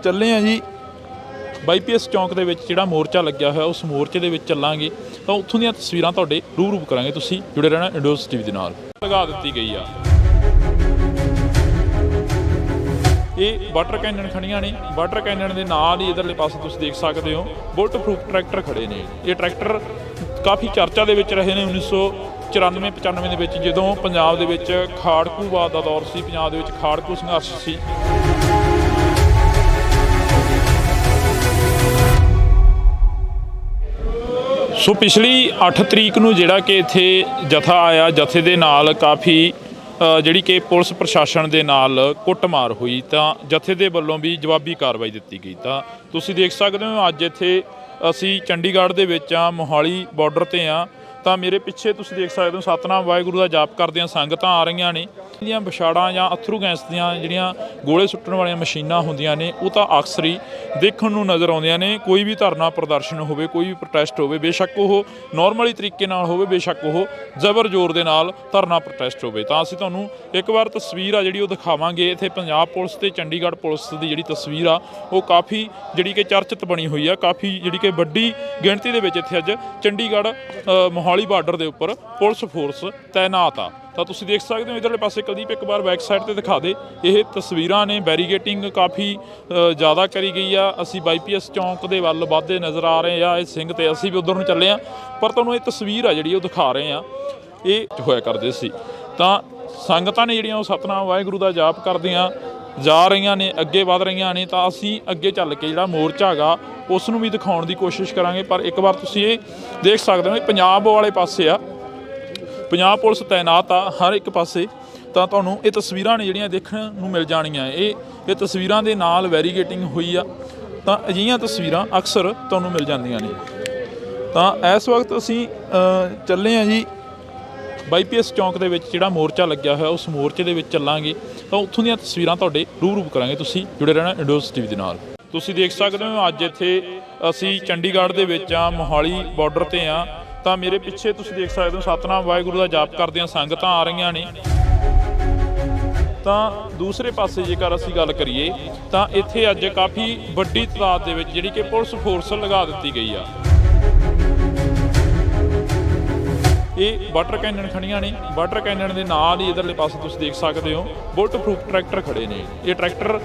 ਚੱਲੇ ਹਾਂ ਜੀ ਬਾਈਪੀਐਸ ਚੌਂਕ ਦੇ ਵਿੱਚ ਜਿਹੜਾ ਮੋਰਚਾ ਲੱਗਿਆ ਹੋਇਆ ਉਸ ਮੋਰਚੇ ਦੇ ਵਿੱਚ ਚੱਲਾਂਗੇ ਤਾਂ ਉੱਥੋਂ ਦੀਆਂ ਤਸਵੀਰਾਂ ਤੁਹਾਡੇ ਰੂਬਰੂ ਕਰਾਂਗੇ। ਤੁਸੀਂ ਜੁੜੇ ਰਹਿਣਾ ਇੰਡੋਸ ਟੀਵੀ ਦੇ ਨਾਲ। ਲਗਾ ਦਿੱਤੀ ਗਈ ਆ। ਇਹ ਵਾਟਰ ਕੈਨਨ ਖੜੀਆਂ ਨੇ। ਵਾਟਰ ਕੈਨਨ ਦੇ ਨਾਲ ਹੀ ਇਧਰਲੇ ਪਾਸੇ ਤੁਸੀਂ ਦੇਖ ਸਕਦੇ ਹੋ ਬੁਲਟ ਪ੍ਰੂਫ ਟਰੈਕਟਰ ਖੜੇ ਨੇ। ਇਹ ਟਰੈਕਟਰ ਕਾਫੀ ਚਰਚਾ ਦੇ ਵਿੱਚ ਰਹੇ ਨੇ 1994-95 ਦੇ ਵਿੱਚ, ਜਦੋਂ ਪੰਜਾਬ ਦੇ ਵਿੱਚ ਖਾੜਕੂਵਾਦ ਦਾ ਦੌਰ ਸੀ, ਪੰਜਾਬ ਦੇ ਵਿੱਚ ਖਾੜਕੂ ਸੰਘਰਸ਼ ਸੀ। ਸੋ ਪਿਛਲੀ 8 ਤਰੀਕ ਨੂੰ ਜਿਹੜਾ ਕਿ ਇੱਥੇ ਜਥਾ ਆਇਆ, ਜਥੇ ਦੇ ਨਾਲ ਕਾਫੀ ਜਿਹੜੀ ਕਿ ਪੁਲਿਸ ਪ੍ਰਸ਼ਾਸਨ ਦੇ ਨਾਲ ਕੁੱਟਮਾਰ ਹੋਈ ਤਾਂ ਜਥੇ ਦੇ ਵੱਲੋਂ ਵੀ ਜਵਾਬੀ ਕਾਰਵਾਈ ਦਿੱਤੀ ਗਈ। ਤਾਂ ਤੁਸੀਂ ਦੇਖ ਸਕਦੇ ਹੋ ਅੱਜ ਇੱਥੇ ਅਸੀਂ ਚੰਡੀਗੜ੍ਹ ਦੇ ਵਿੱਚ ਆ, ਮੋਹਾਲੀ ਬਾਰਡਰ ਤੇ ਆ। ਤਾਂ ਮੇਰੇ ਪਿੱਛੇ ਤੁਸੀਂ ਦੇਖ ਸਕਦੇ ਹੋ ਸਤਨਾਮ ਵਾਹਿਗੁਰੂ ਦਾ ਜਾਪ ਕਰਦਿਆਂ ਸੰਗਤਾਂ ਆ ਰਹੀਆਂ ਨੇ। ਦੀਆਂ ਵਿਛਾੜਾਂ ਜਾਂ ਅਥਰੂ ਗੈਸ ਦੀਆਂ ਜਿਹੜੀਆਂ ਗੋਲੇ ਸੁੱਟਣ ਵਾਲੀਆਂ ਮਸ਼ੀਨਾਂ ਹੁੰਦੀਆਂ ਨੇ ਉਹ ਤਾਂ ਅਕਸਰ ਹੀ ਦੇਖਣ ਨੂੰ ਨਜ਼ਰ ਆਉਂਦੀਆਂ ਨੇ। ਕੋਈ ਵੀ ਧਰਨਾ ਪ੍ਰਦਰਸ਼ਨ ਹੋਵੇ, ਕੋਈ ਵੀ ਪ੍ਰੋਟੈਸਟ ਹੋਵੇ, ਬੇਸ਼ੱਕ ਉਹ ਨਾਰਮਲੀ ਤਰੀਕੇ ਨਾਲ ਹੋਵੇ, ਬੇਸ਼ੱਕ ਉਹ ਜ਼ਬਰ ਜ਼ੋਰ ਦੇ ਨਾਲ ਧਰਨਾ ਪ੍ਰੋਟੈਸਟ ਹੋਵੇ। ਤਾਂ ਅਸੀਂ ਤੁਹਾਨੂੰ ਇੱਕ ਵਾਰ ਤਸਵੀਰ ਆ ਜਿਹੜੀ ਉਹ ਦਿਖਾਵਾਂਗੇ। ਇੱਥੇ ਪੰਜਾਬ ਪੁਲਿਸ ਤੇ ਚੰਡੀਗੜ੍ਹ ਪੁਲਿਸ ਦੀ ਜਿਹੜੀ ਤਸਵੀਰ ਆ ਉਹ ਕਾਫੀ ਜਿਹੜੀ ਕਿ ਚਰਚਿਤ ਬਣੀ ਹੋਈ ਆ। ਕਾਫੀ ਜਿਹੜੀ ਕਿ ਵੱਡੀ ਗਿਣਤੀ ਦੇ ਵਿੱਚ ਇੱਥੇ ਅੱਜ ਚੰਡੀਗੜ੍ਹ ਮੋਹਾਲੀ ਬਾਰਡਰ ਦੇ ਉੱਪਰ ਪੁਲਿਸ ਫੋਰਸ ਤੈਨਾਤ ਆ। ਤਾਂ ਤੁਸੀਂ ਦੇਖ ਸਕਦੇ ਹੋ ਇਧਰਲੇ ਪਾਸੇ ਕੁਲਦੀਪ ਇੱਕ ਵਾਰ ਬੈਕ ਸਾਈਡ ਤੇ ਦਿਖਾ ਦੇ। ਇਹ ਤਸਵੀਰਾਂ ਨੇ, ਬੈਰੀਗੇਟਿੰਗ ਕਾਫੀ ਜ਼ਿਆਦਾ ਕਰੀ ਗਈ ਆ। ਅਸੀਂ ਬਾਈਪੀਐਸ ਚੌਂਕ ਦੇ ਵੱਲ ਵੱਧਦੇ ਨਜ਼ਰ ਆ ਰਹੇ ਆ। ਇਹ ਸਿੰਘ ਤੇ ਅਸੀਂ ਵੀ ਉਧਰ ਨੂੰ ਚੱਲੇ ਆ, ਪਰ ਤੁਹਾਨੂੰ ਇਹ ਤਸਵੀਰ ਆ ਜਿਹੜੀ ਉਹ ਦਿਖਾ ਰਹੇ ਆ। ਇਹ ਹੋਇਆ ਕਰਦੇ ਸੀ। ਤਾਂ ਸੰਗਤਾਂ ਨੇ ਜਿਹੜੀਆਂ ਉਹ ਸਤਨਾਮ ਵਾਹਿਗੁਰੂ ਦਾ ਜਾਪ ਕਰਦੀਆਂ ਜਾ ਰਹੀਆਂ ਨੇ, ਅੱਗੇ ਵਧ ਰਹੀਆਂ ਨੇ। ਤਾਂ ਅਸੀਂ ਅੱਗੇ ਚੱਲ ਕੇ ਜਿਹੜਾ ਮੋਰਚਾ ਹੈਗਾ ਉਸ ਨੂੰ ਵੀ ਦਿਖਾਉਣ ਦੀ ਕੋਸ਼ਿਸ਼ ਕਰਾਂਗੇ। ਪਰ ਇੱਕ ਵਾਰ ਤੁਸੀਂ ਇਹ ਦੇਖ ਸਕਦੇ ਹੋ ਪੰਜਾਬ ਵਾਲੇ ਪਾਸੇ ਆ, ਪੰਜਾਬ ਪੁਲਿਸ ਤੈਨਾਤ ਆ ਹਰ ਇੱਕ ਪਾਸੇ। ਤਾਂ ਤੁਹਾਨੂੰ ਇਹ ਤਸਵੀਰਾਂ ਨੇ ਜਿਹੜੀਆਂ ਦੇਖਣ ਨੂੰ ਮਿਲ ਜਾਣੀਆਂ। ਇਹ ਤਸਵੀਰਾਂ ਦੇ ਨਾਲ ਵੈਰੀਗੇਟਿੰਗ ਹੋਈ ਆ। ਤਾਂ ਅਜਿਹੀਆਂ ਤਸਵੀਰਾਂ ਅਕਸਰ ਤੁਹਾਨੂੰ ਮਿਲ ਜਾਂਦੀਆਂ ਨੇ। ਤਾਂ ਇਸ ਵਕਤ ਅਸੀਂ ਚੱਲੇ ਹਾਂ ਜੀ ਬਾਈਪੀਐਸ ਚੌਂਕ ਦੇ ਵਿੱਚ ਜਿਹੜਾ ਮੋਰਚਾ ਲੱਗਿਆ ਹੋਇਆ ਉਸ ਮੋਰਚੇ ਦੇ ਵਿੱਚ ਚੱਲਾਂਗੇ ਤਾਂ ਉੱਥੋਂ ਦੀਆਂ ਤਸਵੀਰਾਂ ਤੁਹਾਡੇ ਰੂਬਰੂ ਕਰਾਂਗੇ। ਤੁਸੀਂ ਜੁੜੇ ਰਹਿਣਾ ਇੰਡੋਸ ਟੀਵੀ ਦੇ ਨਾਲ। ਤੁਸੀਂ ਦੇਖ ਸਕਦੇ ਹੋ ਅੱਜ ਇੱਥੇ ਅਸੀਂ ਚੰਡੀਗੜ੍ਹ ਦੇ ਵਿੱਚ ਆ, ਮੋਹਾਲੀ ਬਾਰਡਰ ਤੇ ਆ। ਤਾਂ ਮੇਰੇ ਪਿੱਛੇ ਤੁਸੀਂ ਦੇਖ ਸਕਦੇ ਹੋ ਸਤਨਾਮ ਵਾਹਿਗੁਰੂ ਦਾ ਜਾਪ ਕਰਦਿਆਂ ਸੰਗਤਾਂ ਆ ਰਹੀਆਂ ਨੇ। ਤਾਂ ਦੂਸਰੇ ਪਾਸੇ ਜੇਕਰ ਅਸੀਂ ਗੱਲ ਕਰੀਏ ਤਾਂ ਇੱਥੇ ਅੱਜ ਕਾਫੀ ਵੱਡੀ ਤਾਦਾਦ ਦੇ ਵਿੱਚ ਜਿਹੜੀ ਕਿ ਪੁਲਿਸ ਫੋਰਸ ਲਗਾ ਦਿੱਤੀ ਗਈ ਆ। ਇਹ ਵਾਟਰ ਕੈਨਨ ਖੜੀਆਂ ਨੇ। ਵਾਟਰ ਕੈਨਨ ਦੇ ਨਾਲ ਹੀ ਇਧਰਲੇ ਪਾਸੇ ਤੁਸੀਂ ਦੇਖ ਸਕਦੇ ਹੋ ਬੁਲਟ ਪ੍ਰੂਫ ਟਰੈਕਟਰ ਖੜੇ ਨੇ। ਇਹ ਟਰੈਕਟਰ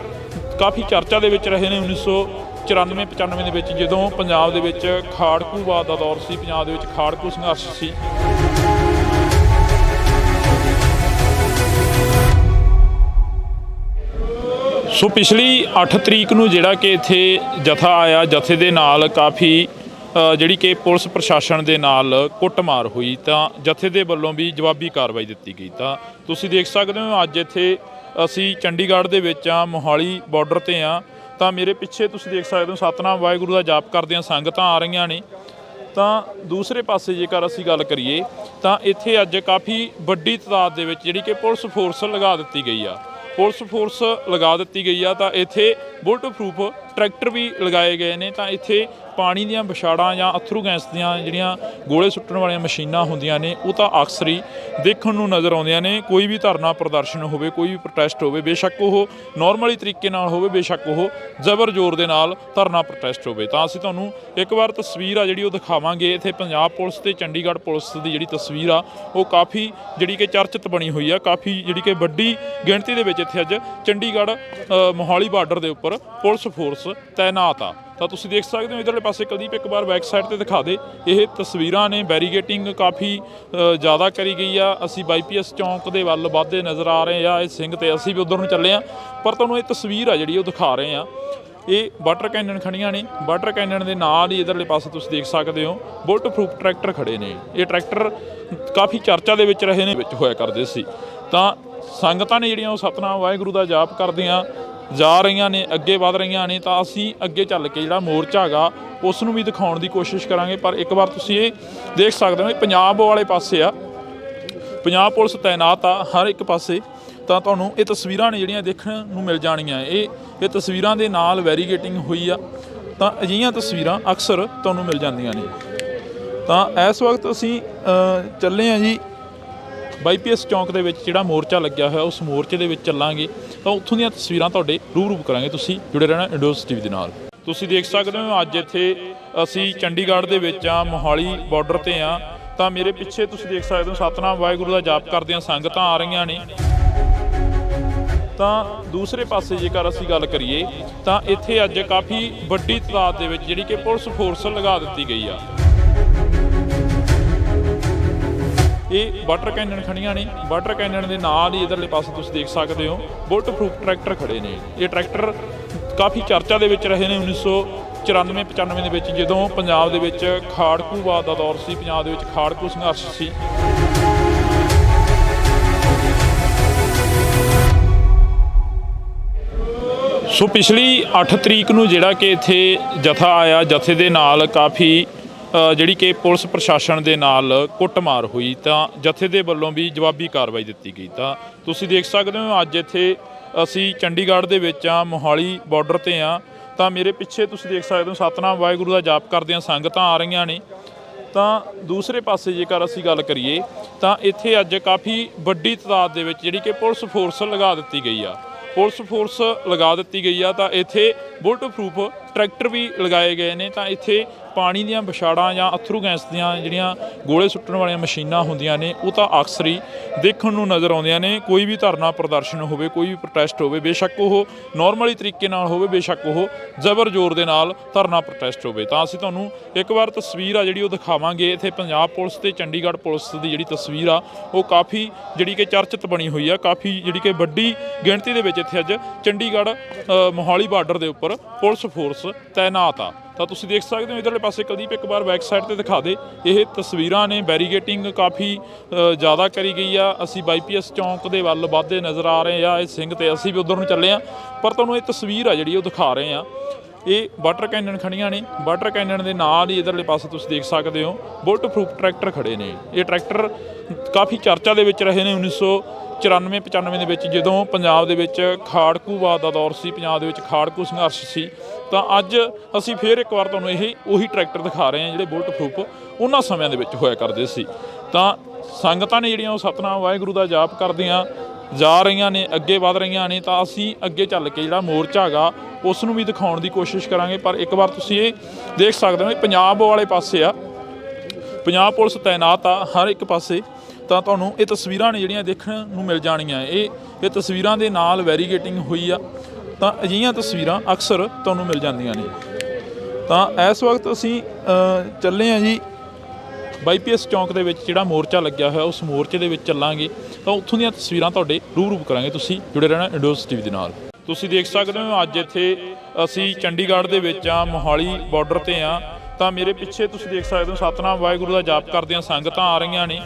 ਕਾਫੀ ਚਰਚਾ ਦੇ ਵਿੱਚ ਰਹੇ ਨੇ 1994-95 ਦੇ ਵਿੱਚ, ਜਦੋਂ ਪੰਜਾਬ ਦੇ ਵਿੱਚ ਖਾੜਕੂਵਾਦ ਦਾ ਦੌਰ ਸੀ, ਪੰਜਾਬ ਦੇ ਵਿੱਚ ਖਾੜਕੂ ਸੰਘਰਸ਼ ਸੀ। ਸੋ ਪਿਛਲੀ 8 ਤਰੀਕ ਨੂੰ ਜਿਹੜਾ ਕਿ ਇੱਥੇ ਜਥਾ ਆਇਆ, ਜਥੇ ਦੇ ਨਾਲ ਕਾਫੀ ਜਿਹੜੀ ਕਿ ਪੁਲਿਸ ਪ੍ਰਸ਼ਾਸਨ ਦੇ ਨਾਲ ਕੁੱਟਮਾਰ ਹੋਈ, ਤਾਂ ਜਥੇ ਦੇ ਵੱਲੋਂ ਵੀ ਜਵਾਬੀ ਕਾਰਵਾਈ ਦਿੱਤੀ ਗਈ। ਤਾਂ ਤੁਸੀਂ ਦੇਖ ਸਕਦੇ ਹੋ ਅੱਜ ਇੱਥੇ ਅਸੀਂ ਚੰਡੀਗੜ੍ਹ ਦੇ ਵਿੱਚ ਆ, ਮੋਹਾਲੀ ਬਾਰਡਰ ਤੇ ਆ। ਤਾਂ ਮੇਰੇ ਪਿੱਛੇ ਤੁਸੀਂ ਦੇਖ ਸਕਦੇ ਹੋ ਸਤਨਾਮ ਵਾਹਿਗੁਰੂ ਦਾ ਜਾਪ ਕਰਦਿਆਂ ਸੰਗਤਾਂ ਆ ਰਹੀਆਂ ਨੇ। ਤਾਂ ਦੂਸਰੇ ਪਾਸੇ ਜੇਕਰ ਅਸੀਂ ਗੱਲ ਕਰੀਏ ਤਾਂ ਇੱਥੇ ਅੱਜ ਕਾਫੀ ਵੱਡੀ ਤਾਦਾਦ ਦੇ ਵਿੱਚ ਜਿਹੜੀ ਕਿ ਪੁਲਿਸ ਫੋਰਸ ਲਗਾ ਦਿੱਤੀ ਗਈ ਆ। ਪੁਲਿਸ ਫੋਰਸ ਲਗਾ ਦਿੱਤੀ ਗਈ ਆ ਤਾਂ ਇੱਥੇ ਬੁਲਟ ਪ੍ਰੂਫ ਟਰੈਕਟਰ ਵੀ ਲਗਾਏ ਗਏ ਨੇ। ਤਾਂ ਇੱਥੇ ਪਾਣੀ ਦੀਆਂ ਵਿਛਾੜਾਂ ਜਾਂ ਅਥਰੂ ਗੈਸ ਦੀਆਂ ਜਿਹੜੀਆਂ ਗੋਲੇ ਸੁੱਟਣ ਵਾਲੀਆਂ ਮਸ਼ੀਨਾਂ ਹੁੰਦੀਆਂ ਨੇ, ਉਹ ਤਾਂ ਅਕਸਰ ਹੀ ਦੇਖਣ ਨੂੰ ਨਜ਼ਰ ਆਉਂਦੀਆਂ ਨੇ। ਕੋਈ ਵੀ ਧਰਨਾ ਪ੍ਰਦਰਸ਼ਨ ਹੋਵੇ, ਕੋਈ ਵੀ ਪ੍ਰੋਟੈਸਟ ਹੋਵੇ, ਬੇਸ਼ੱਕ ਉਹ ਨਾਰਮਲੀ ਤਰੀਕੇ ਨਾਲ ਹੋਵੇ, ਬੇਸ਼ੱਕ ਉਹ ਜ਼ਬਰ ਜ਼ੋਰ ਦੇ ਨਾਲ ਧਰਨਾ ਪ੍ਰੋਟੈਸਟ ਹੋਵੇ। ਤਾਂ ਅਸੀਂ ਤੁਹਾਨੂੰ ਇੱਕ ਵਾਰ ਤਸਵੀਰ ਆ ਜਿਹੜੀ ਉਹ ਦਿਖਾਵਾਂਗੇ। ਇੱਥੇ ਪੰਜਾਬ ਪੁਲਿਸ ਤੇ ਚੰਡੀਗੜ੍ਹ ਪੁਲਿਸ ਦੀ ਜਿਹੜੀ ਤਸਵੀਰ ਆ ਉਹ ਕਾਫੀ ਜਿਹੜੀ ਕਿ ਚਰਚਿਤ ਬਣੀ ਹੋਈ ਆ। ਕਾਫੀ ਜਿਹੜੀ ਕਿ ਵੱਡੀ ਗਿਣਤੀ ਦੇ ਵਿੱਚ ਇੱਥੇ ਅੱਜ ਚੰਡੀਗੜ੍ਹ ਮੋਹਾਲੀ ਬਾਰਡਰ ਦੇ ਉੱਪਰ ਪੁਲਿਸ ਫੋਰਸ ਤੈਨਾਤ ਆ। ਤਾਂ ਤੁਸੀਂ ਦੇਖ ਸਕਦੇ ਹੋ ਇਧਰਲੇ ਪਾਸੇ, ਕੁਲਦੀਪ ਇੱਕ ਵਾਰ ਬੈਕ ਸਾਈਡ ਤੇ ਦਿਖਾ ਦੇ। ਇਹ ਤਸਵੀਰਾਂ ਨੇ, ਬੈਰੀਗੇਟਿੰਗ ਕਾਫੀ ਜ਼ਿਆਦਾ ਕਰੀ ਗਈ ਆ। ਅਸੀਂ ਬਾਈਪੀਐਸ ਚੌਂਕ ਦੇ ਵੱਲ ਵੱਧਦੇ ਨਜ਼ਰ ਆ ਰਹੇ ਆ। ਇਹ ਸਿੰਘ ਤੇ ਅਸੀਂ ਵੀ ਉਧਰ ਨੂੰ ਚੱਲੇ ਆ, ਪਰ ਤੁਹਾਨੂੰ ਇਹ ਤਸਵੀਰ ਆ ਜਿਹੜੀ ਉਹ ਦਿਖਾ ਰਹੇ ਆ। ਇਹ ਵਾਟਰ ਕੈਨਨ ਖੜੀਆਂ ਨੇ। ਵਾਟਰ ਕੈਨਨ ਦੇ ਨਾਲ ਹੀ ਇਧਰਲੇ ਪਾਸੇ ਤੁਸੀਂ ਦੇਖ ਸਕਦੇ ਹੋ ਬੁਲਟ ਪ੍ਰੂਫ ਟਰੈਕਟਰ ਖੜੇ ਨੇ। ਇਹ ਟਰੈਕਟਰ ਕਾਫੀ ਚਰਚਾ ਦੇ ਵਿੱਚ ਰਹੇ ਨੇ, ਵਿੱਚ ਹੋਇਆ ਕਰਦੇ ਸੀ। ਤਾਂ ਸੰਗਤਾਂ ਨੇ ਜਿਹੜੀਆਂ ਉਹ ਸਤਨਾਮ ਵਾਹਿਗੁਰੂ ਦਾ ਜਾਪ ਕਰਦੀਆਂ ਜਾ ਰਹੀਆਂ ਨੇ, ਅੱਗੇ ਵਧ ਰਹੀਆਂ ਨੇ। ਤਾਂ ਅਸੀਂ ਅੱਗੇ ਚੱਲ ਕੇ ਜਿਹੜਾ ਮੋਰਚਾ ਹੈਗਾ ਉਸ ਨੂੰ ਵੀ ਦਿਖਾਉਣ ਦੀ ਕੋਸ਼ਿਸ਼ ਕਰਾਂਗੇ। ਪਰ ਇੱਕ ਵਾਰ ਤੁਸੀਂ ਇਹ ਦੇਖ ਸਕਦੇ ਹੋ ਪੰਜਾਬ ਵਾਲੇ ਪਾਸੇ ਆ, ਪੰਜਾਬ ਪੁਲਿਸ ਤੈਨਾਤ ਆ ਹਰ ਇੱਕ ਪਾਸੇ। ਤਾਂ ਤੁਹਾਨੂੰ ਇਹ ਤਸਵੀਰਾਂ ਨੇ ਜਿਹੜੀਆਂ ਦੇਖਣ ਨੂੰ ਮਿਲ ਜਾਣੀਆਂ। ਇਹ ਤਸਵੀਰਾਂ ਦੇ ਨਾਲ ਵੈਰੀਗੇਟਿੰਗ ਹੋਈ ਆ। ਤਾਂ ਅਜਿਹੀਆਂ ਤਸਵੀਰਾਂ ਅਕਸਰ ਤੁਹਾਨੂੰ ਮਿਲ ਜਾਂਦੀਆਂ ਨੇ। ਤਾਂ ਇਸ ਵਕਤ ਅਸੀਂ ਚੱਲੇ ਹਾਂ ਜੀ ਬਾਈਪੀਐਸ ਚੌਂਕ ਦੇ ਵਿੱਚ, ਜਿਹੜਾ ਮੋਰਚਾ ਲੱਗਿਆ ਹੋਇਆ ਉਸ ਮੋਰਚੇ ਦੇ ਵਿੱਚ ਚੱਲਾਂਗੇ। ਤਾਂ ਉੱਥੋਂ ਦੀਆਂ ਤਸਵੀਰਾਂ ਤੁਹਾਡੇ ਰੂਬਰੂ ਕਰਾਂਗੇ। ਤੁਸੀਂ ਜੁੜੇ ਰਹਿਣਾ ਇੰਡੋਸ ਟੀਵੀ ਦੇ ਨਾਲ। ਤੁਸੀਂ ਦੇਖ ਸਕਦੇ ਹੋ ਅੱਜ ਇੱਥੇ ਅਸੀਂ ਚੰਡੀਗੜ੍ਹ ਦੇ ਵਿੱਚ ਆ, ਮੋਹਾਲੀ ਬਾਰਡਰ ਤੇ ਆ। ਤਾਂ ਮੇਰੇ ਪਿੱਛੇ ਤੁਸੀਂ ਦੇਖ ਸਕਦੇ ਹੋ ਸਤਨਾਮ ਵਾਹਿਗੁਰੂ ਦਾ ਜਾਪ ਕਰਦਿਆਂ ਸੰਗਤਾਂ ਆ ਰਹੀਆਂ ਨੇ। ਤਾਂ ਦੂਸਰੇ ਪਾਸੇ ਜੇਕਰ ਅਸੀਂ ਗੱਲ ਕਰੀਏ ਤਾਂ ਇੱਥੇ ਅੱਜ ਕਾਫੀ ਵੱਡੀ ਤਾਦਾਦ ਦੇ ਵਿੱਚ ਜਿਹੜੀ ਕਿ ਪੁਲਿਸ ਫੋਰਸ ਲਗਾ ਦਿੱਤੀ ਗਈ ਆ। ਇਹ ਵਾਟਰ ਕੈਨਨ ਖੜੀਆਂ ਨੇ। ਵਾਟਰ ਕੈਨਨ ਦੇ ਨਾਲ ਹੀ ਇਧਰਲੇ ਪਾਸੇ ਤੁਸੀਂ ਦੇਖ ਸਕਦੇ ਹੋ ਬੁਲਟ ਪ੍ਰੂਫ ਟਰੈਕਟਰ ਖੜੇ ਨੇ। ਇਹ ਟਰੈਕਟਰ ਕਾਫੀ ਚਰਚਾ ਦੇ ਵਿੱਚ ਰਹੇ ਨੇ 1994-95 ਦੇ ਵਿੱਚ, ਜਦੋਂ ਪੰਜਾਬ ਦੇ ਵਿੱਚ ਖਾੜਕੂਵਾਦ ਦਾ ਦੌਰ ਸੀ, ਪੰਜਾਬ ਦੇ ਵਿੱਚ ਖਾੜਕੂ ਸੰਘਰਸ਼ ਸੀ। ਸੋ ਪਿਛਲੀ 8 ਤਰੀਕ ਨੂੰ ਜਿਹੜਾ ਕਿ ਇੱਥੇ ਜਥਾ ਆਇਆ, ਜਥੇ ਦੇ ਨਾਲ ਕਾਫੀ ਜਿਹੜੀ ਕਿ ਪੁਲਿਸ ਪ੍ਰਸ਼ਾਸਨ ਦੇ ਨਾਲ ਕੁੱਟਮਾਰ ਹੋਈ, ਤਾਂ ਜਥੇ ਦੇ ਵੱਲੋਂ ਵੀ ਜਵਾਬੀ ਕਾਰਵਾਈ ਦਿੱਤੀ ਗਈ। ਤਾਂ ਤੁਸੀਂ ਦੇਖ ਸਕਦੇ ਹੋ ਅੱਜ ਇੱਥੇ ਅਸੀਂ ਚੰਡੀਗੜ੍ਹ ਦੇ ਵਿੱਚ ਆ, ਮੋਹਾਲੀ ਬਾਰਡਰ ਤੇ ਆ। ਤਾਂ ਮੇਰੇ ਪਿੱਛੇ ਤੁਸੀਂ ਦੇਖ ਸਕਦੇ ਹੋ ਸਤਨਾਮ ਵਾਹਿਗੁਰੂ ਦਾ ਜਾਪ ਕਰਦਿਆਂ ਸੰਗਤਾਂ ਆ ਰਹੀਆਂ ਨੇ। ਤਾਂ ਦੂਸਰੇ ਪਾਸੇ ਜੇਕਰ ਅਸੀਂ ਗੱਲ ਕਰੀਏ ਤਾਂ ਇੱਥੇ ਅੱਜ ਕਾਫੀ ਵੱਡੀ ਤਾਦਾਦ ਦੇ ਵਿੱਚ ਜਿਹੜੀ ਕਿ ਪੁਲਿਸ ਫੋਰਸ ਲਗਾ ਦਿੱਤੀ ਗਈ ਆ। ਪੁਲਿਸ ਫੋਰਸ ਲਗਾ ਦਿੱਤੀ ਗਈ ਆ ਤਾਂ ਇੱਥੇ ਬੁਲਟ ਪ੍ਰੂਫ ਟਰੈਕਟਰ ਵੀ ਲਗਾਏ ਗਏ ਨੇ। ਤਾਂ ਇੱਥੇ ਪਾਣੀ ਦੀਆਂ ਵਿਛਾੜਾਂ ਜਾਂ ਅਥਰੂ ਗੈਸ ਦੀਆਂ ਜਿਹੜੀਆਂ ਗੋਲੇ ਸੁੱਟਣ ਵਾਲੀਆਂ ਮਸ਼ੀਨਾਂ ਹੁੰਦੀਆਂ ਨੇ, ਉਹ ਤਾਂ ਅਕਸਰ ਹੀ ਦੇਖਣ ਨੂੰ ਨਜ਼ਰ ਆਉਂਦੀਆਂ ਨੇ। ਕੋਈ ਵੀ ਧਰਨਾ ਪ੍ਰਦਰਸ਼ਨ ਹੋਵੇ, ਕੋਈ ਵੀ ਪ੍ਰੋਟੈਸਟ ਹੋਵੇ, ਬੇਸ਼ੱਕ ਉਹ ਨਾਰਮਲੀ ਤਰੀਕੇ ਨਾਲ ਹੋਵੇ, ਬੇਸ਼ੱਕ ਉਹ ਜ਼ਬਰ ਜ਼ੋਰ ਦੇ ਨਾਲ ਧਰਨਾ ਪ੍ਰੋਟੈਸਟ ਹੋਵੇ। ਤਾਂ ਅਸੀਂ ਤੁਹਾਨੂੰ ਇੱਕ ਵਾਰ ਤਸਵੀਰ ਆ ਜਿਹੜੀ ਉਹ ਦਿਖਾਵਾਂਗੇ। ਇੱਥੇ ਪੰਜਾਬ ਪੁਲਿਸ ਤੇ ਚੰਡੀਗੜ੍ਹ ਪੁਲਿਸ ਦੀ ਜਿਹੜੀ ਤਸਵੀਰ ਆ ਉਹ ਕਾਫੀ ਜਿਹੜੀ ਕਿ ਚਰਚਿਤ ਬਣੀ ਹੋਈ ਆ। ਕਾਫੀ ਜਿਹੜੀ ਕਿ ਵੱਡੀ ਗਿਣਤੀ ਦੇ ਵਿੱਚ ਇੱਥੇ ਅੱਜ ਚੰਡੀਗੜ੍ਹ ਮੋਹਾਲੀ ਬਾਰਡਰ ਦੇ ਉੱਪਰ ਪੁਲਿਸ ਫੋਰਸ ਤੈਨਾਤ ਆ। ਤਾਂ ਤੁਸੀਂ ਦੇਖ ਸਕਦੇ ਹੋ ਇਧਰਲੇ ਪਾਸੇ, ਕੁਲਦੀਪ ਇੱਕ ਵਾਰ ਬੈਕ ਸਾਈਡ ਤੇ ਦਿਖਾ ਦੇ। ਇਹ ਤਸਵੀਰਾਂ ਨੇ, ਬੈਰੀਗੇਟਿੰਗ ਕਾਫੀ ਜ਼ਿਆਦਾ ਕਰੀ ਗਈ ਆ। ਅਸੀਂ ਬਾਈਪੀਐਸ ਚੌਂਕ ਦੇ ਵੱਲ ਵੱਧਦੇ ਨਜ਼ਰ ਆ ਰਹੇ ਆ। ਇਹ ਸਿੰਘ ਤੇ ਅਸੀਂ ਵੀ ਉਧਰ ਨੂੰ ਚੱਲੇ ਆ, ਪਰ ਤੁਹਾਨੂੰ ਇਹ ਤਸਵੀਰ ਆ ਜਿਹੜੀ ਉਹ ਦਿਖਾ ਰਹੇ ਆ। ਇਹ ਵਾਟਰ ਕੈਨਨ ਖੜੀਆਂ ਨੇ। ਵਾਟਰ ਕੈਨਨ ਦੇ ਨਾਲ ਹੀ ਇਧਰਲੇ ਪਾਸੇ ਤੁਸੀਂ ਦੇਖ ਸਕਦੇ ਹੋ ਬੁਲਟ ਪ੍ਰੂਫ ਟਰੈਕਟਰ ਖੜੇ ਨੇ। ਇਹ ਟਰੈਕਟਰ ਕਾਫੀ ਚਰਚਾ ਦੇ ਵਿੱਚ ਰਹੇ ਨੇ 1994-95 ਦੇ ਵਿੱਚ, ਜਦੋਂ ਪੰਜਾਬ ਦੇ ਵਿੱਚ ਖਾੜਕੂਵਾਦ ਦਾ ਦੌਰ ਸੀ, ਪੰਜਾਬ ਦੇ ਵਿੱਚ ਖਾੜਕੂ ਸੰਘਰਸ਼ ਸੀ। ਤਾਂ ਅੱਜ ਅਸੀਂ ਫਿਰ ਇੱਕ ਵਾਰ ਤੁਹਾਨੂੰ ਉਹੀ ਟਰੈਕਟਰ ਦਿਖਾ ਰਹੇ ਹਾਂ ਜਿਹੜੇ ਬੁਲਟ ਪ੍ਰੂਫ ਉਹਨਾਂ ਸਮਿਆਂ ਦੇ ਵਿੱਚ ਹੋਇਆ ਕਰਦੇ ਸੀ। ਤਾਂ ਸੰਗਤਾਂ ਨੇ ਜਿਹੜੀਆਂ ਉਹ ਸਤਨਾਮ ਵਾਹਿਗੁਰੂ ਦਾ ਜਾਪ ਕਰਦੀਆਂ ਜਾ ਰਹੀਆਂ ਨੇ, ਅੱਗੇ ਵਧ ਰਹੀਆਂ ਨੇ। ਤਾਂ ਅਸੀਂ ਅੱਗੇ ਚੱਲ ਕੇ ਜਿਹੜਾ ਮੋਰਚਾ ਹੈਗਾ ਉਸ ਨੂੰ ਵੀ ਦਿਖਾਉਣ ਦੀ ਕੋਸ਼ਿਸ਼ ਕਰਾਂਗੇ। ਪਰ ਇੱਕ ਵਾਰ ਤੁਸੀਂ ਇਹ ਦੇਖ ਸਕਦੇ ਹੋ ਪੰਜਾਬ ਵਾਲੇ ਪਾਸੇ ਆ, ਪੰਜਾਬ ਪੁਲਿਸ ਤੈਨਾਤ ਆ ਹਰ ਇੱਕ ਪਾਸੇ। ਤਾਂ ਤੁਹਾਨੂੰ ਇਹ ਤਸਵੀਰਾਂ ਨੇ ਜਿਹੜੀਆਂ ਦੇਖਣ ਨੂੰ ਮਿਲ ਜਾਣੀਆਂ। ਇਹ ਤਸਵੀਰਾਂ ਦੇ ਨਾਲ ਵੈਰੀਗੇਟਿੰਗ ਹੋਈ ਆ। ਤਾਂ ਅਜਿਹੀਆਂ ਤਸਵੀਰਾਂ ਅਕਸਰ ਤੁਹਾਨੂੰ ਮਿਲ ਜਾਂਦੀਆਂ ਨੇ। ਤਾਂ ਇਸ ਵਕਤ ਅਸੀਂ ਚੱਲੇ ਹਾਂ ਜੀ ਬਾਈਪੀਐਸ ਚੌਂਕ ਦੇ ਵਿੱਚ ਜਿਹੜਾ ਮੋਰਚਾ ਲੱਗਿਆ ਹੋਇਆ, ਉਸ ਮੋਰਚੇ ਦੇ ਵਿੱਚ ਚੱਲਾਂਗੇ। ਤਾਂ ਉੱਥੋਂ ਦੀਆਂ ਤਸਵੀਰਾਂ ਤੁਹਾਡੇ ਰੂਬਰੂ ਕਰਾਂਗੇ। ਤੁਸੀਂ ਜੁੜੇ ਰਹਿਣਾ ਇੰਡੋਸ ਟੀਵੀ ਦੇ ਨਾਲ। ਤੁਸੀਂ ਦੇਖ ਸਕਦੇ ਹੋ ਅੱਜ ਇੱਥੇ ਅਸੀਂ ਚੰਡੀਗੜ੍ਹ ਦੇ ਵਿੱਚ ਆ, ਮੋਹਾਲੀ ਬਾਰਡਰ ਤੇ ਆ। ਤਾਂ ਮੇਰੇ ਪਿੱਛੇ ਤੁਸੀਂ ਦੇਖ ਸਕਦੇ ਹੋ ਸਤਨਾਮ ਵਾਹਿਗੁਰੂ ਦਾ ਜਾਪ ਕਰਦਿਆਂ ਸੰਗਤਾਂ ਆ ਰਹੀਆਂ ਨੇ।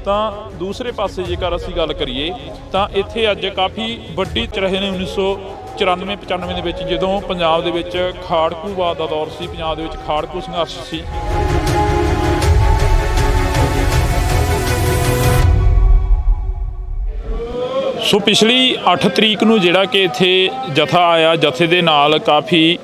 ਤਾਂ ਦੂਸਰੇ ਪਾਸੇ ਜੇਕਰ ਅਸੀਂ ਗੱਲ ਕਰੀਏ ਤਾਂ ਇੱਥੇ ਅੱਜ ਕਾਫੀ ਵੱਡੀ ਰਹੇ ਨੇ 1994-95 ਦੇ ਵਿੱਚ, ਜਦੋਂ ਪੰਜਾਬ ਦੇ ਵਿੱਚ ਖਾੜਕੂਵਾਦ ਦਾ ਦੌਰ ਸੀ, ਪੰਜਾਬ ਦੇ ਵਿੱਚ ਖਾੜਕੂ ਸੰਘਰਸ਼ ਸੀ। ਸੋ ਪਿਛਲੀ 8 ਤਰੀਕ ਨੂੰ ਜਿਹੜਾ ਕਿ ਇੱਥੇ ਜਥਾ ਆਇਆ, ਜਥੇ ਦੇ ਨਾਲ ਕਾਫੀ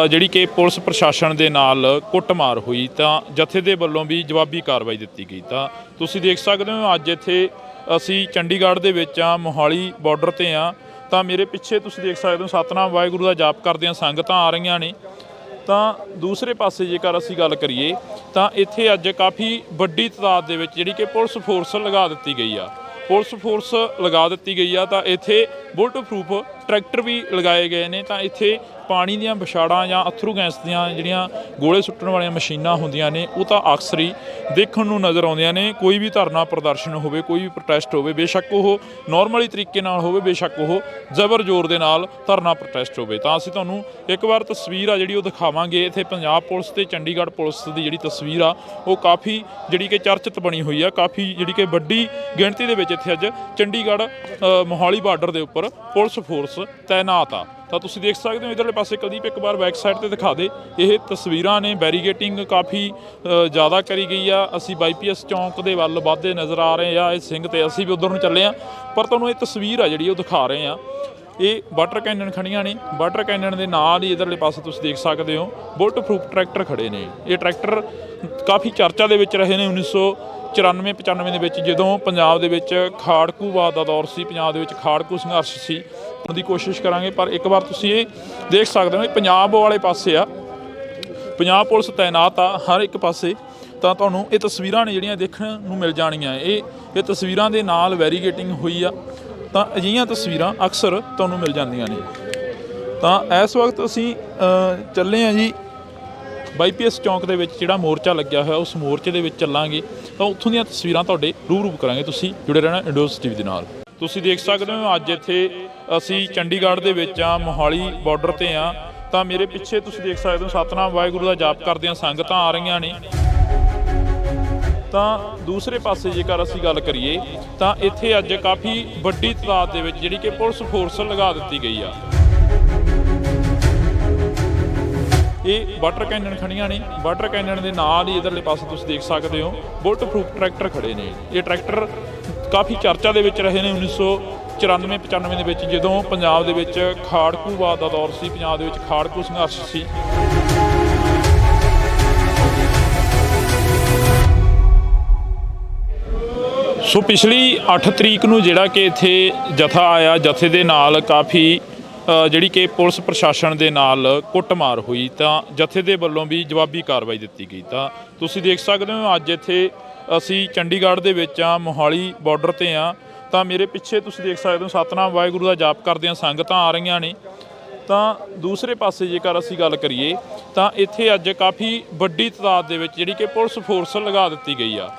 ਜਿਹੜੀ ਕਿ ਪੁਲਿਸ ਪ੍ਰਸ਼ਾਸਨ ਦੇ ਨਾਲ ਕੁੱਟਮਾਰ ਹੋਈ। ਤਾਂ ਜਥੇ ਦੇ ਵੱਲੋਂ ਵੀ ਜਵਾਬੀ ਕਾਰਵਾਈ ਦਿੱਤੀ ਗਈ। ਤਾਂ ਤੁਸੀਂ ਦੇਖ ਸਕਦੇ ਹੋ ਅੱਜ ਇੱਥੇ ਅਸੀਂ ਚੰਡੀਗੜ੍ਹ ਦੇ ਵਿੱਚ ਆ, ਮੋਹਾਲੀ ਬਾਰਡਰ ਤੇ ਆ। ਤਾਂ ਮੇਰੇ ਪਿੱਛੇ ਤੁਸੀਂ ਦੇਖ ਸਕਦੇ ਹੋ ਸਤਨਾਮ ਵਾਹਿਗੁਰੂ ਦਾ ਜਾਪ ਕਰਦਿਆਂ ਸੰਗਤਾਂ ਆ ਰਹੀਆਂ ਨੇ। ਤਾਂ ਦੂਸਰੇ ਪਾਸੇ ਜੇਕਰ ਅਸੀਂ ਗੱਲ ਕਰੀਏ ਤਾਂ ਇੱਥੇ ਅੱਜ ਕਾਫੀ ਵੱਡੀ ਤਾਦਾਦ ਦੇ ਵਿੱਚ ਜਿਹੜੀ ਕਿ ਪੁਲਿਸ ਫੋਰਸ ਲਗਾ ਦਿੱਤੀ ਗਈ ਆ। ਤਾਂ ਇੱਥੇ ਬੁਲਟ ਪ੍ਰੂਫ ਟਰੈਕਟਰ ਵੀ ਲਗਾਏ ਗਏ ਨੇ। ਤਾਂ ਇੱਥੇ ਪਾਣੀ ਦੀਆਂ ਵਿਛਾੜਾਂ ਜਾਂ ਅਥਰੂ ਗੈਸ ਦੀਆਂ ਜਿਹੜੀਆਂ ਗੋਲੇ ਸੁੱਟਣ ਵਾਲੀਆਂ ਮਸ਼ੀਨਾਂ ਹੁੰਦੀਆਂ ਨੇ, ਉਹ ਤਾਂ ਅਕਸਰ ਹੀ ਦੇਖਣ ਨੂੰ ਨਜ਼ਰ ਆਉਂਦੀਆਂ ਨੇ। ਕੋਈ ਵੀ ਧਰਨਾ ਪ੍ਰਦਰਸ਼ਨ ਹੋਵੇ, ਕੋਈ ਵੀ ਪ੍ਰੋਟੈਸਟ ਹੋਵੇ, ਬੇਸ਼ੱਕ ਉਹ ਨਾਰਮਲੀ ਤਰੀਕੇ ਨਾਲ ਹੋਵੇ, ਬੇਸ਼ੱਕ ਉਹ ਜ਼ਬਰ ਜ਼ੋਰ ਦੇ ਨਾਲ ਧਰਨਾ ਪ੍ਰੋਟੈਸਟ ਹੋਵੇ। ਤਾਂ ਅਸੀਂ ਤੁਹਾਨੂੰ ਇੱਕ ਵਾਰ ਤਸਵੀਰ ਆ ਜਿਹੜੀ ਉਹ ਦਿਖਾਵਾਂਗੇ। ਇੱਥੇ ਪੰਜਾਬ ਪੁਲਿਸ ਤੇ ਚੰਡੀਗੜ੍ਹ ਪੁਲਿਸ ਦੀ ਜਿਹੜੀ ਤਸਵੀਰ ਆ ਉਹ ਕਾਫੀ ਜਿਹੜੀ ਕਿ ਚਰਚਿਤ ਬਣੀ ਹੋਈ ਆ। ਕਾਫੀ ਜਿਹੜੀ ਕਿ ਵੱਡੀ ਗਿਣਤੀ ਦੇ ਵਿੱਚ ਇੱਥੇ ਅੱਜ ਚੰਡੀਗੜ੍ਹ ਮੋਹਾਲੀ ਬਾਰਡਰ ਦੇ ਉੱਪਰ ਪੁਲਿਸ ਫੋਰਸ ਤੈਨਾਤ ਆ। ਤਾਂ ਤੁਸੀਂ ਦੇਖ ਸਕਦੇ ਹੋ ਇੱਧਰਲੇ ਪਾਸੇ ਕੁਲਦੀਪ ਇੱਕ ਵਾਰ ਬੈਕ ਸਾਈਡ ਤੇ ਦਿਖਾ ਦੇ। ਇਹ ਤਸਵੀਰਾਂ ਨੇ, ਬੈਰੀਗੇਟਿੰਗ ਕਾਫੀ ਜ਼ਿਆਦਾ ਕਰੀ ਗਈ ਆ। ਅਸੀਂ ਬਾਈਪੀਐਸ ਚੌਂਕ ਦੇ ਵੱਲ ਵੱਧਦੇ ਨਜ਼ਰ ਆ ਰਹੇ ਆ। ਇਹ ਸਿੰਘ ਤੇ ਅਸੀਂ ਵੀ ਉਧਰ ਨੂੰ ਚੱਲੇ ਆ। ਪਰ ਤੁਹਾਨੂੰ ਇਹ ਤਸਵੀਰ ਆ ਜਿਹੜੀ ਉਹ ਦਿਖਾ ਰਹੇ ਆ। ਇਹ ਵਾਟਰ ਕੈਨਨ ਖੜੀਆਂ ਨੇ। ਵਾਟਰ ਕੈਨਨ ਦੇ ਨਾਲ ਹੀ ਇੱਧਰਲੇ ਪਾਸੇ ਤੁਸੀਂ ਦੇਖ ਸਕਦੇ ਹੋ ਬੁਲਟ ਪ੍ਰੂਫ ਟਰੈਕਟਰ ਖੜੇ ਨੇ। ਇਹ ਟਰੈਕਟਰ ਕਾਫੀ ਚਰਚਾ ਦੇ ਵਿੱਚ ਰਹੇ ਨੇ 1994-95 ਦੇ ਵਿੱਚ, ਜਦੋਂ ਪੰਜਾਬ ਦੇ ਵਿੱਚ ਖਾੜਕੂਵਾਦ ਦਾ ਦੌਰ ਸੀ, ਪੰਜਾਬ ਦੇ ਵਿੱਚ ਖਾੜਕੂ ਸੰਘਰਸ਼ ਸੀ। ਦੀ ਕੋਸ਼ਿਸ਼ ਕਰਾਂਗੇ। ਪਰ ਇੱਕ ਵਾਰ ਤੁਸੀਂ ਇਹ ਦੇਖ ਸਕਦੇ ਹੋ ਪੰਜਾਬ ਵਾਲੇ ਪਾਸੇ ਆ, ਪੰਜਾਬ ਪੁਲਿਸ ਤੈਨਾਤ ਆ ਹਰ ਇੱਕ ਪਾਸੇ। ਤਾਂ ਤੁਹਾਨੂੰ ਇਹ ਤਸਵੀਰਾਂ ਨੇ ਜਿਹੜੀਆਂ ਦੇਖਣ ਨੂੰ ਮਿਲ ਜਾਣੀਆਂ। ਇਹ ਤਸਵੀਰਾਂ ਦੇ ਨਾਲ ਵੈਰੀਗੇਟਿੰਗ ਹੋਈ ਆ। ਤਾਂ ਅਜਿਹੀਆਂ ਤਸਵੀਰਾਂ ਅਕਸਰ ਤੁਹਾਨੂੰ ਮਿਲ ਜਾਂਦੀਆਂ ਨੇ। ਤਾਂ ਇਸ ਵਕਤ ਅਸੀਂ ਚੱਲੇ ਹਾਂ ਜੀ ਬਾਈਪੀਐਸ ਚੌਂਕ ਦੇ ਵਿੱਚ ਜਿਹੜਾ ਮੋਰਚਾ ਲੱਗਿਆ ਹੋਇਆ, ਉਸ ਮੋਰਚੇ ਦੇ ਵਿੱਚ ਚੱਲਾਂਗੇ। ਤਾਂ ਉੱਥੋਂ ਦੀਆਂ ਤਸਵੀਰਾਂ ਤੁਹਾਡੇ ਰੂਬਰੂ ਕਰਾਂਗੇ। ਤੁਸੀਂ ਜੁੜੇ ਰਹਿਣਾ ਇੰਡੋਸ ਟੀਵੀ ਦੇ ਨਾਲ। ਤੁਸੀਂ ਦੇਖ ਸਕਦੇ ਹੋ ਅੱਜ ਇੱਥੇ ਅਸੀਂ ਚੰਡੀਗੜ੍ਹ ਦੇ ਵਿੱਚ ਆ, ਮੋਹਾਲੀ ਬਾਰਡਰ ਤੇ ਆ। ਤਾਂ ਮੇਰੇ ਪਿੱਛੇ ਤੁਸੀਂ ਦੇਖ ਸਕਦੇ ਹੋ ਸਤਨਾਮ ਵਾਹਿਗੁਰੂ ਦਾ ਜਾਪ ਕਰਦਿਆਂ ਸੰਗਤਾਂ ਆ ਰਹੀਆਂ ਨੇ। ਤਾਂ ਦੂਸਰੇ ਪਾਸੇ ਜੇਕਰ ਅਸੀਂ ਗੱਲ ਕਰੀਏ ਤਾਂ ਇੱਥੇ ਅੱਜ ਕਾਫੀ ਵੱਡੀ ਤਾਦਾਦ ਦੇ ਵਿੱਚ ਜਿਹੜੀ ਕਿ ਪੁਲਿਸ ਫੋਰਸ ਲਗਾ ਦਿੱਤੀ ਗਈ ਆ। ਇਹ ਵਾਟਰ ਕੈਨਨ ਖੜੀਆਂ ਨੇ। ਵਾਟਰ ਕੈਨਨ ਦੇ ਨਾਲ ਹੀ ਇੱਧਰਲੇ ਪਾਸੇ ਤੁਸੀਂ ਦੇਖ ਸਕਦੇ ਹੋ ਬੁਲਟ ਪ੍ਰੂਫ ਟਰੈਕਟਰ ਖੜੇ ਨੇ। ਇਹ ਟਰੈਕਟਰ ਕਾਫੀ ਚਰਚਾ ਦੇ ਵਿੱਚ ਰਹੇ ਨੇ 1994-95 ਦੇ ਵਿੱਚ, ਜਦੋਂ ਪੰਜਾਬ ਦੇ ਵਿੱਚ ਖਾੜਕੂਵਾਦ ਦਾ ਦੌਰ ਸੀ, ਪੰਜਾਬ ਦੇ ਵਿੱਚ ਖਾੜਕੂ ਸੰਘਰਸ਼ ਸੀ। ਸੋ ਪਿਛਲੀ 8 ਤਰੀਕ ਨੂੰ ਜਿਹੜਾ ਕਿ ਇੱਥੇ ਜਥਾ ਆਇਆ, ਜਥੇ ਦੇ ਨਾਲ ਕਾਫੀ ਜਿਹੜੀ ਕਿ ਪੁਲਿਸ ਪ੍ਰਸ਼ਾਸਨ ਦੇ ਨਾਲ ਕੁੱਟਮਾਰ ਹੋਈ। ਤਾਂ ਜਥੇ ਦੇ ਵੱਲੋਂ ਵੀ ਜਵਾਬੀ ਕਾਰਵਾਈ ਦਿੱਤੀ ਗਈ। ਤਾਂ ਤੁਸੀਂ ਦੇਖ ਸਕਦੇ ਹੋ ਅੱਜ ਇੱਥੇ ਅਸੀਂ ਚੰਡੀਗੜ੍ਹ ਦੇ ਵਿੱਚ ਆ, ਮੋਹਾਲੀ ਬਾਰਡਰ ਤੇ ਆ। ਤਾਂ ਮੇਰੇ ਪਿੱਛੇ ਤੁਸੀਂ ਦੇਖ ਸਕਦੇ ਹੋ ਸਤਨਾਮ ਵਾਹਿਗੁਰੂ ਦਾ ਜਾਪ ਕਰਦਿਆਂ ਸੰਗਤਾਂ ਆ ਰਹੀਆਂ ਨੇ। ਤਾਂ ਦੂਸਰੇ ਪਾਸੇ ਜੇਕਰ ਅਸੀਂ ਗੱਲ ਕਰੀਏ ਤਾਂ ਇੱਥੇ ਅੱਜ ਕਾਫੀ ਵੱਡੀ ਤਾਦਾਦ ਦੇ ਵਿੱਚ ਜਿਹੜੀ ਕਿ ਪੁਲਿਸ ਫੋਰਸ ਲਗਾ ਦਿੱਤੀ ਗਈ ਆ।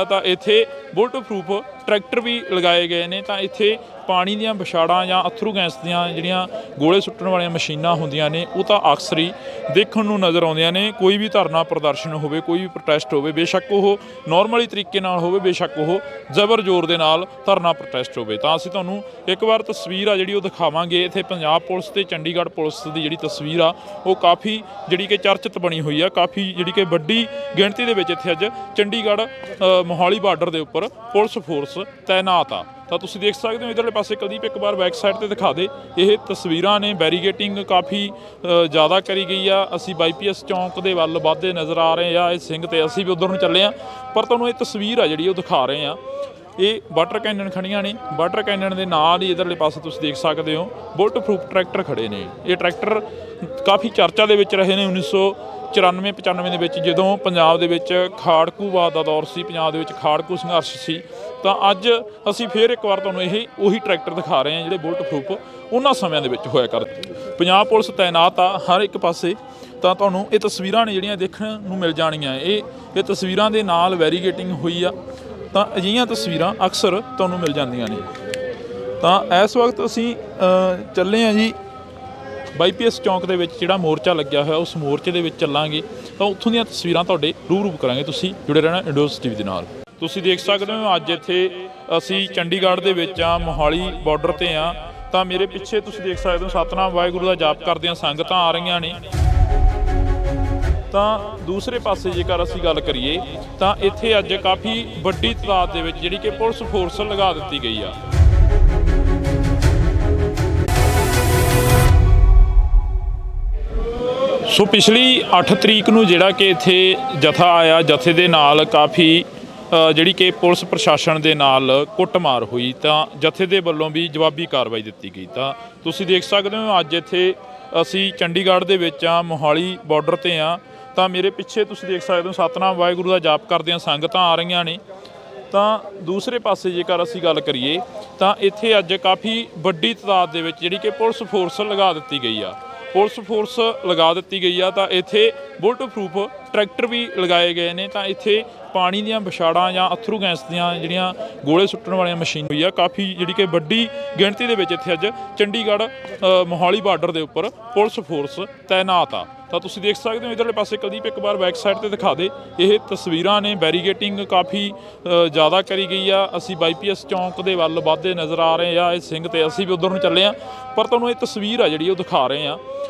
ਤਾਂ ਇੱਥੇ ਬੁਲਟ ਪ੍ਰੂਫ ਟਰੈਕਟਰ ਵੀ ਲਗਾਏ ਗਏ ਨੇ। ਤਾਂ ਇੱਥੇ ਪਾਣੀ ਦੀਆਂ ਵਿਛਾੜਾਂ ਜਾਂ ਅਥਰੂ ਗੈਸ ਦੀਆਂ ਜਿਹੜੀਆਂ ਗੋਲੇ ਸੁੱਟਣ ਵਾਲੀਆਂ ਮਸ਼ੀਨਾਂ ਹੁੰਦੀਆਂ ਨੇ, ਉਹ ਤਾਂ ਅਕਸਰ ਹੀ ਦੇਖਣ ਨੂੰ ਨਜ਼ਰ ਆਉਂਦੀਆਂ ਨੇ। ਕੋਈ ਵੀ ਧਰਨਾ ਪ੍ਰਦਰਸ਼ਨ ਹੋਵੇ, ਕੋਈ ਵੀ ਪ੍ਰੋਟੈਸਟ ਹੋਵੇ, ਬੇਸ਼ੱਕ ਉਹ ਨਾਰਮਲੀ ਤਰੀਕੇ ਨਾਲ ਹੋਵੇ, ਬੇਸ਼ੱਕ ਉਹ ਜ਼ਬਰ ਜ਼ੋਰ ਦੇ ਨਾਲ ਧਰਨਾ ਪ੍ਰੋਟੈਸਟ ਹੋਵੇ। ਤਾਂ ਅਸੀਂ ਤੁਹਾਨੂੰ ਇੱਕ ਵਾਰ ਤਸਵੀਰ ਆ ਜਿਹੜੀ ਉਹ ਦਿਖਾਵਾਂਗੇ। ਇੱਥੇ ਪੰਜਾਬ ਪੁਲਿਸ ਤੇ ਚੰਡੀਗੜ੍ਹ ਪੁਲਿਸ ਦੀ ਜਿਹੜੀ ਤਸਵੀਰ ਆ ਉਹ ਕਾਫੀ ਜਿਹੜੀ ਕਿ ਚਰਚਿਤ ਬਣੀ ਹੋਈ ਆ। ਕਾਫੀ ਜਿਹੜੀ ਕਿ ਵੱਡੀ ਗਿਣਤੀ ਦੇ ਵਿੱਚ ਇੱਥੇ ਅੱਜ ਚੰਡੀਗੜ੍ਹ ਮੋਹਾਲੀ ਬਾਰਡਰ ਦੇ ਉੱਪਰ ਪੁਲਿਸ ਫੋਰਸ ਤੈਨਾਤ ਆ। ਤਾਂ ਤੁਸੀਂ ਦੇਖ ਸਕਦੇ ਹੋ ਇੱਧਰਲੇ ਪਾਸੇ ਕੁਲਦੀਪ ਇੱਕ ਵਾਰ ਬੈਕ ਸਾਈਡ ਤੇ ਦਿਖਾ ਦੇ। ਇਹ ਤਸਵੀਰਾਂ ਨੇ, ਬੈਰੀਗੇਟਿੰਗ ਕਾਫੀ ਜ਼ਿਆਦਾ ਕਰੀ ਗਈ ਆ। ਅਸੀਂ ਬਾਈਪੀਐਸ ਚੌਂਕ ਦੇ ਵੱਲ ਵੱਧਦੇ ਨਜ਼ਰ ਆ ਰਹੇ ਆ। ਇਹ ਸਿੰਘ ਤੇ ਅਸੀਂ ਵੀ ਉਧਰ ਨੂੰ ਚੱਲੇ ਆ। ਪਰ ਤੁਹਾਨੂੰ ਇਹ ਤਸਵੀਰ ਆ ਜਿਹੜੀ ਉਹ ਦਿਖਾ ਰਹੇ ਆ। ਇਹ ਵਾਟਰ ਕੈਨਨ ਖੜੀਆਂ ਨੇ। ਵਾਟਰ ਕੈਨਨ ਦੇ ਨਾਲ ਹੀ ਇਧਰਲੇ ਪਾਸੇ ਤੁਸੀਂ ਦੇਖ ਸਕਦੇ ਹੋ ਬੁਲਟ ਪ੍ਰੂਫ ਟਰੈਕਟਰ ਖੜੇ ਨੇ। ਇਹ ਟਰੈਕਟਰ ਕਾਫੀ ਚਰਚਾ ਦੇ ਵਿੱਚ ਰਹੇ ਨੇ 1994-95 ਦੇ ਵਿੱਚ, ਜਦੋਂ ਪੰਜਾਬ ਦੇ ਵਿੱਚ ਖਾੜਕੂਵਾਦ ਦਾ ਦੌਰ ਸੀ, ਪੰਜਾਬ ਦੇ ਵਿੱਚ ਖਾੜਕੂ ਸੰਘਰਸ਼ ਸੀ। ਤਾਂ ਅੱਜ ਅਸੀਂ ਫਿਰ ਇੱਕ ਵਾਰ ਤੁਹਾਨੂੰ ਉਹੀ ਟਰੈਕਟਰ ਦਿਖਾ ਰਹੇ ਹਾਂ ਜਿਹੜੇ ਬੁਲਟ ਪ੍ਰੂਫ ਉਹਨਾਂ ਸਮਿਆਂ ਦੇ ਵਿੱਚ ਹੋਇਆ ਕਰਦੇ। ਪੰਜਾਬ ਪੁਲਿਸ ਤੈਨਾਤ ਆ ਹਰ ਇੱਕ ਪਾਸੇ। ਤਾਂ ਤੁਹਾਨੂੰ ਇਹ ਤਸਵੀਰਾਂ ਨੇ ਜਿਹੜੀਆਂ ਦੇਖਣ ਨੂੰ ਮਿਲ ਜਾਣੀਆਂ। ਇਹ ਤਸਵੀਰਾਂ ਦੇ ਨਾਲ ਵੈਰੀਗੇਟਿੰਗ ਹੋਈ ਆ। ਤਾਂ ਅਜਿਹੀਆਂ ਤਸਵੀਰਾਂ ਅਕਸਰ ਤੁਹਾਨੂੰ ਮਿਲ ਜਾਂਦੀਆਂ ਨੇ। ਤਾਂ ਇਸ ਵਕਤ ਅਸੀਂ ਚੱਲੇ ਹਾਂ ਜੀ ਬਾਈਪੀਐਸ ਚੌਂਕ ਦੇ ਵਿੱਚ ਜਿਹੜਾ ਮੋਰਚਾ ਲੱਗਿਆ ਹੋਇਆ, ਉਸ ਮੋਰਚੇ ਦੇ ਵਿੱਚ ਚੱਲਾਂਗੇ। ਤਾਂ ਉੱਥੋਂ ਦੀਆਂ ਤਸਵੀਰਾਂ ਤੁਹਾਡੇ ਰੂਬਰੂ ਕਰਾਂਗੇ। ਤੁਸੀਂ ਜੁੜੇ ਰਹਿਣਾ ਇੰਡੋਸ ਟੀਵੀ ਦੇ ਨਾਲ। ਤੁਸੀਂ ਦੇਖ ਸਕਦੇ ਹੋ ਅੱਜ ਇੱਥੇ ਅਸੀਂ ਚੰਡੀਗੜ੍ਹ ਦੇ ਵਿੱਚ ਆ, ਮੋਹਾਲੀ ਬਾਰਡਰ ਤੇ ਆ। ਤਾਂ ਮੇਰੇ ਪਿੱਛੇ ਤੁਸੀਂ ਦੇਖ ਸਕਦੇ ਹੋ ਸਤਨਾਮ ਵਾਹਿਗੁਰੂ ਦਾ ਜਾਪ ਕਰਦਿਆਂ ਸੰਗਤਾਂ ਆ ਰਹੀਆਂ ਨੇ। ਤਾਂ ਦੂਸਰੇ ਪਾਸੇ ਜੇਕਰ ਅਸੀਂ ਗੱਲ ਕਰੀਏ ਤਾਂ ਇੱਥੇ ਅੱਜ ਕਾਫੀ ਵੱਡੀ ਤਾਦਾਦ ਦੇ ਵਿੱਚ ਜਿਹੜੀ ਕਿ ਪੁਲਿਸ ਫੋਰਸ ਲਗਾ ਦਿੱਤੀ ਗਈ ਆ। ਸੋ ਪਿਛਲੀ 8 ਤਰੀਕ ਨੂੰ ਜਿਹੜਾ ਕਿ ਇੱਥੇ ਜਥਾ ਆਇਆ, ਜਥੇ ਦੇ ਨਾਲ ਕਾਫੀ ਜਿਹੜੀ ਕਿ ਪੁਲਿਸ ਪ੍ਰਸ਼ਾਸਨ ਦੇ ਨਾਲ ਕੁੱਟਮਾਰ ਹੋਈ। ਤਾਂ ਜਥੇ ਦੇ ਵੱਲੋਂ ਵੀ ਜਵਾਬੀ ਕਾਰਵਾਈ ਦਿੱਤੀ ਗਈ। ਤਾਂ ਤੁਸੀਂ ਦੇਖ ਸਕਦੇ ਹੋ ਅੱਜ ਇੱਥੇ ਅਸੀਂ ਚੰਡੀਗੜ੍ਹ ਦੇ ਵਿੱਚ ਆ, ਮੋਹਾਲੀ ਬਾਰਡਰ ਤੇ ਆ। ਤਾਂ ਮੇਰੇ ਪਿੱਛੇ ਤੁਸੀਂ ਦੇਖ ਸਕਦੇ ਹੋ ਸਤਨਾਮ ਵਾਹਿਗੁਰੂ ਦਾ ਜਾਪ ਕਰਦਿਆਂ ਸੰਗਤਾਂ ਆ ਰਹੀਆਂ ਨੇ। ਤਾਂ ਦੂਸਰੇ ਪਾਸੇ ਜੇਕਰ ਅਸੀਂ ਗੱਲ ਕਰੀਏ ਤਾਂ ਇੱਥੇ ਅੱਜ ਕਾਫੀ ਵੱਡੀ ਤਾਦਾਦ ਦੇ ਵਿੱਚ ਜਿਹੜੀ ਕਿ ਪੁਲਿਸ ਫੋਰਸ ਲਗਾ ਦਿੱਤੀ ਗਈ ਆ। ਪੁਲਿਸ ਫੋਰਸ ਲਗਾ ਦਿੱਤੀ ਗਈ ਆ। ਤਾਂ ਇੱਥੇ ਬੁਲਟ ਪ੍ਰੂਫ ਟਰੈਕਟਰ ਵੀ ਲਗਾਏ ਗਏ ਨੇ। ਤਾਂ ਇੱਥੇ ਪਾਣੀ ਦੀਆਂ ਵਿਛਾੜਾਂ ਜਾਂ ਅਥਰੂ ਗੈਸ ਦੀਆਂ ਜਿਹੜੀਆਂ ਗੋਲੇ ਸੁੱਟਣ ਵਾਲੀਆਂ ਮਸ਼ੀਨ ਹੋਈ ਆ, ਕਾਫੀ ਜਿਹੜੀ ਕਿ ਵੱਡੀ ਗਿਣਤੀ ਦੇ ਵਿੱਚ ਇੱਥੇ ਅੱਜ ਚੰਡੀਗੜ੍ਹ ਮੋਹਾਲੀ ਬਾਰਡਰ ਦੇ ਉੱਪਰ ਪੁਲਿਸ ਫੋਰਸ ਤੈਨਾਤ ਆ। ਤਾਂ ਤੁਸੀਂ ਦੇਖ ਸਕਦੇ ਹੋ ਇਧਰਲੇ ਪਾਸੇ ਕੁਲਦੀਪ ਇੱਕ ਵਾਰ ਬੈਕ ਸਾਈਡ ਤੇ ਦਿਖਾ ਦੇ। ਇਹ ਤਸਵੀਰਾਂ ਨੇ, ਬੈਰੀਗੇਟਿੰਗ ਕਾਫੀ ਜ਼ਿਆਦਾ ਕਰੀ ਗਈ ਆ। ਅਸੀਂ ਬਾਈਪੀਐਸ ਚੌਂਕ ਦੇ ਵੱਲ ਵੱਧਦੇ ਨਜ਼ਰ ਆ ਰਹੇ ਆ। ਇਹ ਸਿੰਘ ਤੇ ਅਸੀਂ ਵੀ ਉਧਰ ਨੂੰ ਚੱਲੇ ਆ। ਪਰ ਤੁਹਾਨੂੰ ਇਹ ਤਸਵੀਰ ਆ ਜਿਹੜੀ ਉਹ ਦਿਖਾ ਰਹੇ ਆ।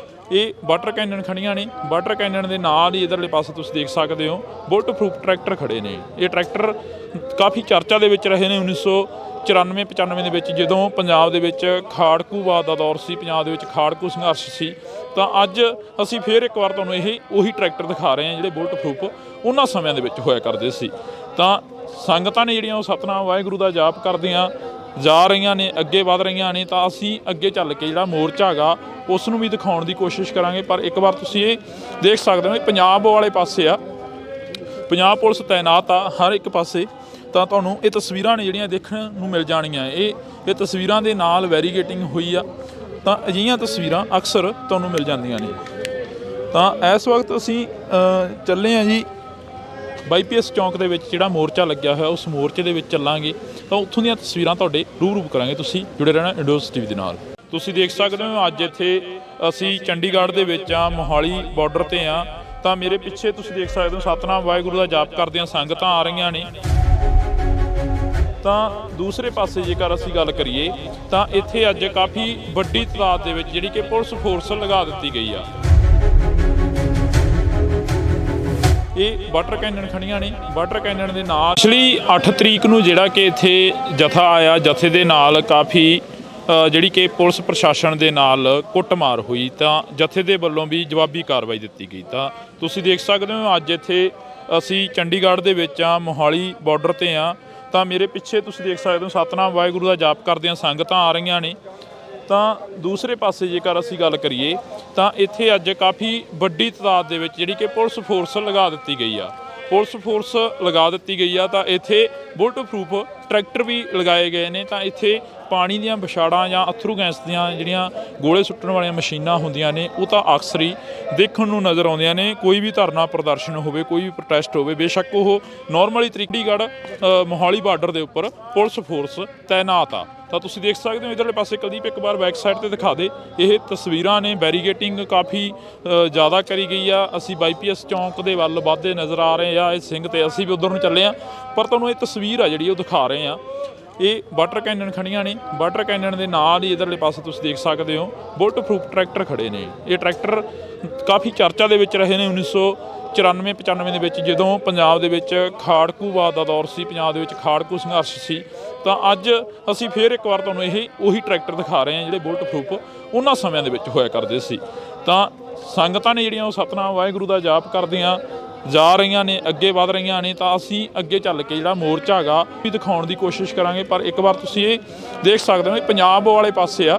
ਇਹ ਵਾਟਰ ਕੈਨਨ ਖੜੀਆਂ ਨੇ। ਵਾਟਰ ਕੈਨਨ ਦੇ ਨਾਲ ਹੀ ਇਧਰਲੇ ਪਾਸੇ ਤੁਸੀਂ ਦੇਖ ਸਕਦੇ ਹੋ ਬੁਲਟ ਪ੍ਰੂਫ ਟਰੈਕਟਰ ਖੜੇ ਨੇ। ਇਹ ਟਰੈਕਟਰ ਕਾਫੀ ਚਰਚਾ ਦੇ ਵਿੱਚ ਰਹੇ ਨੇ 1994-95 ਦੇ ਵਿੱਚ, ਜਦੋਂ ਪੰਜਾਬ ਦੇ ਵਿੱਚ ਖਾੜਕੂਵਾਦ ਦਾ ਦੌਰ ਸੀ, ਪੰਜਾਬ ਦੇ ਵਿੱਚ ਖਾੜਕੂ ਸੰਘਰਸ਼ ਸੀ। ਤਾਂ ਅੱਜ ਅਸੀਂ ਫਿਰ ਇੱਕ ਵਾਰ ਤੁਹਾਨੂੰ ਉਹੀ ਟਰੈਕਟਰ ਦਿਖਾ ਰਹੇ ਹਾਂ ਜਿਹੜੇ ਬੁਲਟ ਪ੍ਰੂਫ ਉਹਨਾਂ ਸਮਿਆਂ ਦੇ ਵਿੱਚ ਹੋਇਆ ਕਰਦੇ ਸੀ। ਤਾਂ ਸੰਗਤਾਂ ਨੇ ਜਿਹੜੀਆਂ ਉਹ ਸਤਨਾਮ ਵਾਹਿਗੁਰੂ ਦਾ ਜਾਪ ਕਰਦੀਆਂ ਜਾ ਰਹੀਆਂ ਨੇ, ਅੱਗੇ ਵਧ ਰਹੀਆਂ ਨੇ। ਤਾਂ ਅਸੀਂ ਅੱਗੇ ਚੱਲ ਕੇ ਜਿਹੜਾ ਮੋਰਚਾ ਹੈਗਾ ਉਸ ਨੂੰ ਵੀ ਦਿਖਾਉਣ ਦੀ ਕੋਸ਼ਿਸ਼ ਕਰਾਂਗੇ। ਪਰ ਇੱਕ ਵਾਰ ਤੁਸੀਂ ਇਹ ਦੇਖ ਸਕਦੇ ਹੋ ਪੰਜਾਬ ਵਾਲੇ ਪਾਸੇ ਆ, ਪੰਜਾਬ ਪੁਲਿਸ ਤੈਨਾਤ ਆ ਹਰ ਇੱਕ ਪਾਸੇ। ਤਾਂ ਤੁਹਾਨੂੰ ਇਹ ਤਸਵੀਰਾਂ ਨੇ ਜਿਹੜੀਆਂ ਦੇਖਣ ਨੂੰ ਮਿਲ ਜਾਣੀਆਂ। ਇਹ ਤਸਵੀਰਾਂ ਦੇ ਨਾਲ ਵੈਰੀਗੇਟਿੰਗ ਹੋਈ ਆ। ਤਾਂ ਅਜਿਹੀਆਂ ਤਸਵੀਰਾਂ ਅਕਸਰ ਤੁਹਾਨੂੰ ਮਿਲ ਜਾਂਦੀਆਂ ਨੇ। ਤਾਂ ਇਸ ਵਕਤ ਅਸੀਂ ਚੱਲੇ ਹਾਂ ਜੀ ਬਾਈਪੀਐਸ ਚੌਂਕ ਦੇ ਵਿੱਚ ਜਿਹੜਾ ਮੋਰਚਾ ਲੱਗਿਆ ਹੋਇਆ, ਉਸ ਮੋਰਚੇ ਦੇ ਵਿੱਚ ਚੱਲਾਂਗੇ। ਤਾਂ ਉੱਥੋਂ ਦੀਆਂ ਤਸਵੀਰਾਂ ਤੁਹਾਡੇ ਰੂਬਰੂ ਕਰਾਂਗੇ। ਤੁਸੀਂ ਜੁੜੇ ਰਹਿਣਾ ਇੰਡੋਸ ਟੀਵੀ ਦੇ ਨਾਲ। ਤੁਸੀਂ ਦੇਖ ਸਕਦੇ ਹੋ ਅੱਜ ਇੱਥੇ ਅਸੀਂ ਚੰਡੀਗੜ੍ਹ ਦੇ ਵਿੱਚ ਆ, ਮੋਹਾਲੀ ਬਾਰਡਰ ਤੇ ਆ। ਤਾਂ ਮੇਰੇ ਪਿੱਛੇ ਤੁਸੀਂ ਦੇਖ ਸਕਦੇ ਹੋ ਸਤਨਾਮ ਵਾਹਿਗੁਰੂ ਦਾ ਜਾਪ ਕਰਦਿਆਂ ਸੰਗਤਾਂ ਆ ਰਹੀਆਂ ਨੇ। ਤਾਂ ਦੂਸਰੇ ਪਾਸੇ ਜੇਕਰ ਅਸੀਂ ਗੱਲ ਕਰੀਏ ਤਾਂ ਇੱਥੇ ਅੱਜ ਕਾਫੀ ਵੱਡੀ ਤਾਦਾਦ ਦੇ ਵਿੱਚ ਜਿਹੜੀ ਕਿ ਪੁਲਿਸ ਫੋਰਸ ਲਗਾ ਦਿੱਤੀ ਗਈ ਆ। ਇਹ ਵਾਟਰ ਕੈਨਨ ਖੜੀਆਂ ਨੇ। ਵਾਟਰ ਕੈਨਨ ਦੇ ਨਾਲ ਪਿਛਲੀ 8 ਤਰੀਕ ਨੂੰ ਜਿਹੜਾ ਕਿ ਇੱਥੇ ਜਥਾ ਆਇਆ, ਜਥੇ ਦੇ ਨਾਲ ਕਾਫੀ ਜਿਹੜੀ ਕਿ ਪੁਲਿਸ ਪ੍ਰਸ਼ਾਸਨ ਦੇ ਨਾਲ ਕੁੱਟਮਾਰ ਹੋਈ। ਤਾਂ ਜਥੇ ਦੇ ਵੱਲੋਂ ਵੀ ਜਵਾਬੀ ਕਾਰਵਾਈ ਦਿੱਤੀ ਗਈ। ਤਾਂ ਤੁਸੀਂ ਦੇਖ ਸਕਦੇ ਹੋ ਅੱਜ ਇੱਥੇ ਅਸੀਂ ਚੰਡੀਗੜ੍ਹ ਦੇ ਵਿੱਚ ਆ, ਮੋਹਾਲੀ ਬਾਰਡਰ ਤੇ ਆ। ਤਾਂ ਮੇਰੇ ਪਿੱਛੇ ਤੁਸੀਂ ਦੇਖ ਸਕਦੇ ਹੋ ਸਤਨਾਮ ਵਾਹਿਗੁਰੂ ਦਾ ਜਾਪ ਕਰਦਿਆਂ ਸੰਗਤਾਂ ਆ ਰਹੀਆਂ ਨੇ। ਤਾਂ ਦੂਸਰੇ ਪਾਸੇ ਜੇਕਰ ਅਸੀਂ ਗੱਲ ਕਰੀਏ ਤਾਂ ਇੱਥੇ ਅੱਜ ਕਾਫੀ ਵੱਡੀ ਤਾਦਾਦ ਦੇ ਵਿੱਚ ਜਿਹੜੀ ਕਿ ਪੁਲਿਸ ਫੋਰਸ ਲਗਾ ਦਿੱਤੀ ਗਈ ਆ। ਪੁਲਿਸ ਫੋਰਸ ਲਗਾ ਦਿੱਤੀ ਗਈ ਆ। ਤਾਂ ਇੱਥੇ ਬੁਲਟ ਪ੍ਰੂਫ ਟਰੈਕਟਰ ਵੀ ਲਗਾਏ ਗਏ ਨੇ। ਤਾਂ ਇੱਥੇ ਪਾਣੀ ਦੀਆਂ ਵਿਛਾੜਾਂ ਜਾਂ ਅਥਰੂ ਗੈਸ ਦੀਆਂ ਜਿਹੜੀਆਂ ਗੋਲੇ ਸੁੱਟਣ ਵਾਲੀਆਂ ਮਸ਼ੀਨਾਂ ਹੁੰਦੀਆਂ ਨੇ, ਉਹ ਤਾਂ ਅਕਸਰ ਹੀ ਦੇਖਣ ਨੂੰ ਨਜ਼ਰ ਆਉਂਦੀਆਂ ਨੇ। ਕੋਈ ਵੀ ਧਰਨਾ ਪ੍ਰਦਰਸ਼ਨ ਹੋਵੇ, ਕੋਈ ਵੀ ਪ੍ਰੋਟੈਸਟ ਹੋਵੇ, ਬੇਸ਼ੱਕ ਉਹ ਨਾਰਮਲੀ ਚੰਡੀਗੜ੍ਹ ਮੋਹਾਲੀ ਬਾਰਡਰ ਦੇ ਉੱਪਰ ਪੁਲਿਸ ਫੋਰਸ ਤੈਨਾਤ ਆ। ਤਾਂ ਤੁਸੀਂ ਦੇਖ ਸਕਦੇ ਹੋ ਇਧਰਲੇ ਪਾਸੇ ਕੁਲਦੀਪ ਇੱਕ ਵਾਰ ਬੈਕ ਸਾਈਡ ਤੇ ਦਿਖਾ ਦੇ। ਇਹ ਤਸਵੀਰਾਂ ਨੇ, ਬੈਰੀਗੇਟਿੰਗ ਕਾਫੀ ਜ਼ਿਆਦਾ ਕਰੀ ਗਈ ਆ। ਅਸੀਂ ਬਾਈਪੀਐਸ ਚੌਂਕ ਦੇ ਵੱਲ ਵੱਧਦੇ ਨਜ਼ਰ ਆ ਰਹੇ ਆ। ਇਹ ਸਿੰਘ ਤੇ ਅਸੀਂ ਵੀ ਉਧਰ ਨੂੰ ਚੱਲੇ ਆ। ਪਰ ਤੁਹਾਨੂੰ ਇਹ ਤਸਵੀਰ ਆ ਜਿਹੜੀ ਉਹ ਦਿਖਾ ਰਹੇ ਆ। ਇਹ ਵਾਟਰ ਕੈਨਨ ਖੜੀਆਂ ਨੇ। ਵਾਟਰ ਕੈਨਨ ਦੇ ਨਾਲ ਹੀ ਇਧਰਲੇ ਪਾਸੇ ਤੁਸੀਂ ਦੇਖ ਸਕਦੇ ਹੋ ਬੁਲਟ ਪ੍ਰੂਫ ਟਰੈਕਟਰ ਖੜੇ ਨੇ। ਇਹ ਟਰੈਕਟਰ ਕਾਫੀ ਚਰਚਾ ਦੇ ਵਿੱਚ ਰਹੇ ਨੇ 1994-95 ਦੇ ਵਿੱਚ, ਜਦੋਂ ਪੰਜਾਬ ਦੇ ਵਿੱਚ ਖਾੜਕੂਵਾਦ ਦਾ ਦੌਰ ਸੀ, ਪੰਜਾਬ ਦੇ ਵਿੱਚ ਖਾੜਕੂ ਸੰਘਰਸ਼ ਸੀ। ਤਾਂ ਅੱਜ ਅਸੀਂ ਫਿਰ ਇੱਕ ਵਾਰ ਤੁਹਾਨੂੰ ਉਹੀ ਟਰੈਕਟਰ ਦਿਖਾ ਰਹੇ ਹਾਂ ਜਿਹੜੇ ਬੁਲਟ ਪ੍ਰੂਫ ਉਹਨਾਂ ਸਮਿਆਂ ਦੇ ਵਿੱਚ ਹੋਇਆ ਕਰਦੇ ਸੀ। ਤਾਂ ਸੰਗਤਾਂ ਨੇ ਜਿਹੜੀਆਂ ਉਹ ਸਤਨਾਮ ਵਾਹਿਗੁਰੂ ਦਾ ਜਾਪ ਕਰਦੀਆਂ ਜਾ ਰਹੀਆਂ ਨੇ, ਅੱਗੇ ਵਧ ਰਹੀਆਂ ਨੇ, ਤਾਂ ਅਸੀਂ ਅੱਗੇ ਚੱਲ ਕੇ ਜਿਹੜਾ ਮੋਰਚਾ ਹੈਗਾ ਵੀ ਦਿਖਾਉਣ ਦੀ ਕੋਸ਼ਿਸ਼ ਕਰਾਂਗੇ। ਪਰ ਇੱਕ ਵਾਰ ਤੁਸੀਂ ਇਹ ਦੇਖ ਸਕਦੇ ਹੋ ਇਹ ਪੰਜਾਬ ਵਾਲੇ ਪਾਸੇ ਆ,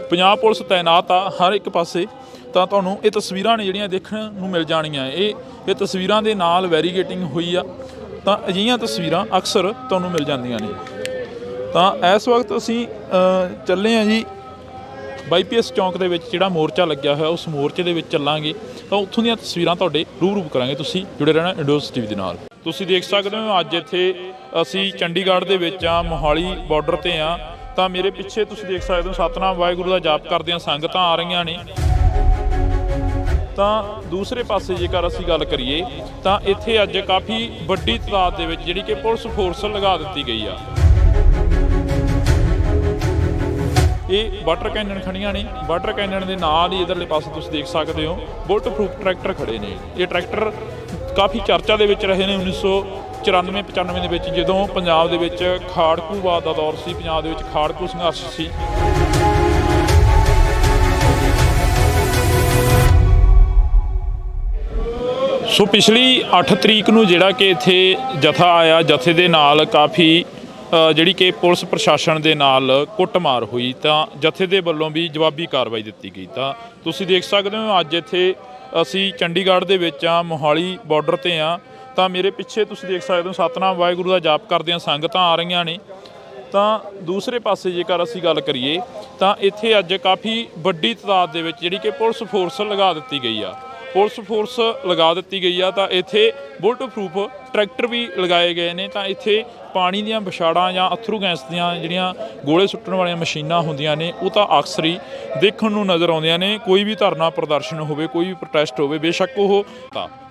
ਪੰਜਾਬ ਪੁਲਿਸ ਤੈਨਾਤ ਆ ਹਰ ਇੱਕ ਪਾਸੇ। ਤਾਂ ਤੁਹਾਨੂੰ ਇਹ ਤਸਵੀਰਾਂ ਨੇ ਜਿਹੜੀਆਂ ਦੇਖਣ ਨੂੰ ਮਿਲ ਜਾਣੀਆਂ। ਇਹ ਤਸਵੀਰਾਂ ਦੇ ਨਾਲ ਵੈਰੀਗੇਟਿੰਗ ਹੋਈ ਆ, ਤਾਂ ਅਜਿਹੀਆਂ ਤਸਵੀਰਾਂ ਅਕਸਰ ਤੁਹਾਨੂੰ ਮਿਲ ਜਾਂਦੀਆਂ ਨੇ। ਤਾਂ ਇਸ ਵਕਤ ਅਸੀਂ ਚੱਲੇ ਹਾਂ ਜੀ ਵਾਈਪੀਐਸ ਚੌਂਕ ਦੇ ਵਿੱਚ ਜਿਹੜਾ ਮੋਰਚਾ ਲੱਗਿਆ ਹੋਇਆ, ਉਸ ਮੋਰਚੇ ਦੇ ਵਿੱਚ ਚੱਲਾਂਗੇ। ਤਾਂ ਉੱਥੋਂ ਦੀਆਂ ਤਸਵੀਰਾਂ ਤੁਹਾਡੇ ਰੂਬਰੂ ਕਰਾਂਗੇ। ਤੁਸੀਂ ਜੁੜੇ ਰਹਿਣਾ ਇੰਡੋਸ ਟੀਵੀ ਦੇ ਨਾਲ। ਤੁਸੀਂ ਦੇਖ ਸਕਦੇ ਹੋ ਅੱਜ ਇੱਥੇ ਅਸੀਂ ਚੰਡੀਗੜ੍ਹ ਦੇ ਵਿੱਚ ਆ, ਮੋਹਾਲੀ ਬਾਰਡਰ ਤੇ ਆ। ਤਾਂ ਮੇਰੇ ਪਿੱਛੇ ਤੁਸੀਂ ਦੇਖ ਸਕਦੇ ਹੋ ਸਤਨਾਮ ਵਾਹਿਗੁਰੂ ਦਾ ਜਾਪ ਕਰਦਿਆਂ ਸੰਗਤਾਂ ਆ ਰਹੀਆਂ ਨੇ। ਤਾਂ ਦੂਸਰੇ ਪਾਸੇ ਜੇਕਰ ਅਸੀਂ ਗੱਲ ਕਰੀਏ ਤਾਂ ਇੱਥੇ ਅੱਜ ਕਾਫੀ ਵੱਡੀ ਤਾਦਾਦ ਦੇ ਵਿੱਚ ਜਿਹੜੀ ਕਿ ਪੁਲਿਸ ਫੋਰਸ ਲਗਾ ਦਿੱਤੀ ਗਈ ਆ। ਇਹ ਵਾਟਰ ਕੈਨਨ ਖੜੀਆਂ ਨੇ, ਵਾਟਰ ਕੈਨਨ ਦੇ ਨਾਲ ਹੀ ਇਧਰਲੇ ਪਾਸੇ ਤੁਸੀਂ ਦੇਖ ਸਕਦੇ ਹੋ ਬੁਲਟ ਪ੍ਰੂਫ ਟਰੈਕਟਰ ਖੜੇ ਨੇ। ਇਹ ਟਰੈਕਟਰ ਕਾਫੀ ਚਰਚਾ ਦੇ ਵਿੱਚ ਰਹੇ ਨੇ 1994-95 ਦੇ ਵਿੱਚ, ਜਦੋਂ ਪੰਜਾਬ ਦੇ ਵਿੱਚ ਖਾੜਕੂਵਾਦ ਦਾ ਦੌਰ ਸੀ, ਪੰਜਾਬ ਦੇ ਵਿੱਚ ਖਾੜਕੂ ਸੰਘਰਸ਼ ਸੀ। ਸੋ ਪਿਛਲੀ 8 ਤਰੀਕ ਨੂੰ ਜਿਹੜਾ ਕਿ ਇੱਥੇ ਜਥਾ ਆਇਆ, ਜਥੇ ਦੇ ਨਾਲ ਕਾਫੀ ਜਿਹੜੀ ਕਿ ਪੁਲਿਸ ਪ੍ਰਸ਼ਾਸਨ ਦੇ ਨਾਲ ਕੁੱਟਮਾਰ ਹੋਈ, ਤਾਂ ਜਥੇ ਦੇ ਵੱਲੋਂ ਵੀ ਜਵਾਬੀ ਕਾਰਵਾਈ ਦਿੱਤੀ ਗਈ। ਤਾਂ ਤੁਸੀਂ ਦੇਖ ਸਕਦੇ ਹੋ ਅੱਜ ਇੱਥੇ ਅਸੀਂ ਚੰਡੀਗੜ੍ਹ ਦੇ ਵਿੱਚ ਆ, ਮੋਹਾਲੀ ਬਾਰਡਰ ਤੇ ਆ। ਤਾਂ ਮੇਰੇ ਪਿੱਛੇ ਤੁਸੀਂ ਦੇਖ ਸਕਦੇ ਹੋ ਸਤਨਾਮ ਵਾਹਿਗੁਰੂ ਦਾ ਜਾਪ ਕਰਦਿਆਂ ਸੰਗਤਾਂ ਆ ਰਹੀਆਂ ਨੇ। ਤਾਂ ਦੂਸਰੇ ਪਾਸੇ ਜੇਕਰ ਅਸੀਂ ਗੱਲ ਕਰੀਏ ਤਾਂ ਇੱਥੇ ਅੱਜ ਕਾਫੀ ਵੱਡੀ ਤਾਦਾਦ ਦੇ ਵਿੱਚ ਜਿਹੜੀ ਕਿ ਪੁਲਿਸ ਫੋਰਸ ਲਗਾ ਦਿੱਤੀ ਗਈ ਆ, ਪੁਲਿਸ ਫੋਰਸ ਲਗਾ ਦਿੱਤੀ ਗਈ ਆ। ਤਾਂ ਇੱਥੇ ਬੁਲਟ ਪ੍ਰੂਫ ਟਰੈਕਟਰ ਵੀ ਲਗਾਏ ਗਏ ਨੇ। ਤਾਂ ਇੱਥੇ ਪਾਣੀ ਦੀਆਂ ਵਿਛਾੜਾਂ ਜਾਂ ਅਥਰੂ ਗੈਸ ਦੀਆਂ ਜਿਹੜੀਆਂ ਗੋਲੇ ਸੁੱਟਣ ਵਾਲੀਆਂ ਮਸ਼ੀਨਾਂ ਹੁੰਦੀਆਂ ਨੇ, ਉਹ ਤਾਂ ਅਕਸਰ ਹੀ ਦੇਖਣ ਨੂੰ ਨਜ਼ਰ ਆਉਂਦੀਆਂ ਨੇ। ਕੋਈ ਵੀ ਧਰਨਾ ਪ੍ਰਦਰਸ਼ਨ ਹੋਵੇ, ਕੋਈ ਵੀ ਪ੍ਰੋਟੈਸਟ ਹੋਵੇ, ਬੇਸ਼ੱਕ ਉਹ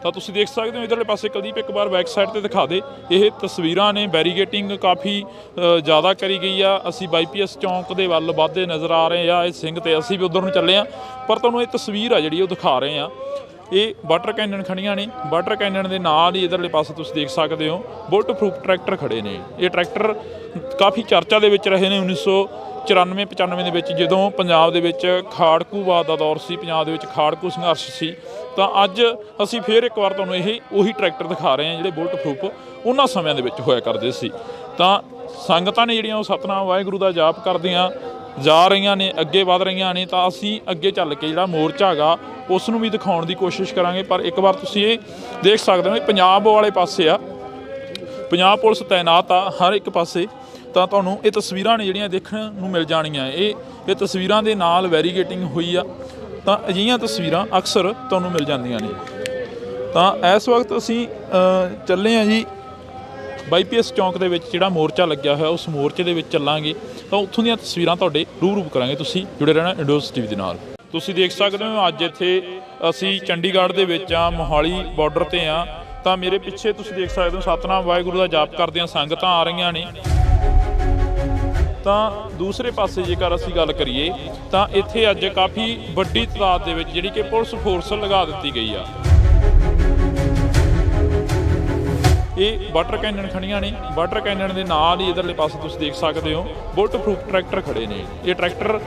ਤਾਂ ਤੁਸੀਂ ਦੇਖ ਸਕਦੇ ਹੋ ਇੱਧਰਲੇ ਪਾਸੇ ਕੁਲਦੀਪ ਇੱਕ ਵਾਰ ਬੈਕ ਸਾਈਡ ਤੇ ਦਿਖਾ ਦੇ। ਇਹ ਤਸਵੀਰਾਂ ਨੇ, ਬੈਰੀਗੇਟਿੰਗ ਕਾਫੀ ਜ਼ਿਆਦਾ ਕਰੀ ਗਈ ਆ। ਅਸੀਂ ਵਾਈਪੀਐਸ ਚੌਂਕ ਦੇ ਵੱਲ ਵੱਧਦੇ ਨਜ਼ਰ ਆ ਰਹੇ ਆ, ਇਹ ਸਿੰਘ ਤੇ ਅਸੀਂ ਵੀ ਉੱਧਰ ਨੂੰ ਚੱਲੇ ਆ। ਪਰ ਤੁਹਾਨੂੰ ਇਹ ਤਸਵੀਰ ਆ ਜਿਹੜੀ ਉਹ ਦਿਖਾ ਰਹੇ ਆ। ਇਹ ਵਾਟਰ ਕੈਨਨ ਖੜੀਆਂ ਨੇ, ਵਾਟਰ ਕੈਨਨ ਦੇ ਨਾਲ ਹੀ ਇਧਰਲੇ ਪਾਸੇ ਤੁਸੀਂ ਦੇਖ ਸਕਦੇ ਹੋ ਬੁਲਟ ਪ੍ਰੂਫ ਟਰੈਕਟਰ ਖੜੇ ਨੇ। ਇਹ ਟਰੈਕਟਰ ਕਾਫੀ ਚਰਚਾ ਦੇ ਵਿੱਚ ਰਹੇ ਨੇ 1994-95 ਦੇ ਵਿੱਚ, ਜਦੋਂ ਪੰਜਾਬ ਦੇ ਵਿੱਚ ਖਾੜਕੂਵਾਦ ਦਾ ਦੌਰ ਸੀ, ਪੰਜਾਬ ਦੇ ਵਿੱਚ ਖਾੜਕੂ ਸੰਘਰਸ਼ ਸੀ। ਤਾਂ ਅੱਜ ਅਸੀਂ ਫਿਰ ਇੱਕ ਵਾਰ ਤੁਹਾਨੂੰ ਉਹੀ ਟਰੈਕਟਰ ਦਿਖਾ ਰਹੇ ਹਾਂ ਜਿਹੜੇ ਬੁਲਟ ਪ੍ਰੂਫ ਉਹਨਾਂ ਸਮਿਆਂ ਦੇ ਵਿੱਚ ਹੋਇਆ ਕਰਦੇ ਸੀ। ਤਾਂ ਸੰਗਤਾਂ ਨੇ ਜਿਹੜੀਆਂ ਉਹ ਸਤਨਾਮ ਵਾਹਿਗੁਰੂ ਦਾ ਜਾਪ ਕਰਦੀਆਂ ਜਾ ਰਹੀਆਂ ਨੇ, ਅੱਗੇ ਵਧ ਰਹੀਆਂ ਨੇ। ਤਾਂ ਅਸੀਂ ਅੱਗੇ ਚੱਲ ਕੇ ਜਿਹੜਾ ਮੋਰਚਾ ਹੈਗਾ ਉਸ ਨੂੰ ਵੀ ਦਿਖਾਉਣ ਦੀ ਕੋਸ਼ਿਸ਼ ਕਰਾਂਗੇ। ਪਰ ਇੱਕ ਵਾਰ ਤੁਸੀਂ ਇਹ ਦੇਖ ਸਕਦੇ ਹੋ ਇਹ ਪੰਜਾਬ ਵਾਲੇ ਪਾਸੇ ਆ, ਪੰਜਾਬ ਪੁਲਿਸ ਤੈਨਾਤ ਆ ਹਰ ਇੱਕ ਪਾਸੇ। ਤਾਂ ਤੁਹਾਨੂੰ ਇਹ ਤਸਵੀਰਾਂ ਨੇ ਜਿਹੜੀਆਂ ਦੇਖਣ ਨੂੰ ਮਿਲ ਜਾਣੀਆਂ। ਇਹ ਤਸਵੀਰਾਂ ਦੇ ਨਾਲ ਵੈਰੀਗੇਟਿੰਗ ਹੋਈ ਆ, ਤਾਂ ਅਜਿਹੀਆਂ ਤਸਵੀਰਾਂ ਅਕਸਰ ਤੁਹਾਨੂੰ ਮਿਲ ਜਾਂਦੀਆਂ ਨੇ। ਤਾਂ ਇਸ ਵਕਤ ਅਸੀਂ ਚੱਲੇ ਹਾਂ ਜੀ ਵਾਈਪੀਐਸ ਚੌਂਕ ਦੇ ਵਿੱਚ ਜਿਹੜਾ ਮੋਰਚਾ ਲੱਗਿਆ ਹੋਇਆ, ਉਸ ਮੋਰਚੇ ਦੇ ਵਿੱਚ ਚੱਲਾਂਗੇ। ਤਾਂ ਉੱਥੋਂ ਦੀਆਂ ਤਸਵੀਰਾਂ ਤੁਹਾਡੇ ਰੂਬਰੂ ਕਰਾਂਗੇ। ਤੁਸੀਂ ਜੁੜੇ ਰਹਿਣਾ ਇੰਡੋਸ ਟੀਵੀ ਦੇ ਨਾਲ। ਤੁਸੀਂ ਦੇਖ ਸਕਦੇ ਹੋ ਅੱਜ ਇੱਥੇ ਅਸੀਂ ਚੰਡੀਗੜ੍ਹ ਦੇ ਵਿੱਚ ਆ, ਮੋਹਾਲੀ ਬਾਰਡਰ ਤੇ ਆ। ਤਾਂ ਮੇਰੇ ਪਿੱਛੇ ਤੁਸੀਂ ਦੇਖ ਸਕਦੇ ਹੋ ਸਤਨਾਮ ਵਾਹਿਗੁਰੂ ਦਾ ਜਾਪ ਕਰਦਿਆਂ ਸੰਗਤਾਂ ਆ ਰਹੀਆਂ ਨੇ। ਤਾਂ ਦੂਸਰੇ ਪਾਸੇ ਜੇਕਰ ਅਸੀਂ ਗੱਲ ਕਰੀਏ ਤਾਂ ਇੱਥੇ ਅੱਜ ਕਾਫੀ ਵੱਡੀ ਤਾਦਾਦ ਦੇ ਵਿੱਚ ਜਿਹੜੀ ਕਿ ਪੁਲਿਸ ਫੋਰਸ ਲਗਾ ਦਿੱਤੀ ਗਈ ਆ। ਇਹ ਵਾਟਰ ਕੈਨਨ ਖੜੀਆਂ ਨੇ, ਵਾਟਰ ਕੈਨਨ ਦੇ ਨਾਲ ਹੀ ਇਧਰਲੇ ਪਾਸੇ ਤੁਸੀਂ ਦੇਖ ਸਕਦੇ ਹੋ ਬੁਲਟ ਪ੍ਰੂਫ ਟਰੈਕਟਰ ਖੜੇ ਨੇ। ਇਹ ਟਰੈਕਟਰ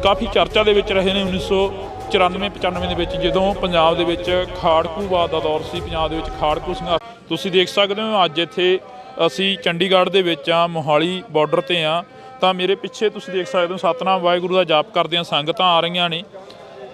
ਕਾਫੀ ਚਰਚਾ ਦੇ ਵਿੱਚ ਰਹੇ ਨੇ 1994-95 ਦੇ ਵਿੱਚ, ਜਦੋਂ ਪੰਜਾਬ ਦੇ ਵਿੱਚ ਖਾੜਕੂਵਾਦ ਦਾ ਦੌਰ ਸੀ, ਪੰਜਾਬ ਦੇ ਵਿੱਚ ਖਾੜਕੂ ਸੰਘਰਸ਼। ਤੁਸੀਂ ਦੇਖ ਸਕਦੇ ਹੋ ਅੱਜ ਇੱਥੇ ਅਸੀਂ ਚੰਡੀਗੜ੍ਹ ਦੇ ਵਿੱਚ ਆ, ਮੋਹਾਲੀ ਬਾਰਡਰ ਤੇ ਆ। ਤਾਂ ਮੇਰੇ ਪਿੱਛੇ ਤੁਸੀਂ ਦੇਖ ਸਕਦੇ ਹੋ ਸਤਨਾਮ ਵਾਹਿਗੁਰੂ ਦਾ ਜਾਪ ਕਰਦਿਆਂ ਸੰਗਤਾਂ ਆ ਰਹੀਆਂ ਨੇ।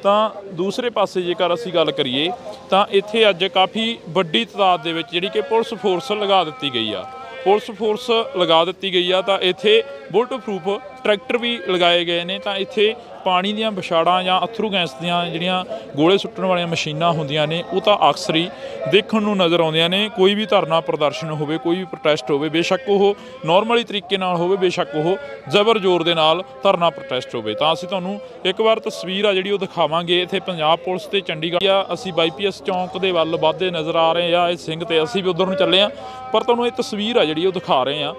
ਤਾਂ ਦੂਸਰੇ ਪਾਸੇ ਜੇਕਰ ਅਸੀਂ ਗੱਲ ਕਰੀਏ ਤਾਂ ਇੱਥੇ ਅੱਜ ਕਾਫੀ ਵੱਡੀ ਤਾਦਾਦ ਦੇ ਵਿੱਚ ਜਿਹੜੀ ਕਿ ਪੁਲਿਸ ਫੋਰਸ ਲਗਾ ਦਿੱਤੀ ਗਈ ਆ, ਪੁਲਿਸ ਫੋਰਸ ਲਗਾ ਦਿੱਤੀ ਗਈ ਆ। ਤਾਂ ਇੱਥੇ ਬੁਲਟ ਪ੍ਰੂਫ ਟਰੈਕਟਰ ਵੀ ਲਗਾਏ ਗਏ ਨੇ। ਤਾਂ ਇੱਥੇ ਪਾਣੀ ਦੀਆਂ ਵਿਛਾੜਾਂ ਜਾਂ ਅਥਰੂ ਗੈਸ ਦੀਆਂ ਜਿਹੜੀਆਂ ਗੋਲੇ ਸੁੱਟਣ ਵਾਲੀਆਂ ਮਸ਼ੀਨਾਂ ਹੁੰਦੀਆਂ ਨੇ, ਉਹ ਤਾਂ ਅਕਸਰ ਹੀ ਦੇਖਣ ਨੂੰ ਨਜ਼ਰ ਆਉਂਦੀਆਂ ਨੇ। ਕੋਈ ਵੀ ਧਰਨਾ ਪ੍ਰਦਰਸ਼ਨ ਹੋਵੇ, ਕੋਈ ਵੀ ਪ੍ਰੋਟੈਸਟ ਹੋਵੇ, ਬੇਸ਼ੱਕ ਉਹ ਨਾਰਮਲੀ ਤਰੀਕੇ ਨਾਲ ਹੋਵੇ, ਬੇਸ਼ੱਕ ਉਹ ਜ਼ਬਰ ਜ਼ੋਰ ਦੇ ਨਾਲ ਧਰਨਾ ਪ੍ਰੋਟੈਸਟ ਹੋਵੇ। ਤਾਂ ਅਸੀਂ ਤੁਹਾਨੂੰ ਇੱਕ ਵਾਰ ਤਸਵੀਰ ਆ ਜਿਹੜੀ ਉਹ ਦਿਖਾਵਾਂਗੇ। ਇੱਥੇ ਪੰਜਾਬ ਪੁਲਿਸ ਤੇ ਚੰਡੀਗੜ੍ਹ ਆ, ਅਸੀਂ ਵਾਈਪੀਐਸ ਚੌਂਕ ਦੇ ਵੱਲ ਵੱਧਦੇ ਨਜ਼ਰ ਆ ਰਹੇ ਆ, ਇਹ ਸਿੰਘ ਤੇ ਅਸੀਂ ਵੀ ਉੱਧਰ ਨੂੰ ਚੱਲੇ ਆ। ਪਰ ਤੁਹਾਨੂੰ ਇਹ ਤਸਵੀਰ ਆ ਜਿਹੜੀ ਉਹ ਦਿਖਾ ਰਹੇ ਆ।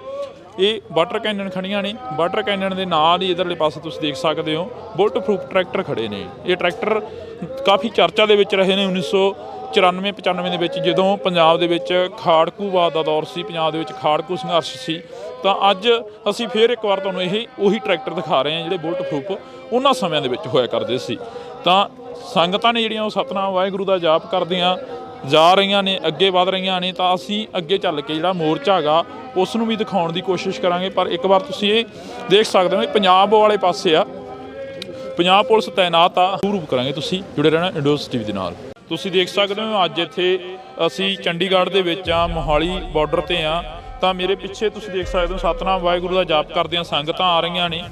ਇਹ ਵਾਟਰ ਕੈਨਨ ਖੜੀਆਂ ਨੇ, ਵਾਟਰ ਕੈਨਨ ਦੇ ਨਾਲ ਹੀ ਇਧਰਲੇ ਪਾਸੇ ਤੁਸੀਂ ਦੇਖ ਸਕਦੇ ਹੋ ਬੁਲਟ ਪ੍ਰੂਫ ਟਰੈਕਟਰ ਖੜੇ ਨੇ। ਇਹ ਟਰੈਕਟਰ ਕਾਫੀ ਚਰਚਾ ਦੇ ਵਿੱਚ ਰਹੇ ਨੇ 1994-95 ਦੇ ਵਿੱਚ, ਜਦੋਂ ਪੰਜਾਬ ਦੇ ਵਿੱਚ ਖਾੜਕੂਵਾਦ ਦਾ ਦੌਰ ਸੀ, ਪੰਜਾਬ ਦੇ ਵਿੱਚ ਖਾੜਕੂ ਸੰਘਰਸ਼ ਸੀ। ਤਾਂ ਅੱਜ ਅਸੀਂ ਫਿਰ ਇੱਕ ਵਾਰ ਤੁਹਾਨੂੰ ਉਹੀ ਟਰੈਕਟਰ ਦਿਖਾ ਰਹੇ ਹਾਂ ਜਿਹੜੇ ਬੁਲਟ ਪ੍ਰੂਫ ਉਹਨਾਂ ਸਮਿਆਂ ਦੇ ਵਿੱਚ ਹੋਇਆ ਕਰਦੇ ਸੀ। ਤਾਂ ਸੰਗਤਾਂ ਨੇ ਜਿਹੜੀਆਂ ਉਹ ਸਤਨਾਮ ਵਾਹਿਗੁਰੂ ਦਾ ਜਾਪ ਕਰਦੀਆਂ ਜਾ ਰਹੀਆਂ ਨੇ, ਅੱਗੇ ਵਧ ਰਹੀਆਂ ਨੇ, ਤਾਂ ਅਸੀਂ ਅੱਗੇ ਚੱਲ ਕੇ ਜਿਹੜਾ ਮੋਰਚਾ ਹੈਗਾ ਉਸ ਨੂੰ ਵੀ ਦਿਖਾਉਣ ਦੀ ਕੋਸ਼ਿਸ਼ ਕਰਾਂਗੇ। ਪਰ ਇੱਕ ਵਾਰ ਤੁਸੀਂ ਇਹ ਦੇਖ ਸਕਦੇ ਹੋ ਇਹ ਪੰਜਾਬ ਵਾਲੇ ਪਾਸੇ ਆ, ਪੰਜਾਬ ਪੁਲਿਸ ਤੈਨਾਤ ਆ। ਰੂਪ ਕਰਾਂਗੇ, ਤੁਸੀਂ ਜੁੜੇ ਰਹਿਣਾ ਇੰਡੋਸ ਟੀਵੀ ਦੇ ਨਾਲ। ਤੁਸੀਂ ਦੇਖ ਸਕਦੇ ਹੋ ਅੱਜ ਇੱਥੇ ਅਸੀਂ ਚੰਡੀਗੜ੍ਹ ਦੇ ਵਿੱਚ ਆ, ਮੋਹਾਲੀ ਬਾਰਡਰ ਤੇ ਆ, ਤਾਂ ਮੇਰੇ ਪਿੱਛੇ ਤੁਸੀਂ ਦੇਖ ਸਕਦੇ ਹੋ ਸਤਨਾਮ ਵਾਹਿਗੁਰੂ ਦਾ ਜਾਪ ਕਰਦਿਆਂ ਸੰਗਤਾਂ ਆ ਰਹੀਆਂ ਨੇ।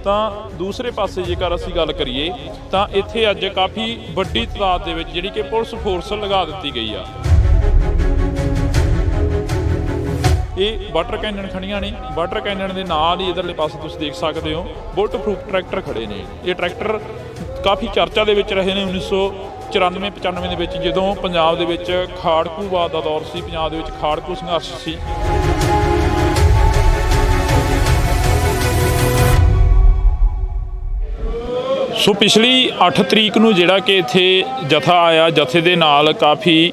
ਤਾਂ ਦੂਸਰੇ ਪਾਸੇ ਜੇਕਰ ਅਸੀਂ ਗੱਲ ਕਰੀਏ ਤਾਂ ਇੱਥੇ ਅੱਜ ਕਾਫੀ ਵੱਡੀ ਤਾਦਾਦ ਦੇ ਵਿੱਚ ਜਿਹੜੀ ਕਿ ਪੁਲਿਸ ਫੋਰਸ ਲਗਾ ਦਿੱਤੀ ਗਈ ਆ। ਇਹ ਵਾਟਰ ਕੈਨਨ ਖੜੀਆਂ ਨੇ, ਵਾਟਰ ਕੈਨਨ ਦੇ ਨਾਲ ਹੀ ਇਧਰਲੇ ਪਾਸੇ ਤੁਸੀਂ ਦੇਖ ਸਕਦੇ ਹੋ ਬੁਲਟ ਪ੍ਰੂਫ ਟਰੈਕਟਰ ਖੜੇ ਨੇ। ਇਹ ਟਰੈਕਟਰ ਕਾਫੀ ਚਰਚਾ ਦੇ ਵਿੱਚ ਰਹੇ ਨੇ 1994-95 ਦੇ ਵਿੱਚ, ਜਦੋਂ ਪੰਜਾਬ ਦੇ ਵਿੱਚ ਖਾੜਕੂਵਾਦ ਦਾ ਦੌਰ ਸੀ, ਪੰਜਾਬ ਦੇ ਵਿੱਚ ਖਾੜਕੂ ਸੰਘਰਸ਼ ਸੀ। ਸੋ ਪਿਛਲੀ 8 ਤਰੀਕ ਨੂੰ ਜਿਹੜਾ ਕਿ ਇੱਥੇ ਜਥਾ ਆਇਆ, ਜਥੇ ਦੇ ਨਾਲ ਕਾਫੀ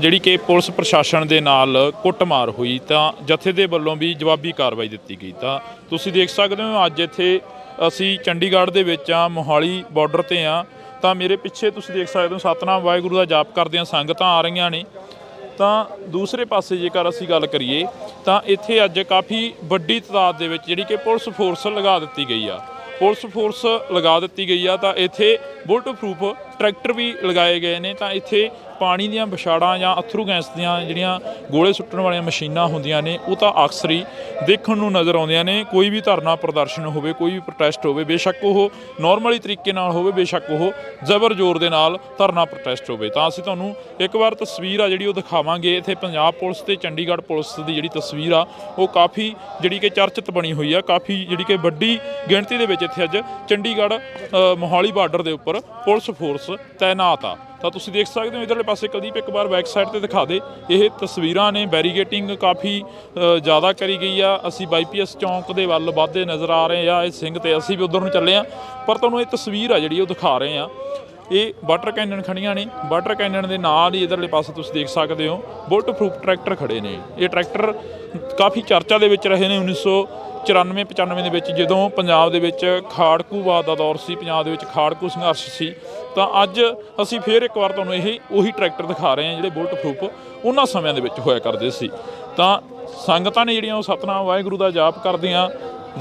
ਜਿਹੜੀ ਕਿ ਪੁਲਿਸ ਪ੍ਰਸ਼ਾਸਨ ਦੇ ਨਾਲ ਕੁੱਟਮਾਰ ਹੋਈ, ਤਾਂ ਜਥੇ ਦੇ ਵੱਲੋਂ ਵੀ ਜਵਾਬੀ ਕਾਰਵਾਈ ਦਿੱਤੀ ਗਈ। ਤਾਂ ਤੁਸੀਂ ਦੇਖ ਸਕਦੇ ਹੋ ਅੱਜ ਇੱਥੇ ਅਸੀਂ ਚੰਡੀਗੜ੍ਹ ਦੇ ਵਿੱਚ ਆ, ਮੋਹਾਲੀ ਬਾਰਡਰ ਤੇ ਆ, ਤਾਂ ਮੇਰੇ ਪਿੱਛੇ ਤੁਸੀਂ ਦੇਖ ਸਕਦੇ ਹੋ ਸਤਨਾਮ ਵਾਹਿਗੁਰੂ ਦਾ ਜਾਪ ਕਰਦਿਆਂ ਸੰਗਤਾਂ ਆ ਰਹੀਆਂ ਨੇ। ਤਾਂ ਦੂਸਰੇ ਪਾਸੇ ਜੇਕਰ ਅਸੀਂ ਗੱਲ ਕਰੀਏ ਤਾਂ ਇੱਥੇ ਅੱਜ ਕਾਫੀ ਵੱਡੀ ਤਾਦਾਦ ਦੇ ਵਿੱਚ ਜਿਹੜੀ ਕਿ ਪੁਲਿਸ ਫੋਰਸ ਲਗਾ ਦਿੱਤੀ ਗਈ ਆ। ਪੁਲਿਸ ਫੋਰਸ ਲਗਾ ਦਿੱਤੀ ਗਈ ਆ, ਤਾਂ ਇੱਥੇ ਬੁਲਟ ਪ੍ਰੂਫ ਟਰੈਕਟਰ ਵੀ ਲਗਾਏ ਗਏ ਨੇ। ਤਾਂ ਇੱਥੇ ਪਾਣੀ ਦੀਆਂ ਵਿਛਾੜਾਂ ਜਾਂ ਅਥਰੂ ਗੈਸ ਦੀਆਂ ਜਿਹੜੀਆਂ ਗੋਲੇ ਸੁੱਟਣ ਵਾਲੀਆਂ ਮਸ਼ੀਨਾਂ ਹੁੰਦੀਆਂ ਨੇ ਉਹ ਤਾਂ ਅਕਸਰ ਹੀ ਦੇਖਣ ਨੂੰ ਨਜ਼ਰ ਆਉਂਦੀਆਂ ਨੇ। ਕੋਈ ਵੀ ਧਰਨਾ ਪ੍ਰਦਰਸ਼ਨ ਹੋਵੇ, ਕੋਈ ਵੀ ਪ੍ਰੋਟੈਸਟ ਹੋਵੇ, ਬੇਸ਼ੱਕ ਉਹ ਨਾਰਮਲੀ ਤਰੀਕੇ ਨਾਲ ਹੋਵੇ, ਬੇਸ਼ੱਕ ਉਹ ਜ਼ਬਰ ਜ਼ੋਰ ਦੇ ਨਾਲ ਧਰਨਾ ਪ੍ਰੋਟੈਸਟ ਹੋਵੇ। ਤਾਂ ਅਸੀਂ ਤੁਹਾਨੂੰ ਇੱਕ ਵਾਰ ਤਸਵੀਰ ਆ ਜਿਹੜੀ ਉਹ ਦਿਖਾਵਾਂਗੇ। ਇੱਥੇ ਪੰਜਾਬ ਪੁਲਿਸ ਤੇ ਚੰਡੀਗੜ੍ਹ ਪੁਲਿਸ ਦੀ ਜਿਹੜੀ ਤਸਵੀਰ ਆ ਉਹ ਕਾਫੀ ਜਿਹੜੀ ਕਿ ਚਰਚਿਤ ਬਣੀ ਹੋਈ ਆ। ਕਾਫੀ ਜਿਹੜੀ ਕਿ ਵੱਡੀ ਗਿਣਤੀ ਦੇ ਵਿੱਚ ਇੱਥੇ ਅੱਜ ਚੰਡੀਗੜ੍ਹ ਮੋਹਾਲੀ ਬਾਰਡਰ ਦੇ ਉੱਪਰ ਪੁਲਿਸ ਫੋਰਸ ਤੈਨਾਤ ਆ। ਤਾਂ ਤੁਸੀਂ ਦੇਖ ਸਕਦੇ ਹੋ ਇਧਰਲੇ ਪਾਸੇ, ਕੁਲਦੀਪ ਇੱਕ ਵਾਰ ਬੈਕ ਸਾਈਡ ਤੇ ਦਿਖਾ ਦੇ। ਇਹ ਤਸਵੀਰਾਂ ਨੇ, ਬੈਰੀਗੇਟਿੰਗ ਕਾਫੀ ਜ਼ਿਆਦਾ ਕਰੀ ਗਈ ਆ। ਅਸੀਂ ਬਾਈਪੀਐਸ ਚੌਂਕ ਦੇ ਵੱਲ ਵੱਧਦੇ ਨਜ਼ਰ ਆ ਰਹੇ ਆ, ਇਹ ਸਿੰਘ ਤੇ ਅਸੀਂ ਵੀ ਉਧਰ ਨੂੰ ਚੱਲੇ ਆ। ਪਰ ਤੁਹਾਨੂੰ ਇਹ ਤਸਵੀਰ ਆ ਜਿਹੜੀ ਉਹ ਦਿਖਾ ਰਹੇ ਆ। ਇਹ ਵਾਟਰ ਕੈਨਨ ਖੜੀਆਂ ਨੇ, ਵਾਟਰ ਕੈਨਨ ਦੇ ਨਾਲ ਹੀ ਇਧਰਲੇ ਪਾਸੇ ਤੁਸੀਂ ਦੇਖ ਸਕਦੇ ਹੋ ਬੁਲਟ ਪ੍ਰੂਫ ਟਰੈਕਟਰ ਖੜੇ ਨੇ। ਇਹ ਟਰੈਕਟਰ ਕਾਫੀ ਚਰਚਾ ਦੇ ਵਿੱਚ ਰਹੇ ਨੇ 1994-95 ਦੇ ਵਿੱਚ, ਜਦੋਂ ਪੰਜਾਬ ਦੇ ਵਿੱਚ ਖਾੜਕੂਵਾਦ ਦਾ ਦੌਰ ਸੀ, ਪੰਜਾਬ ਦੇ ਵਿੱਚ ਖਾੜਕੂ ਸੰਘਰਸ਼ ਸੀ। ਤਾਂ ਅੱਜ ਅਸੀਂ ਫਿਰ ਇੱਕ ਵਾਰ ਤੁਹਾਨੂੰ ਉਹੀ ਟਰੈਕਟਰ ਦਿਖਾ ਰਹੇ ਹਾਂ ਜਿਹੜੇ ਬੁਲਟ ਪ੍ਰੂਫ ਉਹਨਾਂ ਸਮਿਆਂ ਦੇ ਵਿੱਚ ਹੋਇਆ ਕਰਦੇ ਸੀ। ਤਾਂ ਸੰਗਤਾਂ ਨੇ ਜਿਹੜੀਆਂ ਉਹ ਸਤਨਾਮ ਵਾਹਿਗੁਰੂ ਦਾ ਜਾਪ ਕਰਦੀਆਂ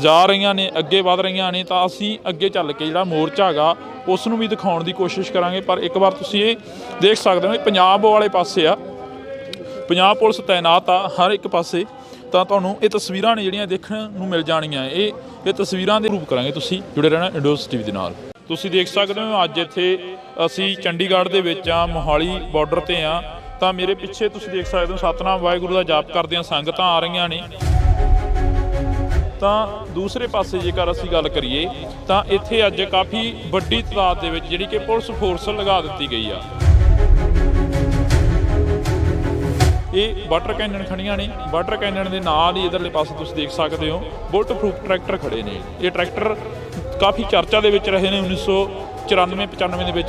ਜਾ ਰਹੀਆਂ ਨੇ, ਅੱਗੇ ਵਧ ਰਹੀਆਂ ਨੇ, ਤਾਂ ਅਸੀਂ ਅੱਗੇ ਚੱਲ ਕੇ ਜਿਹੜਾ ਮੋਰਚਾ ਹੈਗਾ ਉਸ ਨੂੰ ਵੀ ਦਿਖਾਉਣ ਦੀ ਕੋਸ਼ਿਸ਼ ਕਰਾਂਗੇ। ਪਰ ਇੱਕ ਵਾਰ ਤੁਸੀਂ ਇਹ ਦੇਖ ਸਕਦੇ ਹੋ ਇਹ ਪੰਜਾਬ ਵਾਲੇ ਪਾਸੇ ਆ, ਪੰਜਾਬ ਪੁਲਿਸ ਤੈਨਾਤ ਆ ਹਰ ਇੱਕ ਪਾਸੇ। ਤਾਂ ਤੁਹਾਨੂੰ ਇਹ ਤਸਵੀਰਾਂ ਨੇ ਜਿਹੜੀਆਂ ਦੇਖਣ ਨੂੰ ਮਿਲ ਜਾਣੀਆਂ। ਇਹ ਤਸਵੀਰਾਂ ਦੇ ਰੂਪ ਕਰਾਂਗੇ, ਤੁਸੀਂ ਜੁੜੇ ਰਹਿਣਾ ਇੰਡੋਸ ਟੀਵੀ ਦੇ ਨਾਲ। ਤੁਸੀਂ ਦੇਖ ਸਕਦੇ ਹੋ ਅੱਜ ਇੱਥੇ ਅਸੀਂ ਚੰਡੀਗੜ੍ਹ ਦੇ ਵਿੱਚ ਆ, ਮੋਹਾਲੀ ਬਾਰਡਰ ਤੇ ਆ, ਤਾਂ ਮੇਰੇ ਪਿੱਛੇ ਤੁਸੀਂ ਦੇਖ ਸਕਦੇ ਹੋ ਸਤਨਾਮ ਵਾਹਿਗੁਰੂ ਦਾ ਜਾਪ ਕਰਦਿਆਂ ਸੰਗਤਾਂ ਆ ਰਹੀਆਂ ਨੇ। ਤਾਂ ਦੂਸਰੇ ਪਾਸੇ ਜੇਕਰ ਅਸੀਂ ਗੱਲ ਕਰੀਏ ਤਾਂ ਇੱਥੇ ਅੱਜ ਕਾਫੀ ਵੱਡੀ ਤਾਦਾਦ ਦੇ ਵਿੱਚ ਜਿਹੜੀ ਕਿ ਪੁਲਿਸ ਫੋਰਸ ਲਗਾ ਦਿੱਤੀ ਗਈ ਆ। ਇਹ ਵਾਟਰ ਕੈਨਨ ਖੜੀਆਂ ਨੇ, ਵਾਟਰ ਕੈਨਨ ਦੇ ਨਾਲ ਹੀ ਇਧਰਲੇ ਪਾਸੇ ਤੁਸੀਂ ਦੇਖ ਸਕਦੇ ਹੋ ਬੁਲਟ ਪ੍ਰੂਫ ਟਰੈਕਟਰ ਖੜੇ ਨੇ। ਇਹ ਟਰੈਕਟਰ ਕਾਫੀ ਚਰਚਾ ਦੇ ਵਿੱਚ ਰਹੇ ਨੇ 1994-95 ਦੇ ਵਿੱਚ,